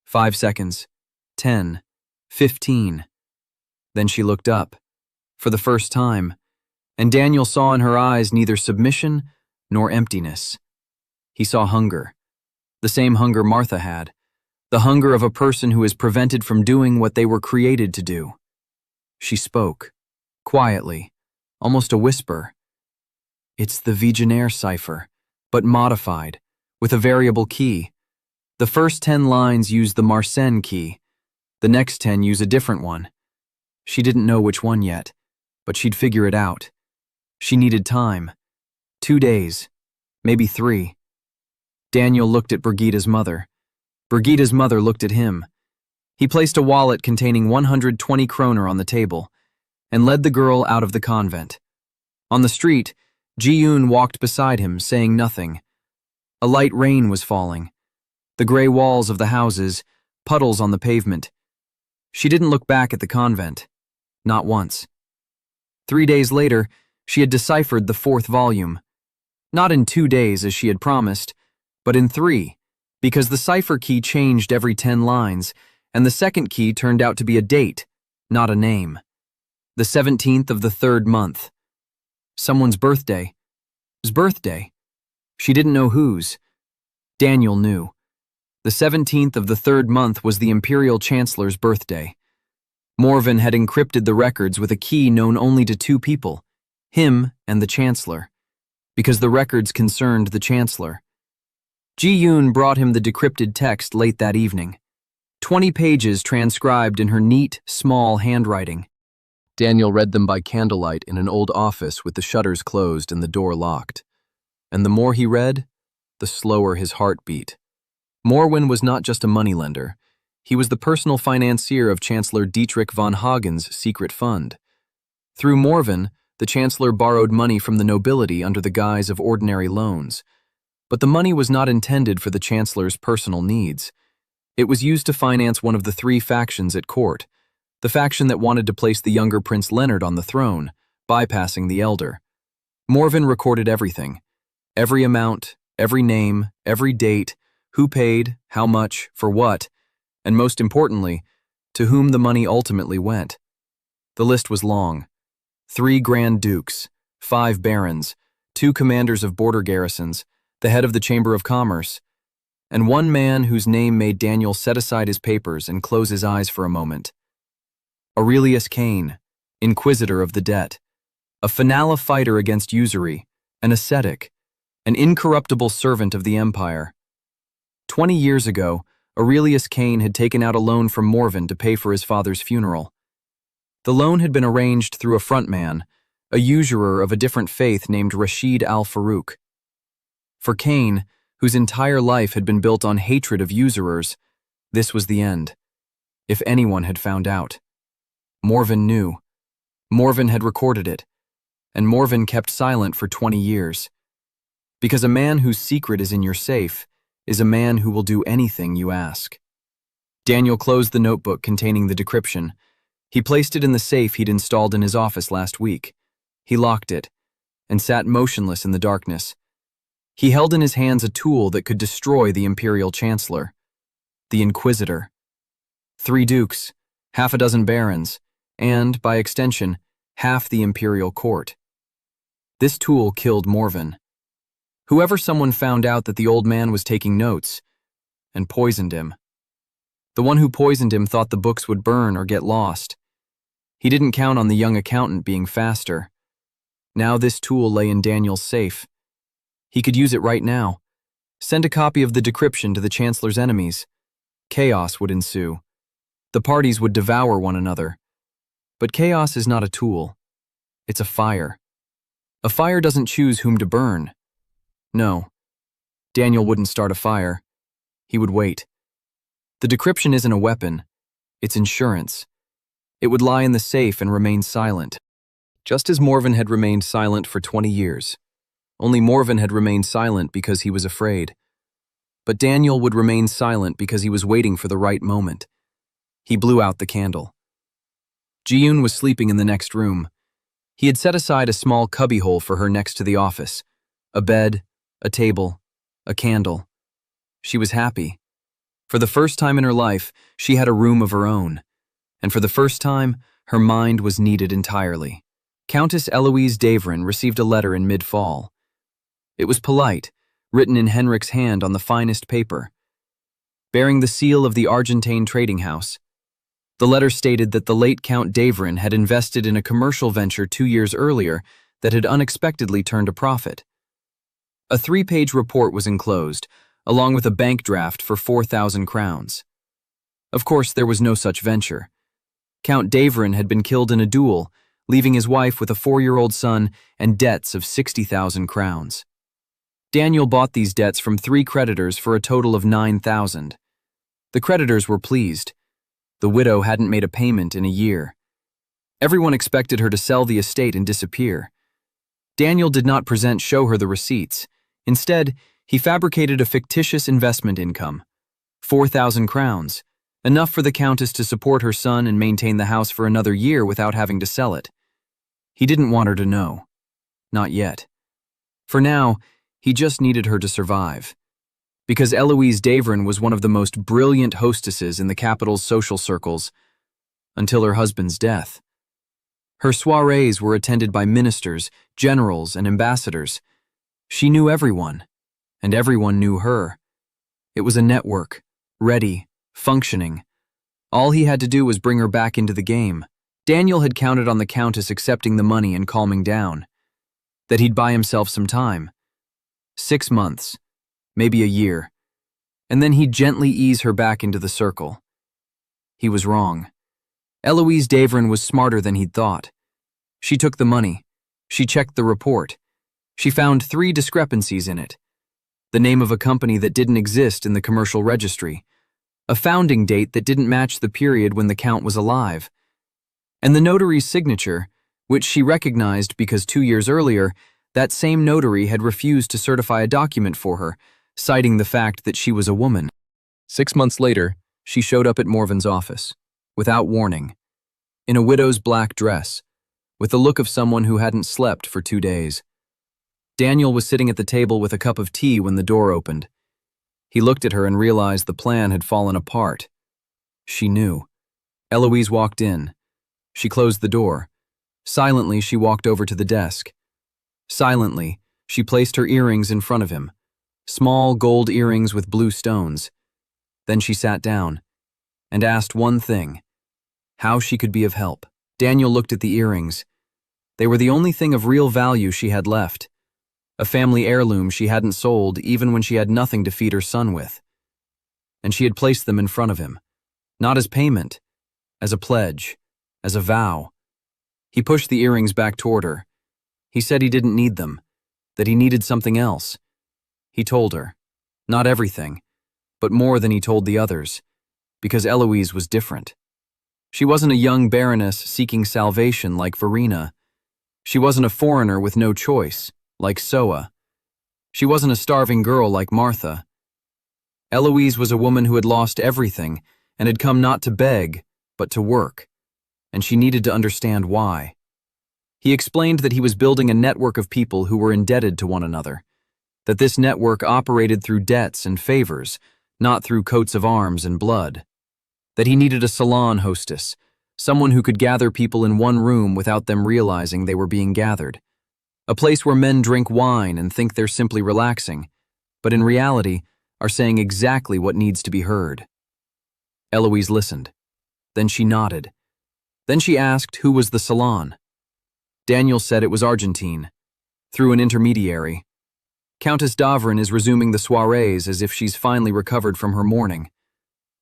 5 seconds. 10. 15. Then she looked up, for the first time, and Daniel saw in her eyes neither submission nor emptiness. He saw hunger, the same hunger Martha had, the hunger of a person who is prevented from doing what they were created to do. She spoke, quietly, almost a whisper. It's the Vigenère cipher, but modified, with a variable key. The first 10 lines use the Marsen key. The next 10 use a different one. She didn't know which one yet, but she'd figure it out. She needed time. 2 days, maybe 3. Daniel looked at Brigida's mother. Brigida's mother looked at him. He placed a wallet containing 120 kroner on the table and led the girl out of the convent. On the street, Ji-yoon walked beside him, saying nothing. A light rain was falling. The gray walls of the houses, puddles on the pavement. She didn't look back at the convent. Not once. 3 days later, she had deciphered the 4th volume. Not in 2 days as she had promised, but in 3, because the cipher key changed every 10 lines, and the second key turned out to be a date, not a name. The 17th of the 3rd month. Someone's birthday. His birthday. She didn't know whose. Daniel knew. The 17th of the 3rd month was the Imperial Chancellor's birthday. Morven had encrypted the records with a key known only to 2 people, him and the Chancellor, because the records concerned the Chancellor. Ji-yoon brought him the decrypted text late that evening. 20 pages transcribed in her neat, small handwriting. Daniel read them by candlelight in an old office with the shutters closed and the door locked. And the more he read, the slower his heart beat. Morwen was not just a moneylender. He was the personal financier of Chancellor Dietrich von Hagen's secret fund. Through Morven, the Chancellor borrowed money from the nobility under the guise of ordinary loans. But the money was not intended for the Chancellor's personal needs. It was used to finance one of the 3 factions at court, the faction that wanted to place the younger Prince Leonard on the throne, bypassing the elder. Morven recorded everything. Every amount, every name, every date, who paid, how much, for what, and most importantly, to whom the money ultimately went. The list was long. 3 Grand Dukes, 5 Barons, 2 commanders of border garrisons, the head of the Chamber of Commerce, and one man whose name made Daniel set aside his papers and close his eyes for a moment. Aurelius Cain, Inquisitor of the Debt, a finale fighter against usury, an ascetic, an incorruptible servant of the Empire. 20 years ago, Aurelius Cain had taken out a loan from Morven to pay for his father's funeral. The loan had been arranged through a frontman, a usurer of a different faith named Rashid al-Farouk. For Cain, whose entire life had been built on hatred of usurers, this was the end. If anyone had found out. Morven knew. Morven had recorded it, and Morven kept silent for 20 years. Because a man whose secret is in your safe is a man who will do anything you ask. Daniel closed the notebook containing the decryption. He placed it in the safe he'd installed in his office last week. He locked it, and sat motionless in the darkness. He held in his hands a tool that could destroy the Imperial Chancellor, the Inquisitor. 3 dukes, half a dozen barons, and, by extension, half the Imperial Court. This tool killed Morven. Whoever someone found out that the old man was taking notes, and poisoned him. The one who poisoned him thought the books would burn or get lost. He didn't count on the young accountant being faster. Now this tool lay in Daniel's safe. He could use it right now. Send a copy of the decryption to the Chancellor's enemies. Chaos would ensue. The parties would devour one another. But chaos is not a tool. It's a fire. A fire doesn't choose whom to burn. No. Daniel wouldn't start a fire. He would wait. The decryption isn't a weapon. It's insurance. It would lie in the safe and remain silent. Just as Morven had remained silent for 20 years. Only Morven had remained silent because he was afraid. But Daniel would remain silent because he was waiting for the right moment. He blew out the candle. Ji-yoon was sleeping in the next room. He had set aside a small cubbyhole for her next to the office. A bed, a table, a candle. She was happy. For the first time in her life, she had a room of her own. And for the first time, her mind was needed entirely. Countess Eloise Davrin received a letter in mid-fall. It was polite, written in Henrik's hand on the finest paper, bearing the seal of the Argentine trading house. The letter stated that the late Count Davrin had invested in a commercial venture 2 years earlier that had unexpectedly turned a profit. A 3-page report was enclosed, along with a bank draft for 4,000 crowns. Of course, there was no such venture. Count Davrin had been killed in a duel, leaving his wife with a 4-year-old son and debts of 60,000 crowns. Daniel bought these debts from 3 creditors for a total of 9,000. The creditors were pleased. The widow hadn't made a payment in a year. Everyone expected her to sell the estate and disappear. Daniel did not show her the receipts. Instead, he fabricated a fictitious investment income, 4,000 crowns, Enough for the Countess to support her son and maintain the house for another year without having to sell it. He didn't want her to know. Not yet. For now, he just needed her to survive. Because Eloise Davern was one of the most brilliant hostesses in the capital's social circles, until her husband's death. Her soirees were attended by ministers, generals, and ambassadors. She knew everyone, and everyone knew her. It was a network, ready, functioning. All he had to do was bring her back into the game. Daniel had counted on the Countess accepting the money and calming down. That he'd buy himself some time. 6 months, maybe a year, and then he'd gently ease her back into the circle. He was wrong. Eloise Davern was smarter than he'd thought. She took the money. She checked the report. She found 3 discrepancies in it. The name of a company that didn't exist in the commercial registry, a founding date that didn't match the period when the Count was alive, and the notary's signature, which she recognized because 2 years earlier, that same notary had refused to certify a document for her, citing the fact that she was a woman. 6 months later, she showed up at Morven's office, without warning, in a widow's black dress, with the look of someone who hadn't slept for 2 days. Daniel was sitting at the table with a cup of tea when the door opened. He looked at her and realized the plan had fallen apart. She knew. Eloise walked in. She closed the door. Silently, she walked over to the desk. Silently, she placed her earrings in front of him, small gold earrings with blue stones. Then she sat down and asked one thing: how she could be of help. Daniel looked at the earrings. They were the only thing of real value she had left, a family heirloom she hadn't sold even when she had nothing to feed her son with. And she had placed them in front of him, not as payment, as a pledge, as a vow. He pushed the earrings back toward her. He said he didn't need them, that he needed something else. He told her, not everything, but more than he told the others, because Eloise was different. She wasn't a young baroness seeking salvation like Verena. She wasn't a foreigner with no choice, like Soa. She wasn't a starving girl like Martha. Eloise was a woman who had lost everything and had come not to beg, but to work, and she needed to understand why. He explained that he was building a network of people who were indebted to one another, that this network operated through debts and favors, not through coats of arms and blood, that he needed a salon hostess, someone who could gather people in one room without them realizing they were being gathered, a place where men drink wine and think they're simply relaxing, but in reality are saying exactly what needs to be heard. Eloise listened. Then she nodded. Then she asked who was the salon. Daniel said it was Argentine, through an intermediary. Countess Davern is resuming the soirees as if she's finally recovered from her mourning.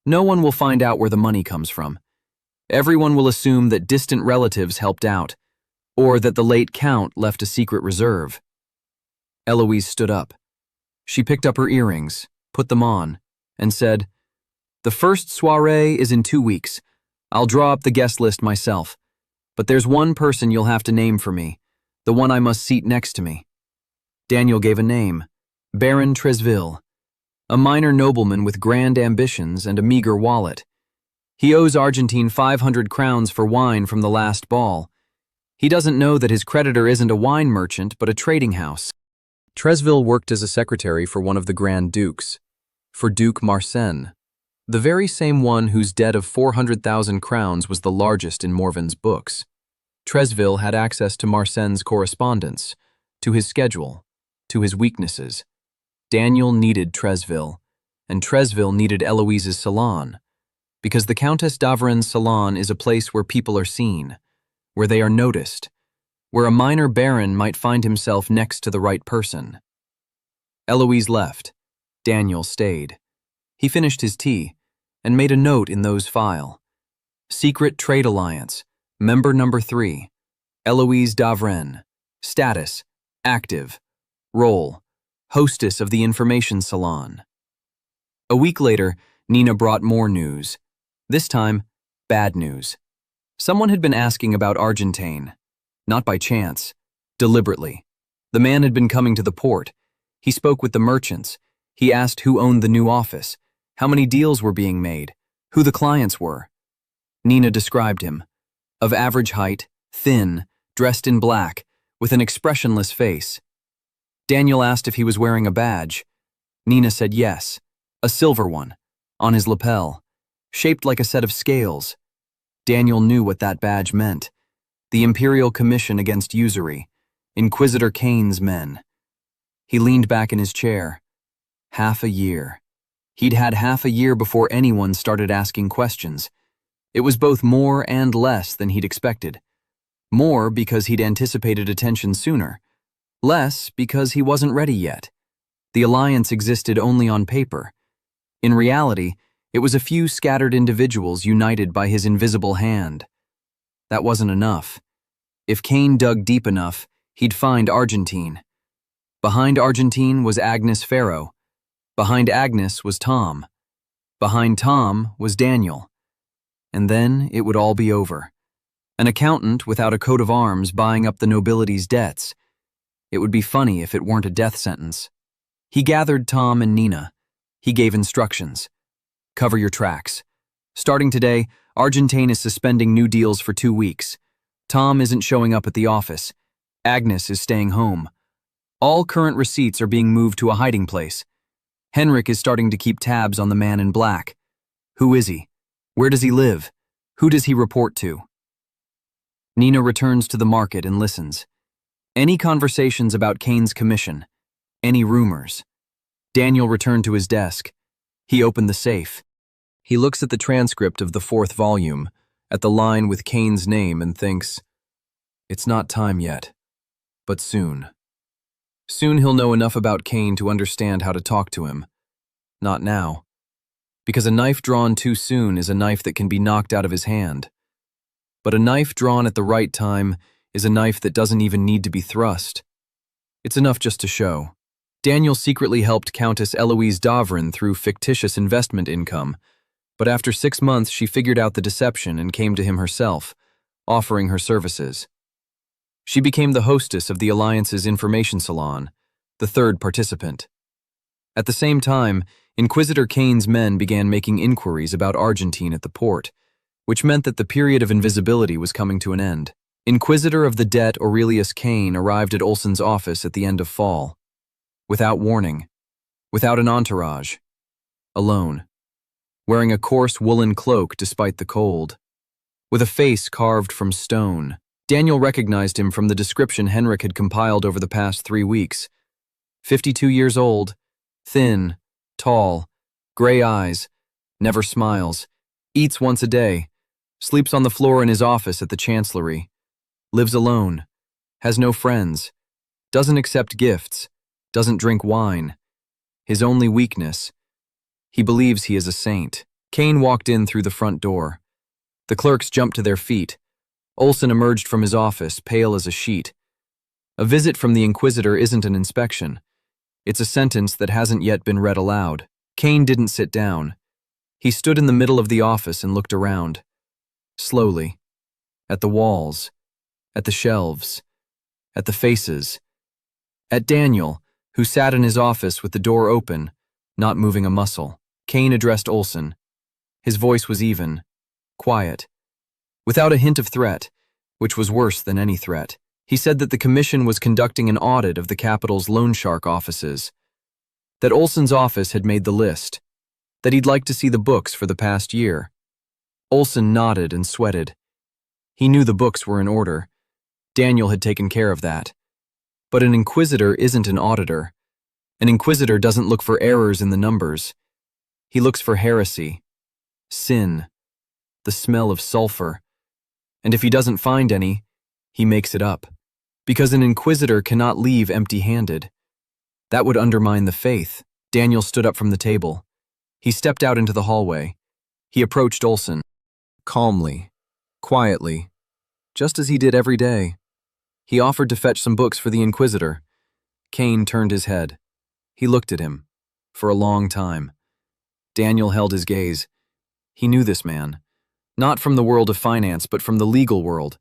No one will find out where the money comes from. Everyone will assume that distant relatives helped out, or that the late Count left a secret reserve. Eloise stood up. She picked up her earrings, put them on, and said, "The first soirée is in 2 weeks. I'll draw up the guest list myself. But there's one person you'll have to name for me, the one I must seat next to me." Daniel gave a name, Baron Tresville, a minor nobleman with grand ambitions and a meager wallet. He owes Argentine 500 crowns for wine from the last ball. He doesn't know that his creditor isn't a wine merchant but a trading house. Tresville worked as a secretary for one of the Grand Dukes, for Duke Marsen, the very same one whose debt of 400,000 crowns was the largest in Morven's books. Tresville had access to Marsen's correspondence, to his schedule, to his weaknesses. Daniel needed Tresville, and Tresville needed Eloise's salon, because the Countess Davern's salon is a place where people are seen, where they are noticed, where a minor baron might find himself next to the right person. Eloise left. Daniel stayed. He finished his tea and made a note in those file. Secret Trade Alliance, member number 3, Eloise Davern. Status, active. Role, hostess of the information salon. A week later, Nina brought more news. This time, bad news. Someone had been asking about Argentine. Not by chance, deliberately. The man had been coming to the port. He spoke with the merchants. He asked who owned the new office, how many deals were being made, Who the clients were. Nina described him. Of average height, thin, dressed in black, with an expressionless face. Daniel asked if he was wearing a badge. Nina said yes, a silver one, on his lapel, shaped like a set of scales. Daniel knew what that badge meant. The Imperial Commission Against Usury, Inquisitor Kane's men. He leaned back in his chair. Half a year. He'd had half a year before anyone started asking questions. It was both more and less than he'd expected. More because he'd anticipated attention sooner. Less because he wasn't ready yet. The alliance existed only on paper. In reality, it was a few scattered individuals united by his invisible hand. That wasn't enough. If Kane dug deep enough, he'd find Argentine. Behind Argentine was Agnes Farrow. Behind Agnes was Tom. Behind Tom was Daniel. And then it would all be over. An accountant without a coat of arms buying up the nobility's debts. It would be funny if it weren't a death sentence. He gathered Tom and Nina. He gave instructions. Cover your tracks. Starting today, Argentine is suspending new deals for 2 weeks. Tom isn't showing up at the office. Agnes is staying home. All current receipts are being moved to a hiding place. Henrik is starting to keep tabs on the man in black. Who is he? Where does he live? Who does he report to? Nina returns to the market and listens. Any conversations about Kane's commission? Any rumors? Daniel returned to his desk. He opened the safe. He looks at the transcript of the 4th volume, at the line with Kane's name, and thinks, it's not time yet, but soon. Soon he'll know enough about Kane to understand how to talk to him. Not now. Because a knife drawn too soon is a knife that can be knocked out of his hand. But a knife drawn at the right time is a knife that doesn't even need to be thrust. It's enough just to show. Daniel secretly helped Countess Eloise Davrin through fictitious investment income, but after 6 months she figured out the deception and came to him herself, offering her services. She became the hostess of the Alliance's information salon, the 3rd participant. At the same time, Inquisitor Kane's men began making inquiries about Argentine at the port, which meant that the period of invisibility was coming to an end. Inquisitor of the Debt Aurelius Kane arrived at Olsen's office at the end of fall. Without warning. Without an entourage. Alone. Wearing a coarse woolen cloak despite the cold. With a face carved from stone. Daniel recognized him from the description Henrik had compiled over the past 3 weeks. 52 years old, thin, tall, gray eyes, never smiles, eats once a day, sleeps on the floor in his office at the Chancellery, lives alone, has no friends, doesn't accept gifts, doesn't drink wine. His only weakness, he believes he is a saint. Kane walked in through the front door. The clerks jumped to their feet. Olsen emerged from his office, pale as a sheet. A visit from the Inquisitor isn't an inspection. It's a sentence that hasn't yet been read aloud. Kane didn't sit down. He stood in the middle of the office and looked around. Slowly. At the walls. At the shelves. At the faces. At Daniel, who sat in his office with the door open, not moving a muscle. Kane addressed Olsen. His voice was even, quiet. Without a hint of threat, which was worse than any threat. He said that the commission was conducting an audit of the capital's loan shark offices. That Olsen's office had made the list. That he'd like to see the books for the past year. Olsen nodded and sweated. He knew the books were in order. Daniel had taken care of that. But an inquisitor isn't an auditor. An inquisitor doesn't look for errors in the numbers. He looks for heresy, sin, the smell of sulfur. And if he doesn't find any, he makes it up. Because an inquisitor cannot leave empty-handed. That would undermine the faith. Daniel stood up from the table. He stepped out into the hallway. He approached Olsen. Calmly, quietly, just as he did every day. He offered to fetch some books for the Inquisitor. Kane turned his head. He looked at him. For a long time. Daniel held his gaze. He knew this man. Not from the world of finance, but from the legal world.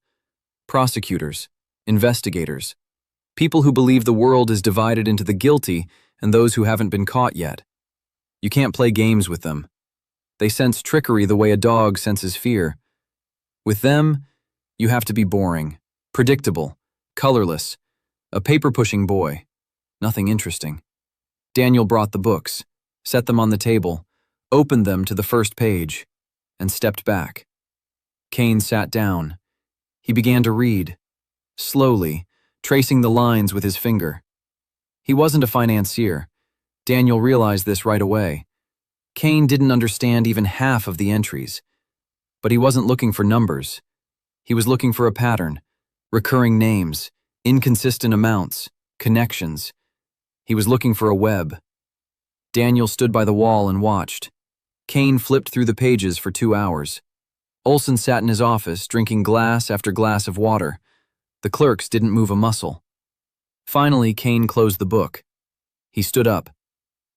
Prosecutors, investigators, people who believe the world is divided into the guilty and those who haven't been caught yet. You can't play games with them. They sense trickery the way a dog senses fear. With them, you have to be boring, predictable, colorless, a paper-pushing boy. Nothing interesting. Daniel brought the books, set them on the table, opened them to the first page, and stepped back. Kane sat down. He began to read, slowly, tracing the lines with his finger. He wasn't a financier. Daniel realized this right away. Kane didn't understand even half of the entries. But he wasn't looking for numbers. He was looking for a pattern, recurring names, inconsistent amounts, connections. He was looking for a web. Daniel stood by the wall and watched. Kane flipped through the pages for 2 hours. Olson sat in his office, drinking glass after glass of water. The clerks didn't move a muscle. Finally, Kane closed the book. He stood up.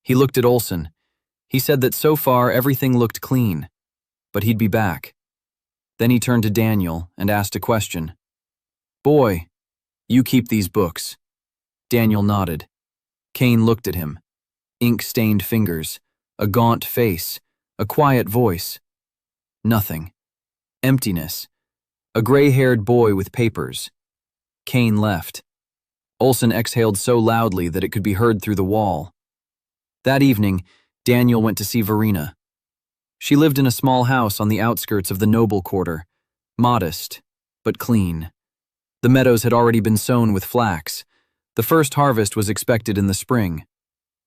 He looked at Olson. He said that so far everything looked clean, but he'd be back. Then he turned to Daniel and asked a question. "Boy, you keep these books." Daniel nodded. Kane looked at him. Ink-stained fingers, a gaunt face, a quiet voice. Nothing. Emptiness. A gray-haired boy with papers. Kane left. Olson exhaled so loudly that it could be heard through the wall. That evening, Daniel went to see Verena. She lived in a small house on the outskirts of the Noble Quarter, modest, but clean. The meadows had already been sown with flax. The first harvest was expected in the spring.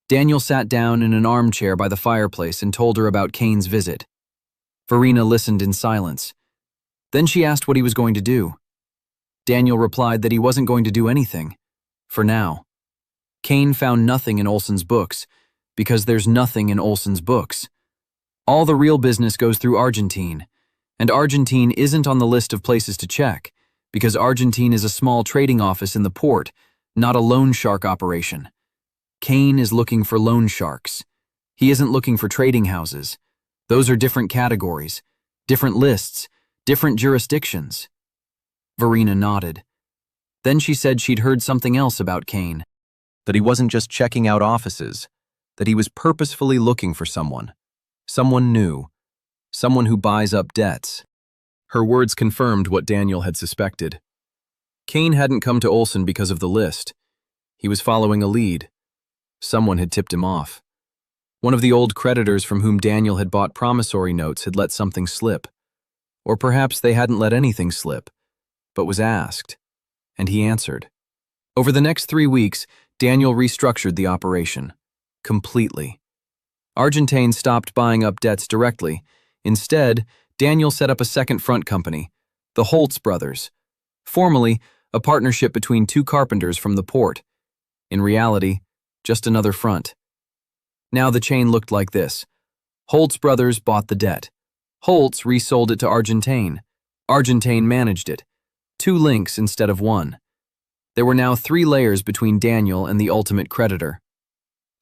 Daniel sat down in an armchair by the fireplace and told her about Kane's visit. Verena listened in silence. Then she asked what he was going to do. Daniel replied that he wasn't going to do anything, for now. Kane found nothing in Olson's books, because there's nothing in Olson's books. All the real business goes through Argentine, and Argentine isn't on the list of places to check, because Argentine is a small trading office in the port, not a loan shark operation. Kane is looking for loan sharks. He isn't looking for trading houses. Those are different categories, different lists, different jurisdictions. Verena nodded. Then she said she'd heard something else about Kane. That he wasn't just checking out offices, that he was purposefully looking for someone. Someone new. Someone who buys up debts. Her words confirmed what Daniel had suspected. Kane hadn't come to Olson because of the list. He was following a lead. Someone had tipped him off. One of the old creditors from whom Daniel had bought promissory notes had let something slip. Or perhaps they hadn't let anything slip, but was asked. And he answered. Over the next 3 weeks, Daniel restructured the operation. Completely. Argentine stopped buying up debts directly. Instead, Daniel set up a second front company, the Holtz brothers. Formally, a partnership between 2 carpenters from the port. In reality, just another front. Now the chain looked like this. Holtz brothers bought the debt. Holtz resold it to Argentine. Argentine managed it. 2 links instead of 1. There were now 3 layers between Daniel and the ultimate creditor.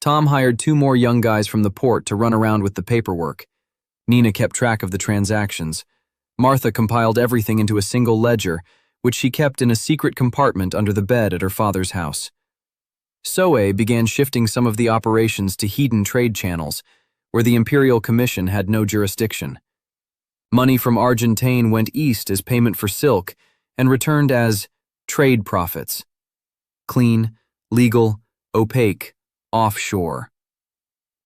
Tom hired 2 more young guys from the port to run around with the paperwork. Nina kept track of the transactions. Martha compiled everything into a single ledger, which she kept in a secret compartment under the bed at her father's house. Soe began shifting some of the operations to hidden trade channels, where the Imperial Commission had no jurisdiction. Money from Argentine went east as payment for silk and returned as trade profits. Clean, legal, opaque, offshore.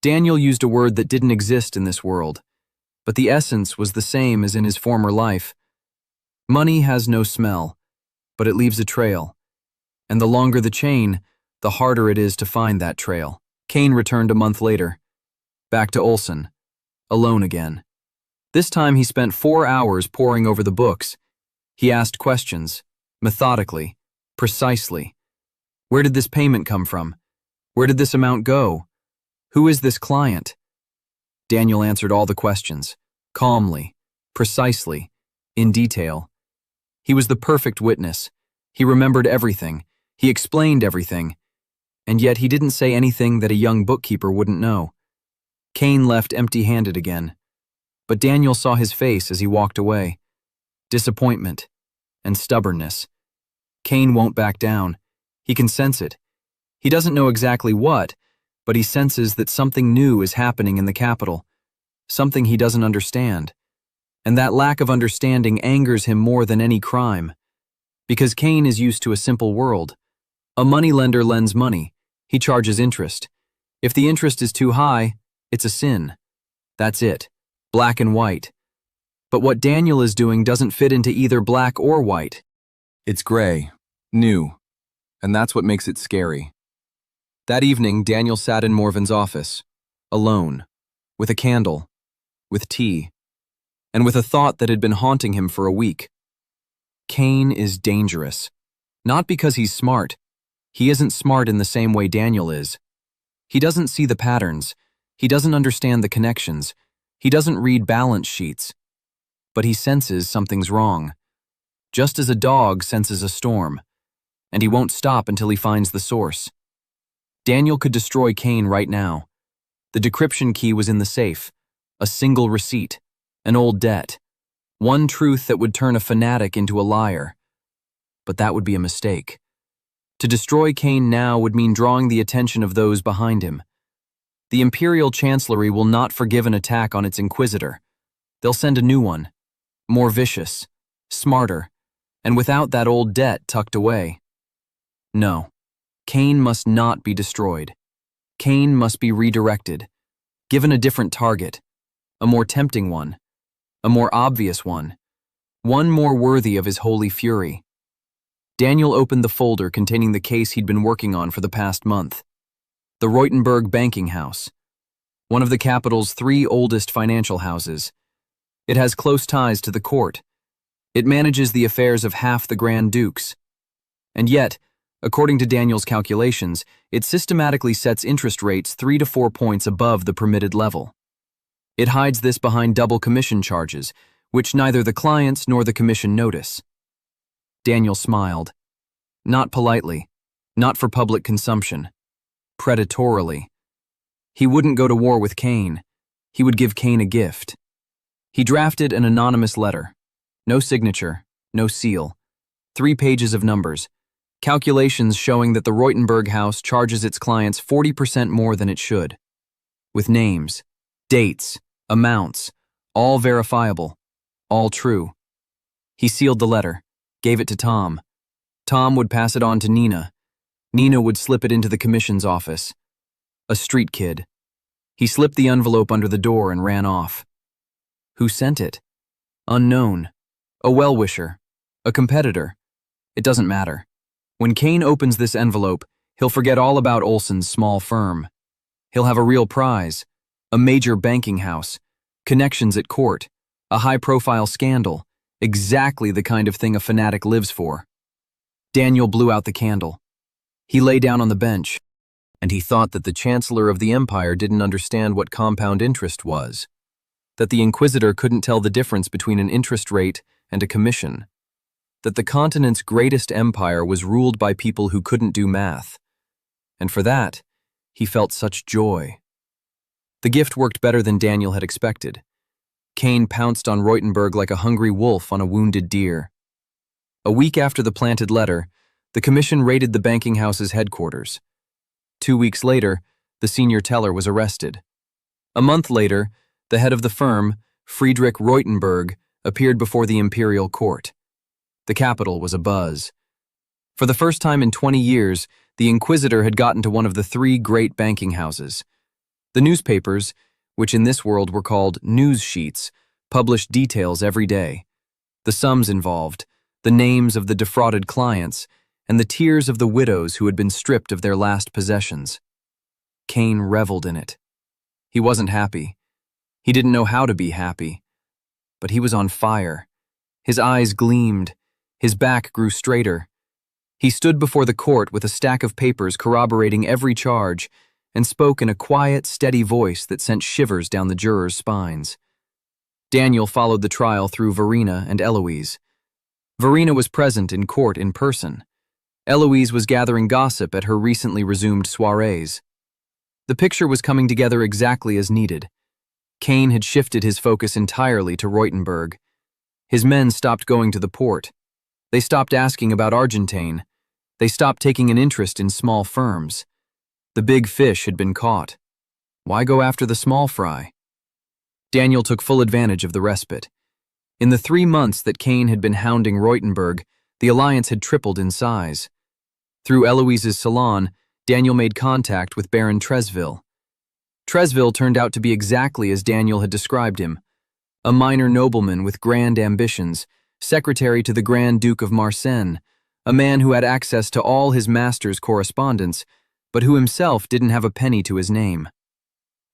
Daniel used a word that didn't exist in this world, but the essence was the same as in his former life. Money has no smell, but it leaves a trail, and the longer the chain, the harder it is to find that trail. Kane returned a month later, back to Olson, alone again. This time he spent 4 hours poring over the books. He asked questions, methodically, precisely. Where did this payment come from? Where did this amount go? Who is this client? Daniel answered all the questions, calmly, precisely, in detail. He was the perfect witness. He remembered everything. He explained everything. And yet he didn't say anything that a young bookkeeper wouldn't know. Kane left empty-handed again. But Daniel saw his face as he walked away. Disappointment and stubbornness. Kane won't back down. He can sense it. He doesn't know exactly what, but he senses that something new is happening in the capital. something he doesn't understand. And that lack of understanding angers him more than any crime. Because Cain is used to a simple world. A moneylender lends money. He charges interest. If the interest is too high, it's a sin. That's it. Black and white. But what Daniel is doing doesn't fit into either black or white. It's gray, new, and that's what makes it scary. That evening, Daniel sat in Morven's office, alone, with a candle, with tea, and with a thought that had been haunting him for a week. Cain is dangerous. Not because he's smart. He isn't smart in the same way Daniel is. He doesn't see the patterns. He doesn't understand the connections. He doesn't read balance sheets. But he senses something's wrong. Just as a dog senses a storm. And he won't stop until he finds the source. Daniel could destroy Cain right now. The decryption key was in the safe. A single receipt. An old debt. One truth that would turn a fanatic into a liar. But that would be a mistake. To destroy Cain now would mean drawing the attention of those behind him. The Imperial Chancellery will not forgive an attack on its Inquisitor. They'll send a new one. More vicious. Smarter. And without that old debt tucked away. No. Cain must not be destroyed. Cain must be redirected. Given a different target. A more tempting one. A more obvious one. One more worthy of his holy fury. Daniel opened the folder containing the case he'd been working on for the past month. The Reutenberg banking house. One of the capital's 3 oldest financial houses. It has close ties to the court. It manages the affairs of half the Grand Dukes. And yet, according to Daniel's calculations, it systematically sets interest rates 3 to 4 points above the permitted level. It hides this behind double commission charges, which neither the clients nor the commission notice. Daniel smiled. Not politely, not for public consumption. Predatorily. He wouldn't go to war with Cain. He would give Cain a gift. He drafted an anonymous letter. No signature, no seal. 3 pages of numbers. Calculations showing that the Reutenberg house charges its clients 40% more than it should. With names, dates, amounts, all verifiable, all true. He sealed the letter, gave it to Tom. Tom would pass it on to Nina. Nina would slip it into the commission's office. A street kid. He slipped the envelope under the door and ran off. Who sent it? Unknown. A well-wisher. A competitor. It doesn't matter. When Cain opens this envelope, he'll forget all about Olson's small firm. He'll have a real prize. A major banking house, connections at court, a high-profile scandal, exactly the kind of thing a fanatic lives for. Daniel blew out the candle. He lay down on the bench, and he thought that the Chancellor of the Empire didn't understand what compound interest was, that the Inquisitor couldn't tell the difference between an interest rate and a commission, that the continent's greatest empire was ruled by people who couldn't do math, and for that, he felt such joy. The gift worked better than Daniel had expected. Cain pounced on Reutenberg like a hungry wolf on a wounded deer. A week after the planted letter, the commission raided the banking house's headquarters. 2 weeks later, the senior teller was arrested. A month later, the head of the firm, Friedrich Reutenberg, appeared before the imperial court. The capital was abuzz. For the first time in 20 years, the Inquisitor had gotten to one of the 3 great banking houses. The newspapers, which in this world were called news sheets, published details every day. The sums involved, the names of the defrauded clients, and the tears of the widows who had been stripped of their last possessions. Cain reveled in it. He wasn't happy. He didn't know how to be happy. But he was on fire. His eyes gleamed. His back grew straighter. He stood before the court with a stack of papers corroborating every charge and spoke in a quiet, steady voice that sent shivers down the jurors' spines. Daniel followed the trial through Verena and Eloise. Verena was present in court in person. Eloise was gathering gossip at her recently resumed soirees. The picture was coming together exactly as needed. Cain had shifted his focus entirely to Reutenberg. His men stopped going to the port. They stopped asking about Argentine. They stopped taking an interest in small firms. The big fish had been caught. Why go after the small fry? Daniel took full advantage of the respite. In the 3 months that Kane had been hounding Reutenberg, the alliance had tripled in size. Through Eloise's salon, Daniel made contact with Baron Tresville. Tresville turned out to be exactly as Daniel had described him, a minor nobleman with grand ambitions, secretary to the Grand Duke of Marseille, a man who had access to all his master's correspondence, but who himself didn't have a penny to his name.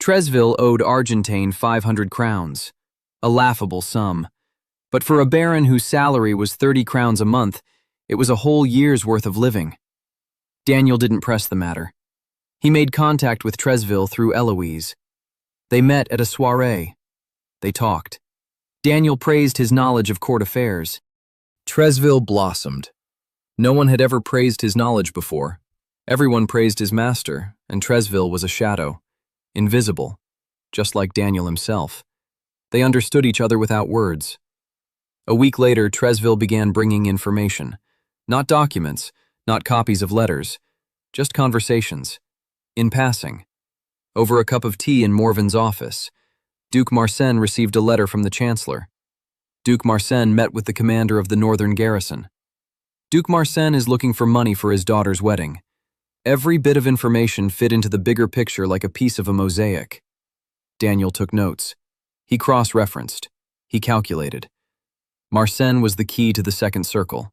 Tresville owed Argentine 500 crowns, a laughable sum, but for a baron whose salary was 30 crowns a month, it was a whole year's worth of living. Daniel didn't press the matter. He made contact with Tresville through Eloise. They met at a soirée. They talked. Daniel praised his knowledge of court affairs. Tresville blossomed. No one had ever praised his knowledge before. Everyone praised his master, and Tresville was a shadow, invisible, just like Daniel himself. They understood each other without words. A week later, Tresville began bringing information. Not documents, not copies of letters, just conversations. In passing. Over a cup of tea in Morven's office, Duke Marsen received a letter from the Chancellor. Duke Marsen met with the commander of the northern garrison. Duke Marsen is looking for money for his daughter's wedding. Every bit of information fit into the bigger picture like a piece of a mosaic. Daniel took notes. He cross-referenced. He calculated. Marsen was the key to the second circle.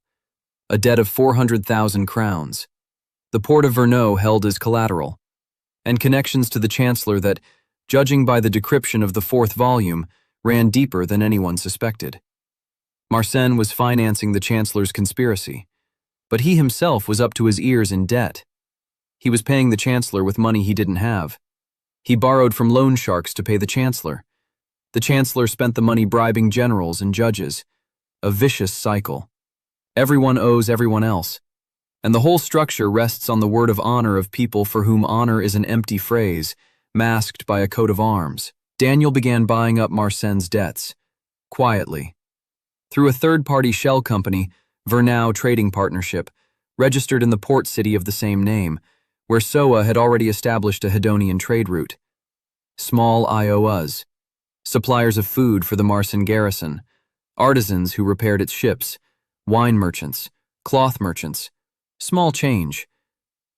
A debt of 400,000 crowns. The port of Verneau held as collateral. And connections to the Chancellor that, judging by the decryption of the 4th volume, ran deeper than anyone suspected. Marsen was financing the Chancellor's conspiracy, but he himself was up to his ears in debt. He was paying the Chancellor with money he didn't have. He borrowed from loan sharks to pay the Chancellor. The Chancellor spent the money bribing generals and judges. A vicious cycle. Everyone owes everyone else. And the whole structure rests on the word of honor of people for whom honor is an empty phrase, masked by a coat of arms. Daniel began buying up Marsen's debts, quietly. Through a third-party shell company, Vernau Trading Partnership, registered in the port city of the same name, where SOA had already established a Hedonian trade route. Small IOUs, suppliers of food for the Marsen garrison, artisans who repaired its ships, wine merchants, cloth merchants, small change.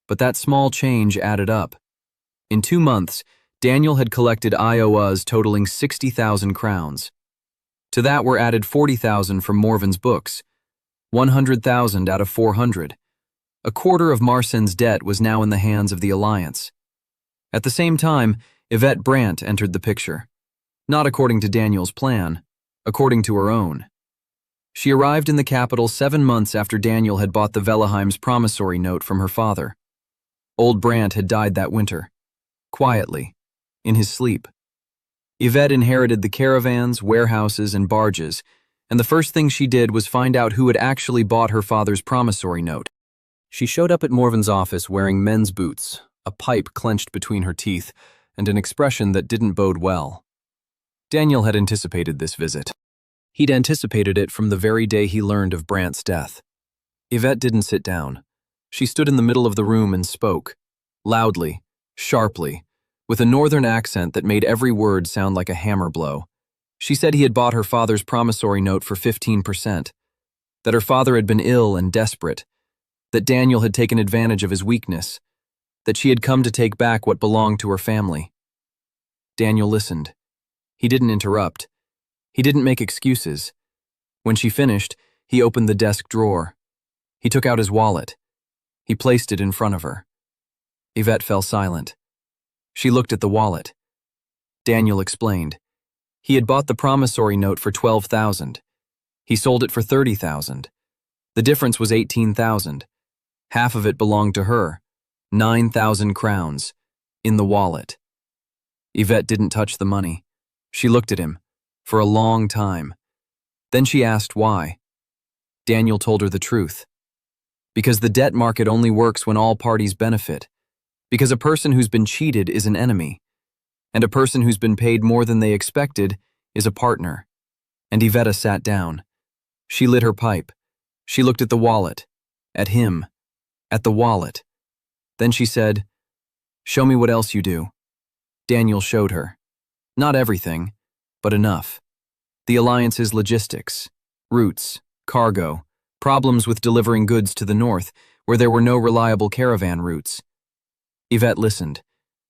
But that small change added up. In 2 months, Daniel had collected IOUs totaling 60,000 crowns. To that were added 40,000 from Morven's books, 100,000 out of 400. A quarter of Marsen's debt was now in the hands of the alliance. At the same time, Yvette Brandt entered the picture. Not according to Daniel's plan, according to her own. She arrived in the capital 7 months after Daniel had bought the Velleheim's promissory note from her father. Old Brandt had died that winter, quietly, in his sleep. Yvette inherited the caravans, warehouses, and barges, and the first thing she did was find out who had actually bought her father's promissory note. She showed up at Morven's office wearing men's boots, a pipe clenched between her teeth, and an expression that didn't bode well. Daniel had anticipated this visit. He'd anticipated it from the very day he learned of Brandt's death. Yvette didn't sit down. She stood in the middle of the room and spoke, loudly, sharply, with a northern accent that made every word sound like a hammer blow. She said he had bought her father's promissory note for 15%, that her father had been ill and desperate, that Daniel had taken advantage of his weakness, that she had come to take back what belonged to her family. Daniel listened. He didn't interrupt. He didn't make excuses. When she finished, he opened the desk drawer. He took out his wallet. He placed it in front of her. Yvette fell silent. She looked at the wallet. Daniel explained. He had bought the promissory note for 12,000. He sold it for 30,000. The difference was 18,000. Half of it belonged to her, 9,000 crowns, in the wallet. Yvette didn't touch the money. She looked at him, for a long time. Then she asked why. Daniel told her the truth. Because the debt market only works when all parties benefit. Because a person who's been cheated is an enemy. And a person who's been paid more than they expected is a partner. And Yvette sat down. She lit her pipe. She looked at the wallet. At him. At the wallet. Then she said, "Show me what else you do." Daniel showed her. Not everything. but enough. The alliance's logistics, routes, cargo, problems with delivering goods to the north, where there were no reliable caravan routes. Yvette listened.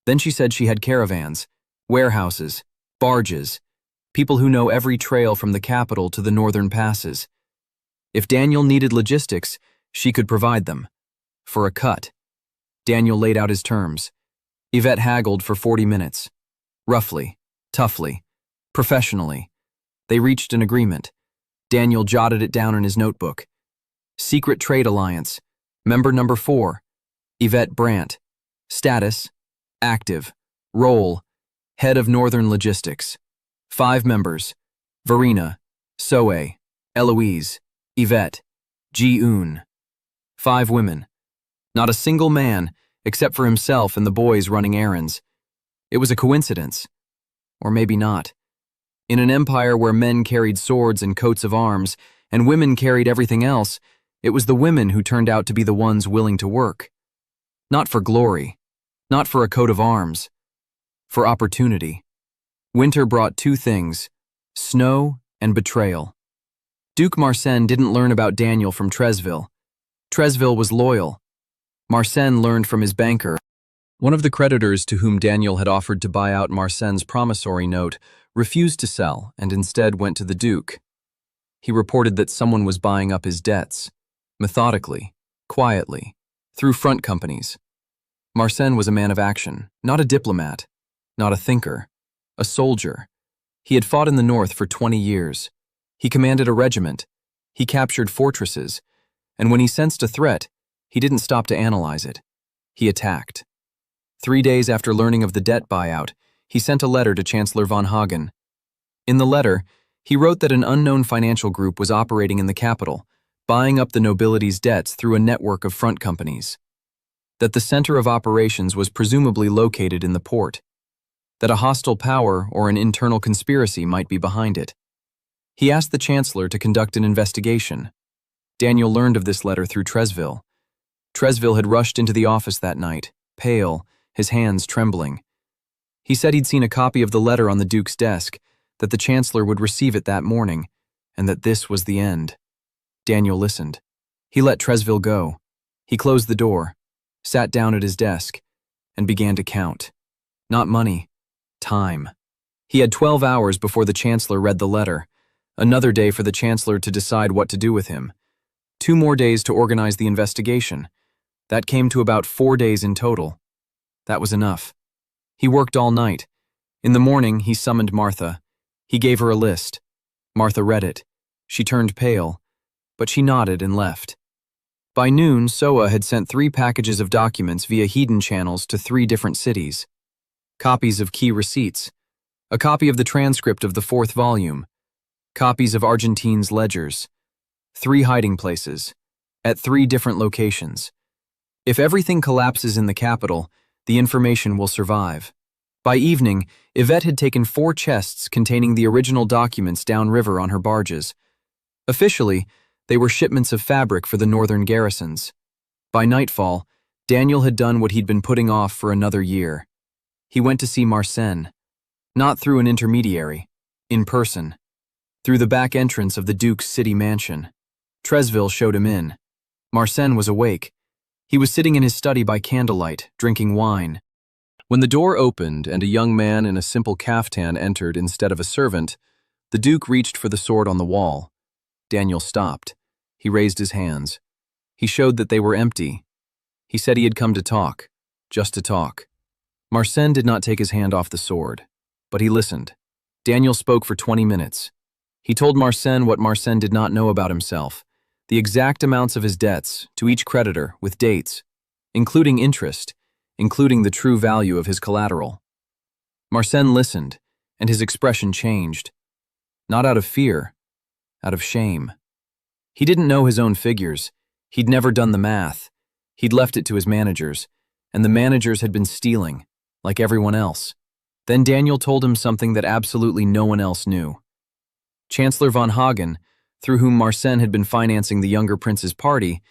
Then she said she had caravans, warehouses, barges, people who know every trail from the capital to the northern passes. If Daniel needed logistics, she could provide them. For a cut. Daniel laid out his terms. Yvette haggled for 40 minutes. Roughly, toughly, professionally. They reached an agreement. Daniel jotted it down in his notebook. Secret Trade Alliance. Member number 4. Yvette Brandt. Status. Active. Role. Head of Northern Logistics. 5 members. Verena. Soe. Eloise. Yvette. Ji-un. 5 women. Not a single man, except for himself and the boys running errands. It was a coincidence. Or maybe not. In an empire where men carried swords and coats of arms, and women carried everything else, it was the women who turned out to be the ones willing to work. Not for glory, not for a coat of arms, for opportunity. Winter brought 2 things, snow and betrayal. Duke Marcin didn't learn about Daniel from Tresville. Tresville was loyal. Marcin learned from his banker. One of the creditors to whom Daniel had offered to buy out Marcin's promissory note refused to sell and instead went to the Duke. He reported that someone was buying up his debts, methodically, quietly, through front companies. Marcin was a man of action, not a diplomat, not a thinker, a soldier. He had fought in the north for 20 years. He commanded a regiment. He captured fortresses. And when he sensed a threat, he didn't stop to analyze it. He attacked. 3 days after learning of the debt buyout, he sent a letter to Chancellor von Hagen. In the letter, he wrote that an unknown financial group was operating in the capital, buying up the nobility's debts through a network of front companies. That the center of operations was presumably located in the port. That a hostile power or an internal conspiracy might be behind it. He asked the Chancellor to conduct an investigation. Daniel learned of this letter through Tresville. Tresville had rushed into the office that night, pale, his hands trembling. He said he'd seen a copy of the letter on the Duke's desk, that the Chancellor would receive it that morning, and that this was the end. Daniel listened. He let Tresville go. He closed the door, sat down at his desk, and began to count. Not money, time. He had 12 hours before the Chancellor read the letter, another day for the Chancellor to decide what to do with him, 2 more days to organize the investigation. That came to about 4 days in total. That was enough. He worked all night. In the morning, he summoned Martha. He gave her a list. Martha read it. She turned pale, but she nodded and left. By noon, Soa had sent 3 packages of documents via hidden channels to 3 different cities. Copies of key receipts, a copy of the transcript of the 4th volume, copies of Argentine's ledgers, 3 hiding places, at 3 different locations. If everything collapses in the capital, the information will survive. By evening, Yvette had taken 4 chests containing the original documents downriver on her barges. Officially, they were shipments of fabric for the northern garrisons. By nightfall, Daniel had done what he'd been putting off for another year. He went to see Marcin, not through an intermediary, in person, through the back entrance of the Duke's city mansion. Tresville showed him in. Marcin was awake. He was sitting in his study by candlelight, drinking wine. When the door opened and a young man in a simple caftan entered instead of a servant, the Duke reached for the sword on the wall. Daniel stopped. He raised his hands. He showed that they were empty. He said he had come to talk, just to talk. Marcin did not take his hand off the sword, but he listened. Daniel spoke for 20 minutes. He told Marcin what Marcin did not know about himself, the exact amounts of his debts to each creditor with dates, including interest, including the true value of his collateral. Marcin listened, and his expression changed. Not out of fear, out of shame. He didn't know his own figures. He'd never done the math. He'd left it to his managers, and the managers had been stealing, like everyone else. Then Daniel told him something that absolutely no one else knew. Chancellor von Hagen, through whom Marcin had been financing the younger prince's party,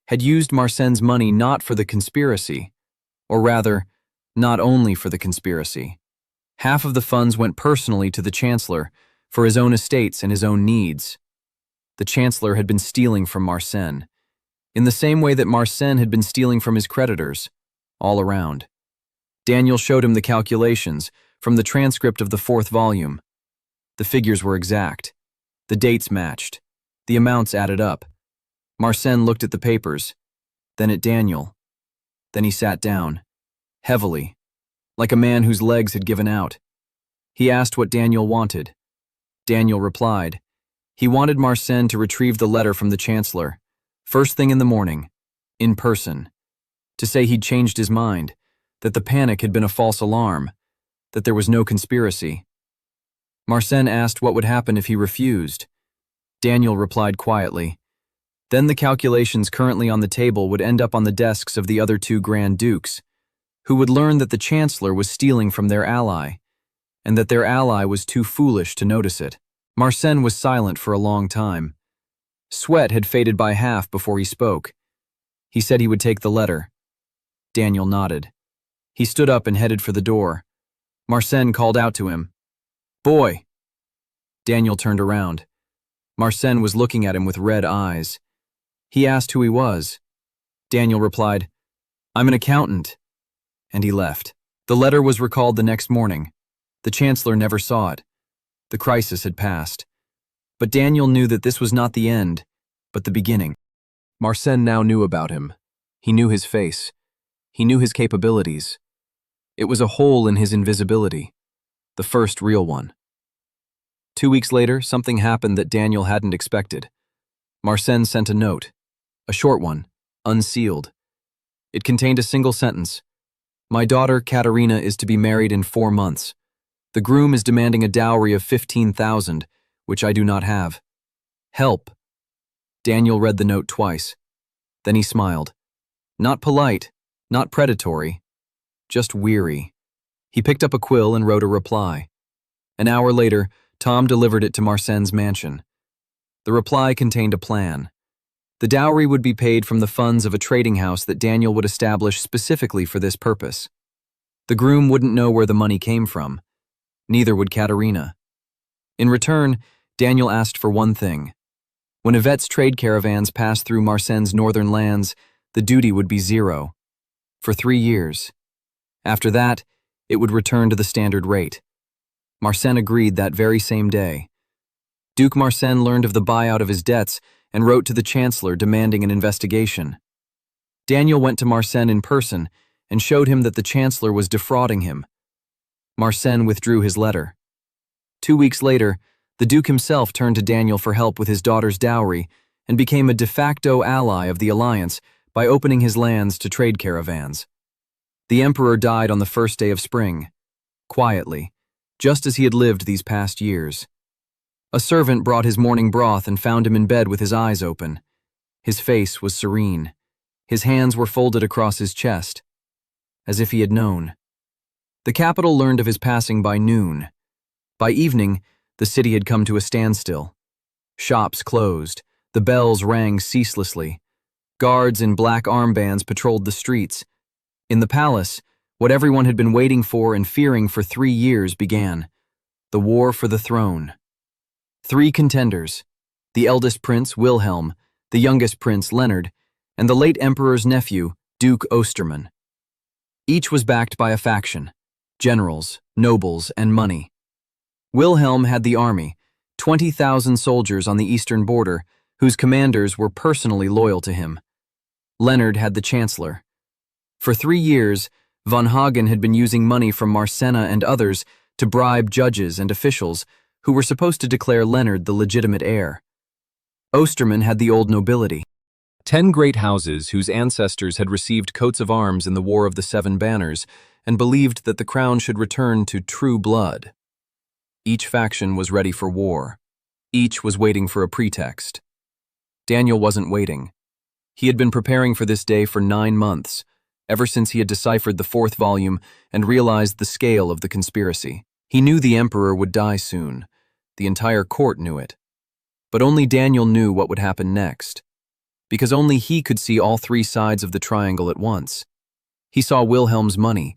had used Marcin's money not for the conspiracy, or rather, not only for the conspiracy. Half of the funds went personally to the chancellor, for his own estates and his own needs. The chancellor had been stealing from Mersenne, in the same way that Mersenne had been stealing from his creditors, all around. Daniel showed him the calculations from the transcript of the 4th volume. The figures were exact. The dates matched. The amounts added up. Mersenne looked at the papers, then at Daniel. Then he sat down, heavily, like a man whose legs had given out. He asked what Daniel wanted. Daniel replied. He wanted Mersenne to retrieve the letter from the chancellor, first thing in the morning, in person, to say he'd changed his mind, that the panic had been a false alarm, that there was no conspiracy. Mersenne asked what would happen if he refused. Daniel replied quietly. Then the calculations currently on the table would end up on the desks of the other 2 Grand Dukes, who would learn that the chancellor was stealing from their ally, and that their ally was too foolish to notice it. Mersenne was silent for a long time. Sweat had faded by half before he spoke. He said he would take the letter. Daniel nodded. He stood up and headed for the door. Mersenne called out to him, "Boy!" Daniel turned around. Mersenne was looking at him with red eyes. He asked who he was. Daniel replied, "I'm an accountant." And he left. The letter was recalled the next morning. The chancellor never saw it. The crisis had passed. But Daniel knew that this was not the end, but the beginning. Mersenne now knew about him. He knew his face. He knew his capabilities. It was a hole in his invisibility, the first real one. 2 weeks later, something happened that Daniel hadn't expected. Mersenne sent a note, a short one, unsealed. It contained a single sentence. My daughter, Katerina, is to be married in 4 months. The groom is demanding a dowry of 15,000, which I do not have. Help. Daniel read the note twice. Then he smiled. Not polite, not predatory, just weary. He picked up a quill and wrote a reply. An hour later, Tom delivered it to Mersenne's mansion. The reply contained a plan. The dowry would be paid from the funds of a trading house that Daniel would establish specifically for this purpose. The groom wouldn't know where the money came from. Neither would Katerina. In return, Daniel asked for one thing. When Yvette's trade caravans passed through Mersenne's northern lands, the duty would be 0. For 3 years. After that, it would return to the standard rate. Mersenne agreed that very same day. Duke Mersenne learned of the buyout of his debts and wrote to the chancellor demanding an investigation. Daniel went to Mersenne in person and showed him that the chancellor was defrauding him. Mersenne withdrew his letter. 2 weeks later, the Duke himself turned to Daniel for help with his daughter's dowry and became a de facto ally of the alliance by opening his lands to trade caravans. The emperor died on the first day of spring, quietly, just as he had lived these past years. A servant brought his morning broth and found him in bed with his eyes open. His face was serene. His hands were folded across his chest, as if he had known. The capital learned of his passing by noon. By evening, the city had come to a standstill. Shops closed. The bells rang ceaselessly. Guards in black armbands patrolled the streets. In the palace, what everyone had been waiting for and fearing for 3 years began. The war for the throne. 3 contenders. The eldest prince, Wilhelm, the youngest prince, Leonard, and the late emperor's nephew, Duke Osterman. Each was backed by a faction, generals, nobles, and money. Wilhelm had the army, 20,000 soldiers on the eastern border, whose commanders were personally loyal to him. Leonard had the chancellor. For 3 years, von Hagen had been using money from Mersenne and others to bribe judges and officials who were supposed to declare Leonard the legitimate heir. Osterman had the old nobility. 10 great houses whose ancestors had received coats of arms in the War of the 7 Banners and believed that the crown should return to true blood. Each faction was ready for war. Each was waiting for a pretext. Daniel wasn't waiting. He had been preparing for this day for 9 months, ever since he had deciphered the 4th volume and realized the scale of the conspiracy. He knew the emperor would die soon. The entire court knew it. But only Daniel knew what would happen next, because only he could see all 3 sides of the triangle at once. He saw Wilhelm's money.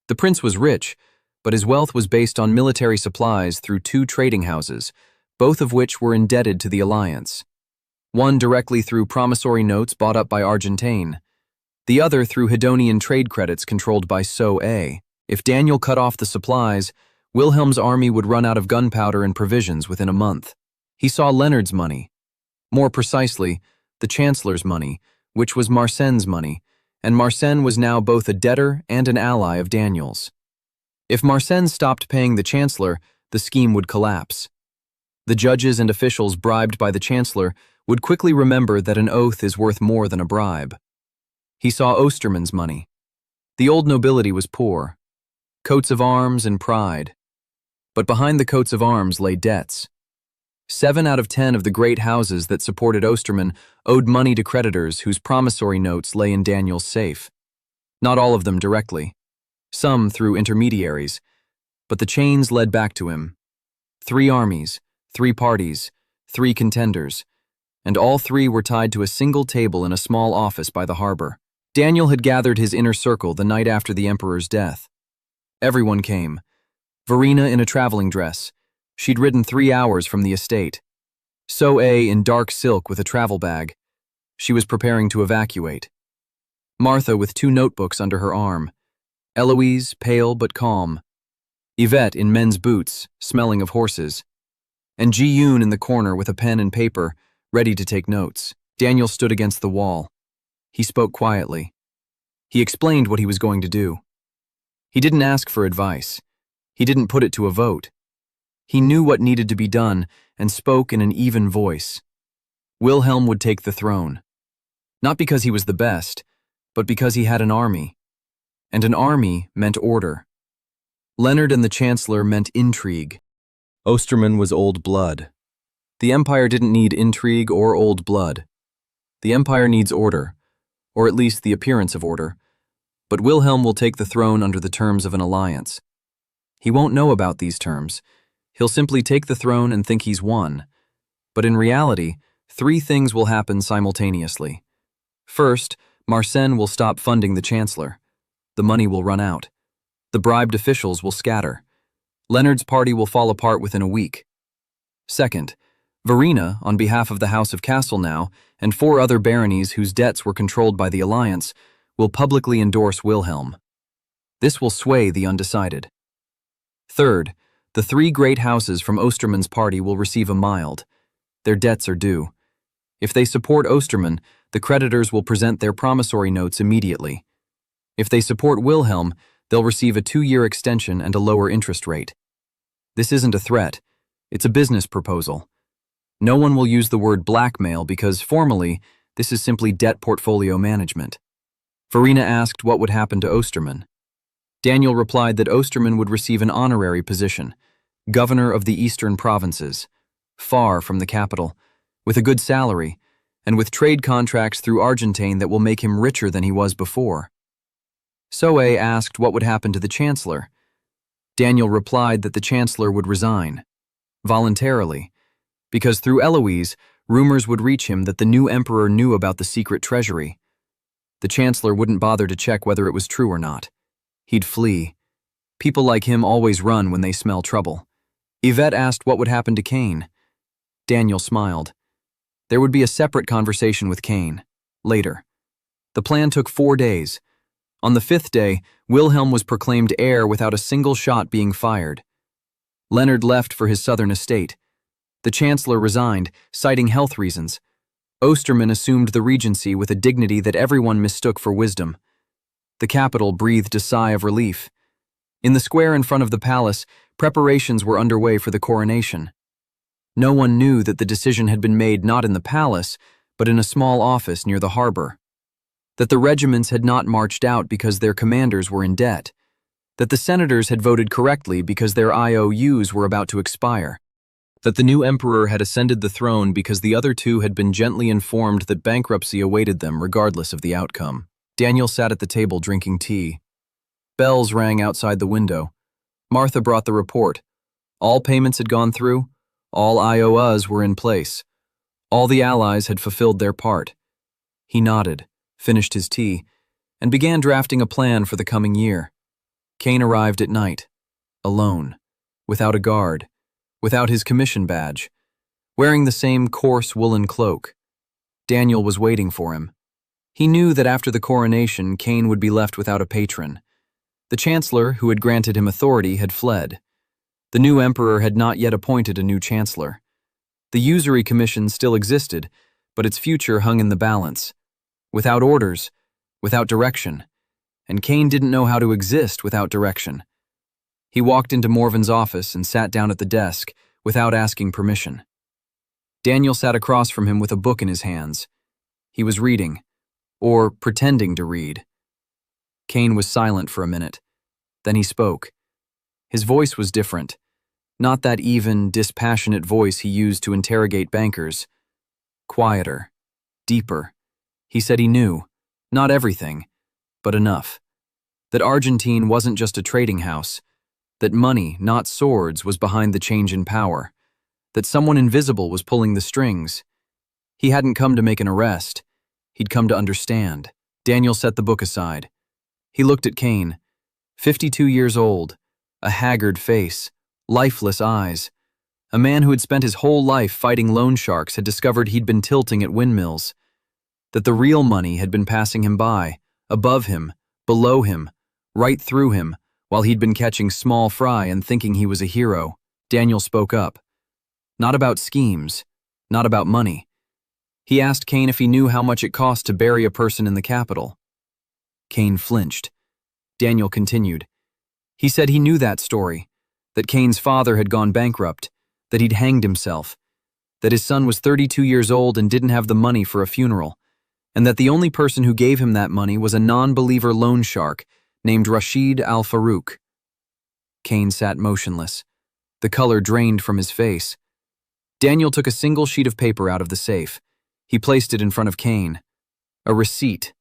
The prince was rich, but his wealth was based on military supplies through two trading houses, both of which were indebted to the alliance. One directly through promissory notes bought up by Argentine, the other through Hedonian trade credits controlled by So-A. If Daniel cut off the supplies, Wilhelm's army would run out of gunpowder and provisions within a month. He saw Leonard's money, more precisely, the Chancellor's money, which was Marcen's money, and Marcen was now both a debtor and an ally of Daniel's. If Marcen stopped paying the Chancellor, the scheme would collapse. The judges and officials bribed by the Chancellor would quickly remember that an oath is worth more than a bribe. He saw Osterman's money. The old nobility was poor. Coats of arms and pride. But behind the coats of arms lay debts. 7 out of 10 of the great houses that supported Osterman owed money to creditors whose promissory notes lay in Daniel's safe. Not all of them directly. Some through intermediaries. But the chains led back to him. 3 armies, 3 parties, 3 contenders, and all 3 were tied to a single table in a small office by the harbor. Daniel had gathered his inner circle the night after the emperor's death. Everyone came. Verena in a traveling dress. She'd ridden 3 hours from the estate. So-A in dark silk with a travel bag. She was preparing to evacuate. Martha with 2 notebooks under her arm. Eloise, pale but calm. Yvette in men's boots, smelling of horses. And Ji-Yoon in the corner with a pen and paper, ready to take notes. Daniel stood against the wall. He spoke quietly. He explained what he was going to do. He didn't ask for advice. He didn't put it to a vote. He knew what needed to be done and spoke in an even voice. Wilhelm would take the throne. Not because he was the best, but because he had an army. And an army meant order. Leonard and the Chancellor meant intrigue. Osterman was old blood. The Empire didn't need intrigue or old blood. The Empire needs order, or at least the appearance of order. But Wilhelm will take the throne under the terms of an alliance. He won't know about these terms. He'll simply take the throne and think he's won. But in reality, 3 things will happen simultaneously. First, Marcen will stop funding the Chancellor. The money will run out. The bribed officials will scatter. Leonard's party will fall apart within a week. Second, Verena, on behalf of the House of Castelnau and 4 other baronies whose debts were controlled by the alliance, will publicly endorse Wilhelm. This will sway the undecided. Third, the 3 great houses from Osterman's party will receive a mild. Their debts are due. If they support Osterman, the creditors will present their promissory notes immediately. If they support Wilhelm, they'll receive a 2-year extension and a lower interest rate. This isn't a threat. It's a business proposal. No one will use the word blackmail because, formally, this is simply debt portfolio management. Verena asked what would happen to Osterman. Daniel replied that Osterman would receive an honorary position, governor of the eastern provinces, far from the capital, with a good salary, and with trade contracts through Argentine that will make him richer than he was before. So-A asked what would happen to the Chancellor. Daniel replied that the Chancellor would resign, voluntarily, because through Eloise, rumors would reach him that the new emperor knew about the secret treasury. The Chancellor wouldn't bother to check whether it was true or not. He'd flee. People like him always run when they smell trouble. Yvette asked what would happen to Cain. Daniel smiled. There would be a separate conversation with Cain, later. The plan took 4 days. On the 5th day, Wilhelm was proclaimed heir without a single shot being fired. Leonard left for his southern estate. The Chancellor resigned, citing health reasons. Osterman assumed the regency with a dignity that everyone mistook for wisdom. The capital breathed a sigh of relief. In the square in front of the palace, preparations were underway for the coronation. No one knew that the decision had been made not in the palace, but in a small office near the harbor. That the regiments had not marched out because their commanders were in debt. That the senators had voted correctly because their IOUs were about to expire. That the new emperor had ascended the throne because the other 2 had been gently informed that bankruptcy awaited them regardless of the outcome. Daniel sat at the table drinking tea. Bells rang outside the window. Martha brought the report. All payments had gone through. All IOUs were in place. All the allies had fulfilled their part. He nodded, finished his tea, and began drafting a plan for the coming year. Cain arrived at night. alone, without a guard, without his commission badge, wearing the same coarse woolen cloak. Daniel was waiting for him. He knew that after the coronation, Cain would be left without a patron. The chancellor, who had granted him authority, had fled. The new emperor had not yet appointed a new chancellor. The usury commission still existed, but its future hung in the balance. Without orders, without direction. And Cain didn't know how to exist without direction. He walked into Morven's office and sat down at the desk without asking permission. Daniel sat across from him with a book in his hands. He was reading, or pretending to read. Cain was silent for a minute. Then he spoke. His voice was different, not that even, dispassionate voice he used to interrogate bankers. Quieter, deeper. He said he knew, not everything, but enough. That Argentine wasn't just a trading house. That money, not swords, was behind the change in power. That someone invisible was pulling the strings. He hadn't come to make an arrest. He'd come to understand. Daniel set the book aside. He looked at Cain, 52 years old, a haggard face, lifeless eyes. A man who had spent his whole life fighting loan sharks had discovered he'd been tilting at windmills. That the real money had been passing him by, above him, below him, right through him, while he'd been catching small fry and thinking he was a hero. Daniel spoke up. Not about schemes, not about money. He asked Cain if he knew how much it cost to bury a person in the capital. Cain flinched. Daniel continued. He said he knew that story, that Cain's father had gone bankrupt, that he'd hanged himself, that his son was 32 years old and didn't have the money for a funeral, and that the only person who gave him that money was a non-believer loan shark named Rashid al-Farouk. Cain sat motionless. The color drained from his face. Daniel took a single sheet of paper out of the safe. He placed it in front of Cain. A receipt,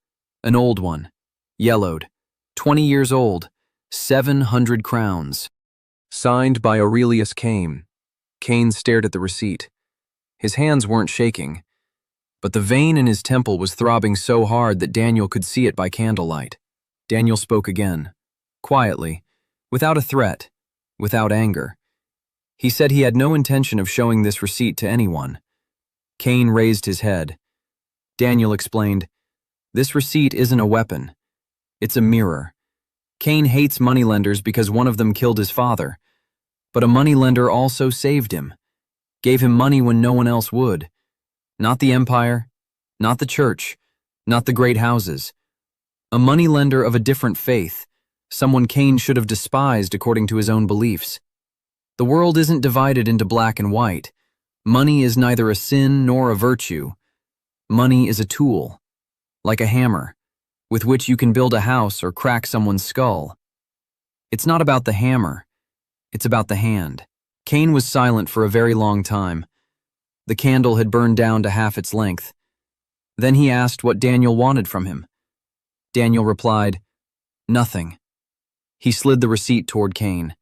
an old one, yellowed, 20 years old, 700 crowns. Signed by Aurelius Cain. Cain stared at the receipt. His hands weren't shaking, but the vein in his temple was throbbing so hard that Daniel could see it by candlelight. Daniel spoke again, quietly, without a threat, without anger. He said he had no intention of showing this receipt to anyone. Cain raised his head. Daniel explained, "This receipt isn't a weapon. It's a mirror. Cain hates moneylenders because one of them killed his father. But a moneylender also saved him, gave him money when no one else would. Not the empire, not the church, not the great houses. A moneylender of a different faith, someone Cain should have despised according to his own beliefs. The world isn't divided into black and white. Money is neither a sin nor a virtue. Money is a tool, like a hammer, with which you can build a house or crack someone's skull. It's not about the hammer, it's about the hand." Cain was silent for a very long time. The candle had burned down to half its length. Then he asked what Daniel wanted from him. Daniel replied, "Nothing." He slid the receipt toward Cain.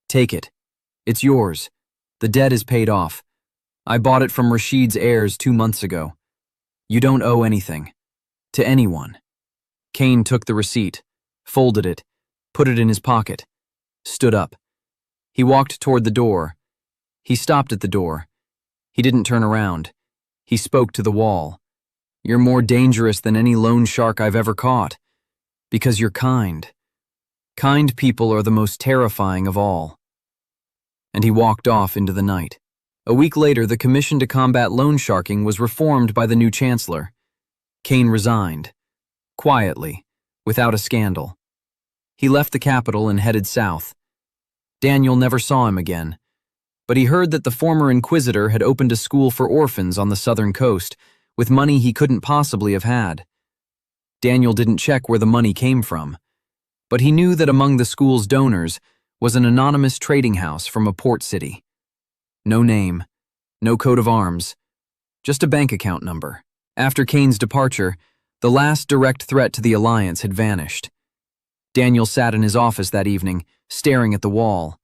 "Take it. It's yours. The debt is paid off. I bought it from Rashid's heirs 2 months ago. You don't owe anything. To anyone." Cain took the receipt, folded it, put it in his pocket, stood up. He walked toward the door. He stopped at the door. He didn't turn around. He spoke to the wall. "You're more dangerous than any loan shark I've ever caught, because you're kind. Kind people are the most terrifying of all." And he walked off into the night. A week later, the Commission to Combat Loan Sharking was reformed by the new chancellor. Cain resigned, quietly, without a scandal. He left the capital and headed south. Daniel never saw him again, but he heard that the former inquisitor had opened a school for orphans on the southern coast with money he couldn't possibly have had. Daniel didn't check where the money came from, but he knew that among the school's donors was an anonymous trading house from a port city. No name, no coat of arms, just a bank account number. After Cain's departure, the last direct threat to the alliance had vanished. Daniel sat in his office that evening, staring at the wall.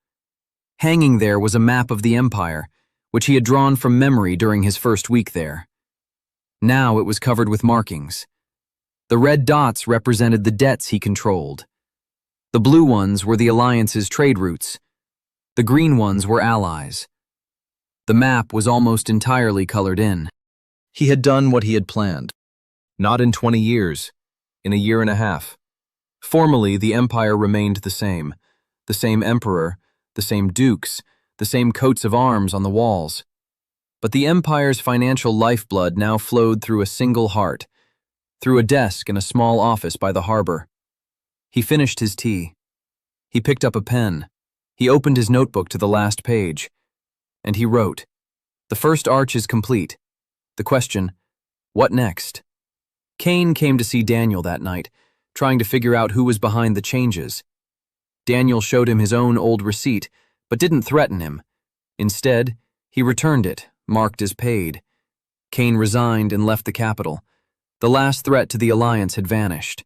Hanging there was a map of the empire, which he had drawn from memory during his first week there. Now it was covered with markings. The red dots represented the debts he controlled. The blue ones were the alliance's trade routes, The green ones were allies. The map was almost entirely colored in. He had done what he had planned. Not in 20 years, in a year and a half. Formally, the empire remained the same emperor, the same dukes, the same coats of arms on the walls. But the empire's financial lifeblood now flowed through a single heart, through a desk in a small office by the harbor. He finished his tea. He picked up a pen. He opened his notebook to the last page. And he wrote, "The first arch is complete. The question, what next?" Cain came to see Daniel that night, trying to figure out who was behind the changes. Daniel showed him his own old receipt, but didn't threaten him. Instead, he returned it, marked as paid. Cain resigned and left the capital. The last threat to the alliance had vanished.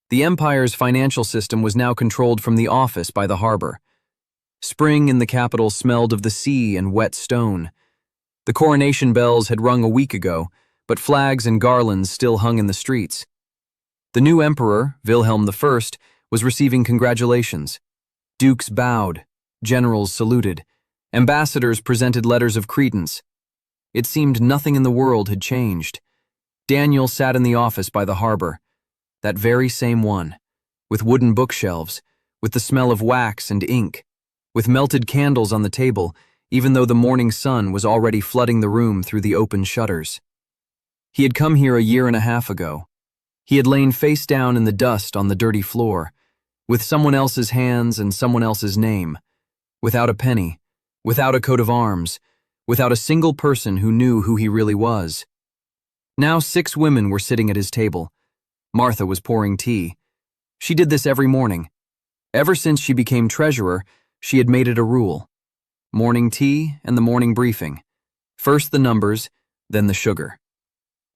The empire's financial system was now controlled from the office by the harbor. Spring in the capital smelled of the sea and wet stone. The coronation bells had rung a week ago, but flags and garlands still hung in the streets. The new emperor, Wilhelm I, was receiving congratulations. Dukes bowed, generals saluted, ambassadors presented letters of credence. It seemed nothing in the world had changed. Daniel sat in the office by the harbor, that very same one, with wooden bookshelves, with the smell of wax and ink, with melted candles on the table, even though the morning sun was already flooding the room through the open shutters. He had come here a year and a half ago. He had lain face down in the dust on the dirty floor, with someone else's hands and someone else's name, without a penny, without a coat of arms, without a single person who knew who he really was. Now 6 women were sitting at his table. Martha was pouring tea. She did this every morning. Ever since she became treasurer, she had made it a rule. Morning tea and the morning briefing. First the numbers, then the sugar.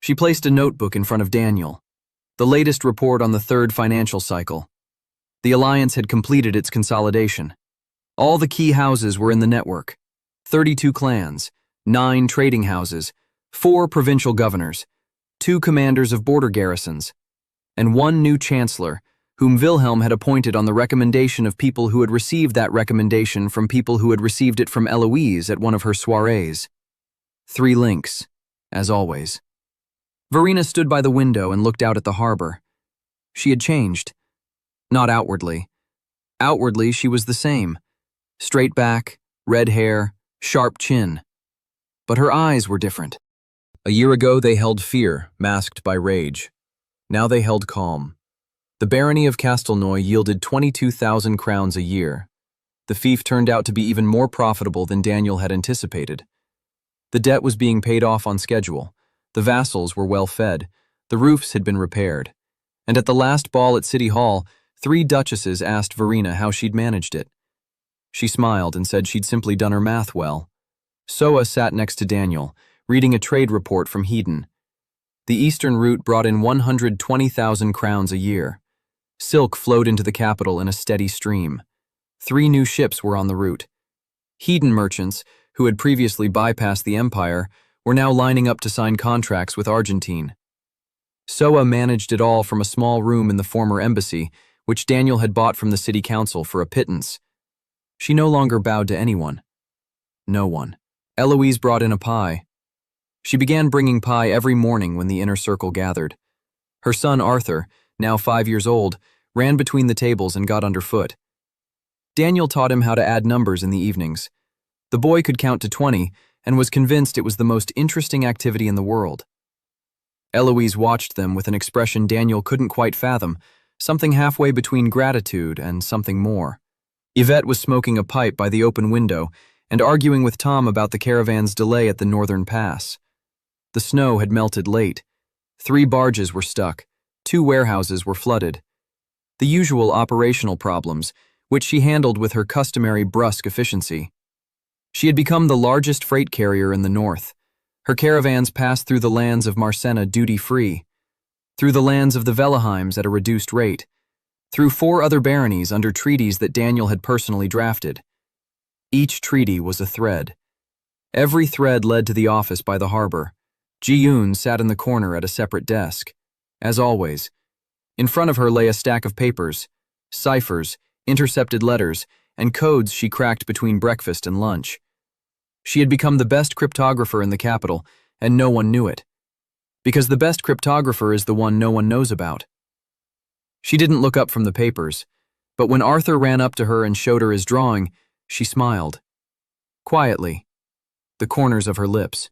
She placed a notebook in front of Daniel. The latest report on the 3rd financial cycle. The alliance had completed its consolidation. All the key houses were in the network. 32 clans, 9 trading houses, 4 provincial governors, 2 commanders of border garrisons, and 1 new chancellor, whom Wilhelm had appointed on the recommendation of people who had received that recommendation from people who had received it from Eloise at one of her soirees. 3 links, as always. Verena stood by the window and looked out at the harbor. She had changed. Not outwardly. Outwardly, she was the same. Straight back, red hair, sharp chin. But her eyes were different. A year ago they held fear, masked by rage. Now they held calm. The barony of Castelnoy yielded 22,000 crowns a year. The fief turned out to be even more profitable than Daniel had anticipated. The debt was being paid off on schedule. The vassals were well fed. The roofs had been repaired. And at the last ball at City Hall, 3 duchesses asked Verena how she'd managed it. She smiled and said she'd simply done her math well. Soa sat next to Daniel, reading a trade report from Hedon. The eastern route brought in 120,000 crowns a year. Silk flowed into the capital in a steady stream. 3 new ships were on the route. Hedon merchants, who had previously bypassed the empire, were now lining up to sign contracts with Argentine. Soa managed it all from a small room in the former embassy, which Daniel had bought from the city council for a pittance. She no longer bowed to anyone. No one. Eloise brought in a pie. She began bringing pie every morning when the inner circle gathered. Her son Arthur, now 5 years old, ran between the tables and got underfoot. Daniel taught him how to add numbers in the evenings. The boy could count to 20 and was convinced it was the most interesting activity in the world. Eloise watched them with an expression Daniel couldn't quite fathom, something halfway between gratitude and something more. Yvette was smoking a pipe by the open window and arguing with Tom about the caravan's delay at the northern pass. The snow had melted late. 3 barges were stuck. 2 warehouses were flooded. The usual operational problems, which she handled with her customary brusque efficiency. She had become the largest freight carrier in the north. Her caravans passed through the lands of Marsenna duty-free, through the lands of the Velaheims at a reduced rate, through 4 other baronies under treaties that Daniel had personally drafted. Each treaty was a thread. Every thread led to the office by the harbor. Ji-yoon sat in the corner at a separate desk. As always, in front of her lay a stack of papers, ciphers, intercepted letters, and codes she cracked between breakfast and lunch. She had become the best cryptographer in the capital, and no one knew it. Because the best cryptographer is the one no one knows about. She didn't look up from the papers, but when Arthur ran up to her and showed her his drawing, she smiled. Quietly, the corners of her lips.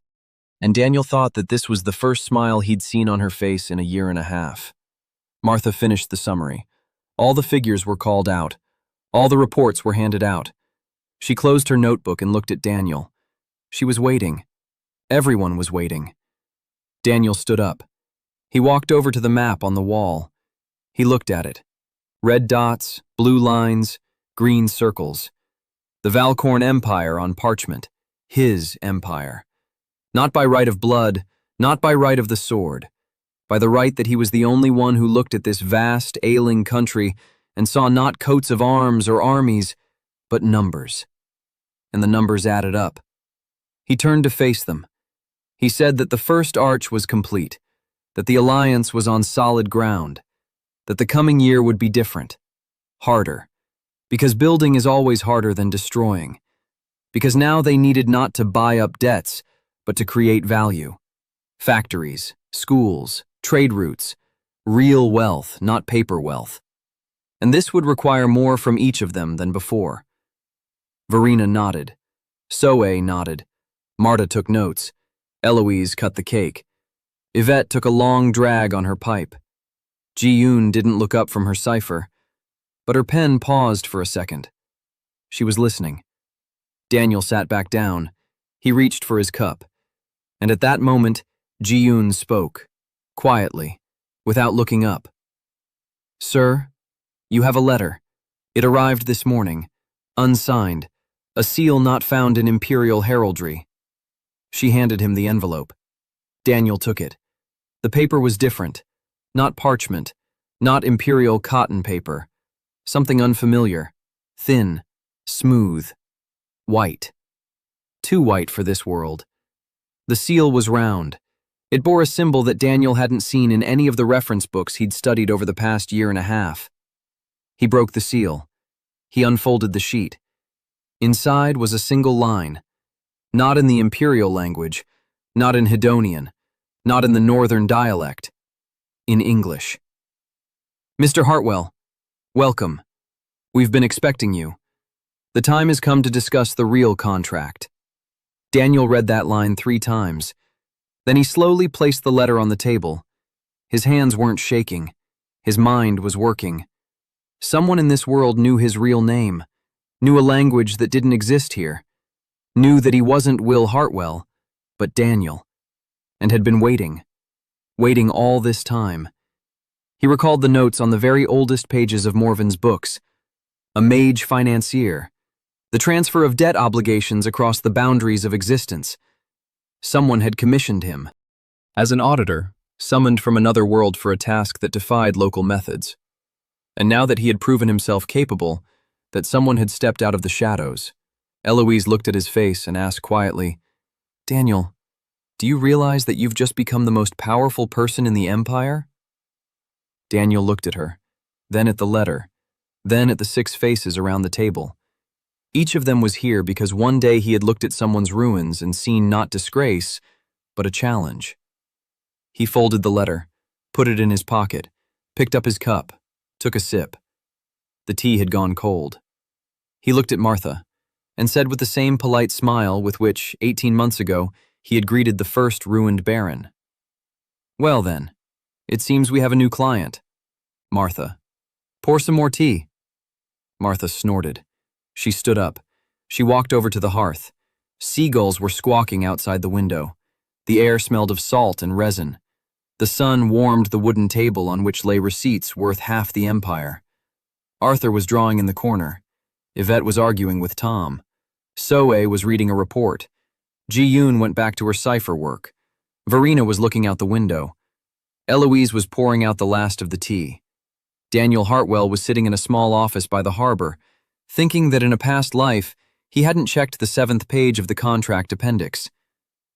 And Daniel thought that this was the first smile he'd seen on her face in a year and a half. Martha finished the summary. All the figures were called out. All the reports were handed out. She closed her notebook and looked at Daniel. She was waiting. Everyone was waiting. Daniel stood up. He walked over to the map on the wall. He looked at it. Red dots, blue lines, green circles. The Valcorn Empire on parchment. His empire. Not by right of blood, not by right of the sword. By the right that he was the only one who looked at this vast, ailing country and saw not coats of arms or armies, but numbers. And the numbers added up. He turned to face them. He said that the first arch was complete, that the alliance was on solid ground, that the coming year would be different, harder, because building is always harder than destroying, because now they needed not to buy up debts, but to create value. Factories, schools, trade routes, real wealth, not paper wealth. And this would require more from each of them than before. Verena nodded. Soe nodded. Marta took notes. Eloise cut the cake. Yvette took a long drag on her pipe. Ji-yoon didn't look up from her cipher, but her pen paused for a second. She was listening. Daniel sat back down. He reached for his cup. And at that moment, Ji-yoon spoke, quietly, without looking up. "Sir, you have a letter. It arrived this morning, unsigned, a seal not found in imperial heraldry." She handed him the envelope. Daniel took it. The paper was different, not parchment, not imperial cotton paper, something unfamiliar, thin, smooth, white. Too white for this world. The seal was round. It bore a symbol that Daniel hadn't seen in any of the reference books he'd studied over the past year and a half. He broke the seal. He unfolded the sheet. Inside was a single line. Not in the imperial language, not in Hedonian, not in the northern dialect. In English. "Mr. Hartwell, welcome. We've been expecting you. The time has come to discuss the real contract." Daniel read that line 3 times. Then he slowly placed the letter on the table. His hands weren't shaking. His mind was working. Someone in this world knew his real name, knew a language that didn't exist here, knew that he wasn't Will Hartwell, but Daniel, and had been waiting all this time. He recalled the notes on the very oldest pages of Morven's books. A mage financier. The transfer of debt obligations across the boundaries of existence. Someone had commissioned him. As an auditor, summoned from another world for a task that defied local methods. And now that he had proven himself capable, that someone had stepped out of the shadows, Eloise looked at his face and asked quietly, "Daniel, do you realize that you've just become the most powerful person in the Empire?" Daniel looked at her, then at the letter, then at the 6 faces around the table. Each of them was here because one day he had looked at someone's ruins and seen not disgrace, but a challenge. He folded the letter, put it in his pocket, picked up his cup, took a sip. The tea had gone cold. He looked at Martha and said with the same polite smile with which, 18 months ago, he had greeted the first ruined baron, "Well then, it seems we have a new client." "Martha, pour some more tea." Martha snorted. She stood up. She walked over to the hearth. Seagulls were squawking outside the window. The air smelled of salt and resin. The sun warmed the wooden table on which lay receipts worth half the empire. Arthur was drawing in the corner. Yvette was arguing with Tom. Soe was reading a report. Ji-yoon went back to her cipher work. Verena was looking out the window. Eloise was pouring out the last of the tea. Daniel Hartwell was sitting in a small office by the harbor, thinking that in a past life he hadn't checked the 7th page of the contract appendix,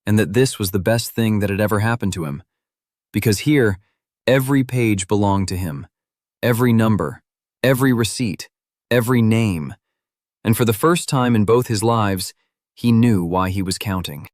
and that this was the best thing that had ever happened to him. Because here, every page belonged to him. Every number, every receipt, every name. And for the first time in both his lives, he knew why he was counting.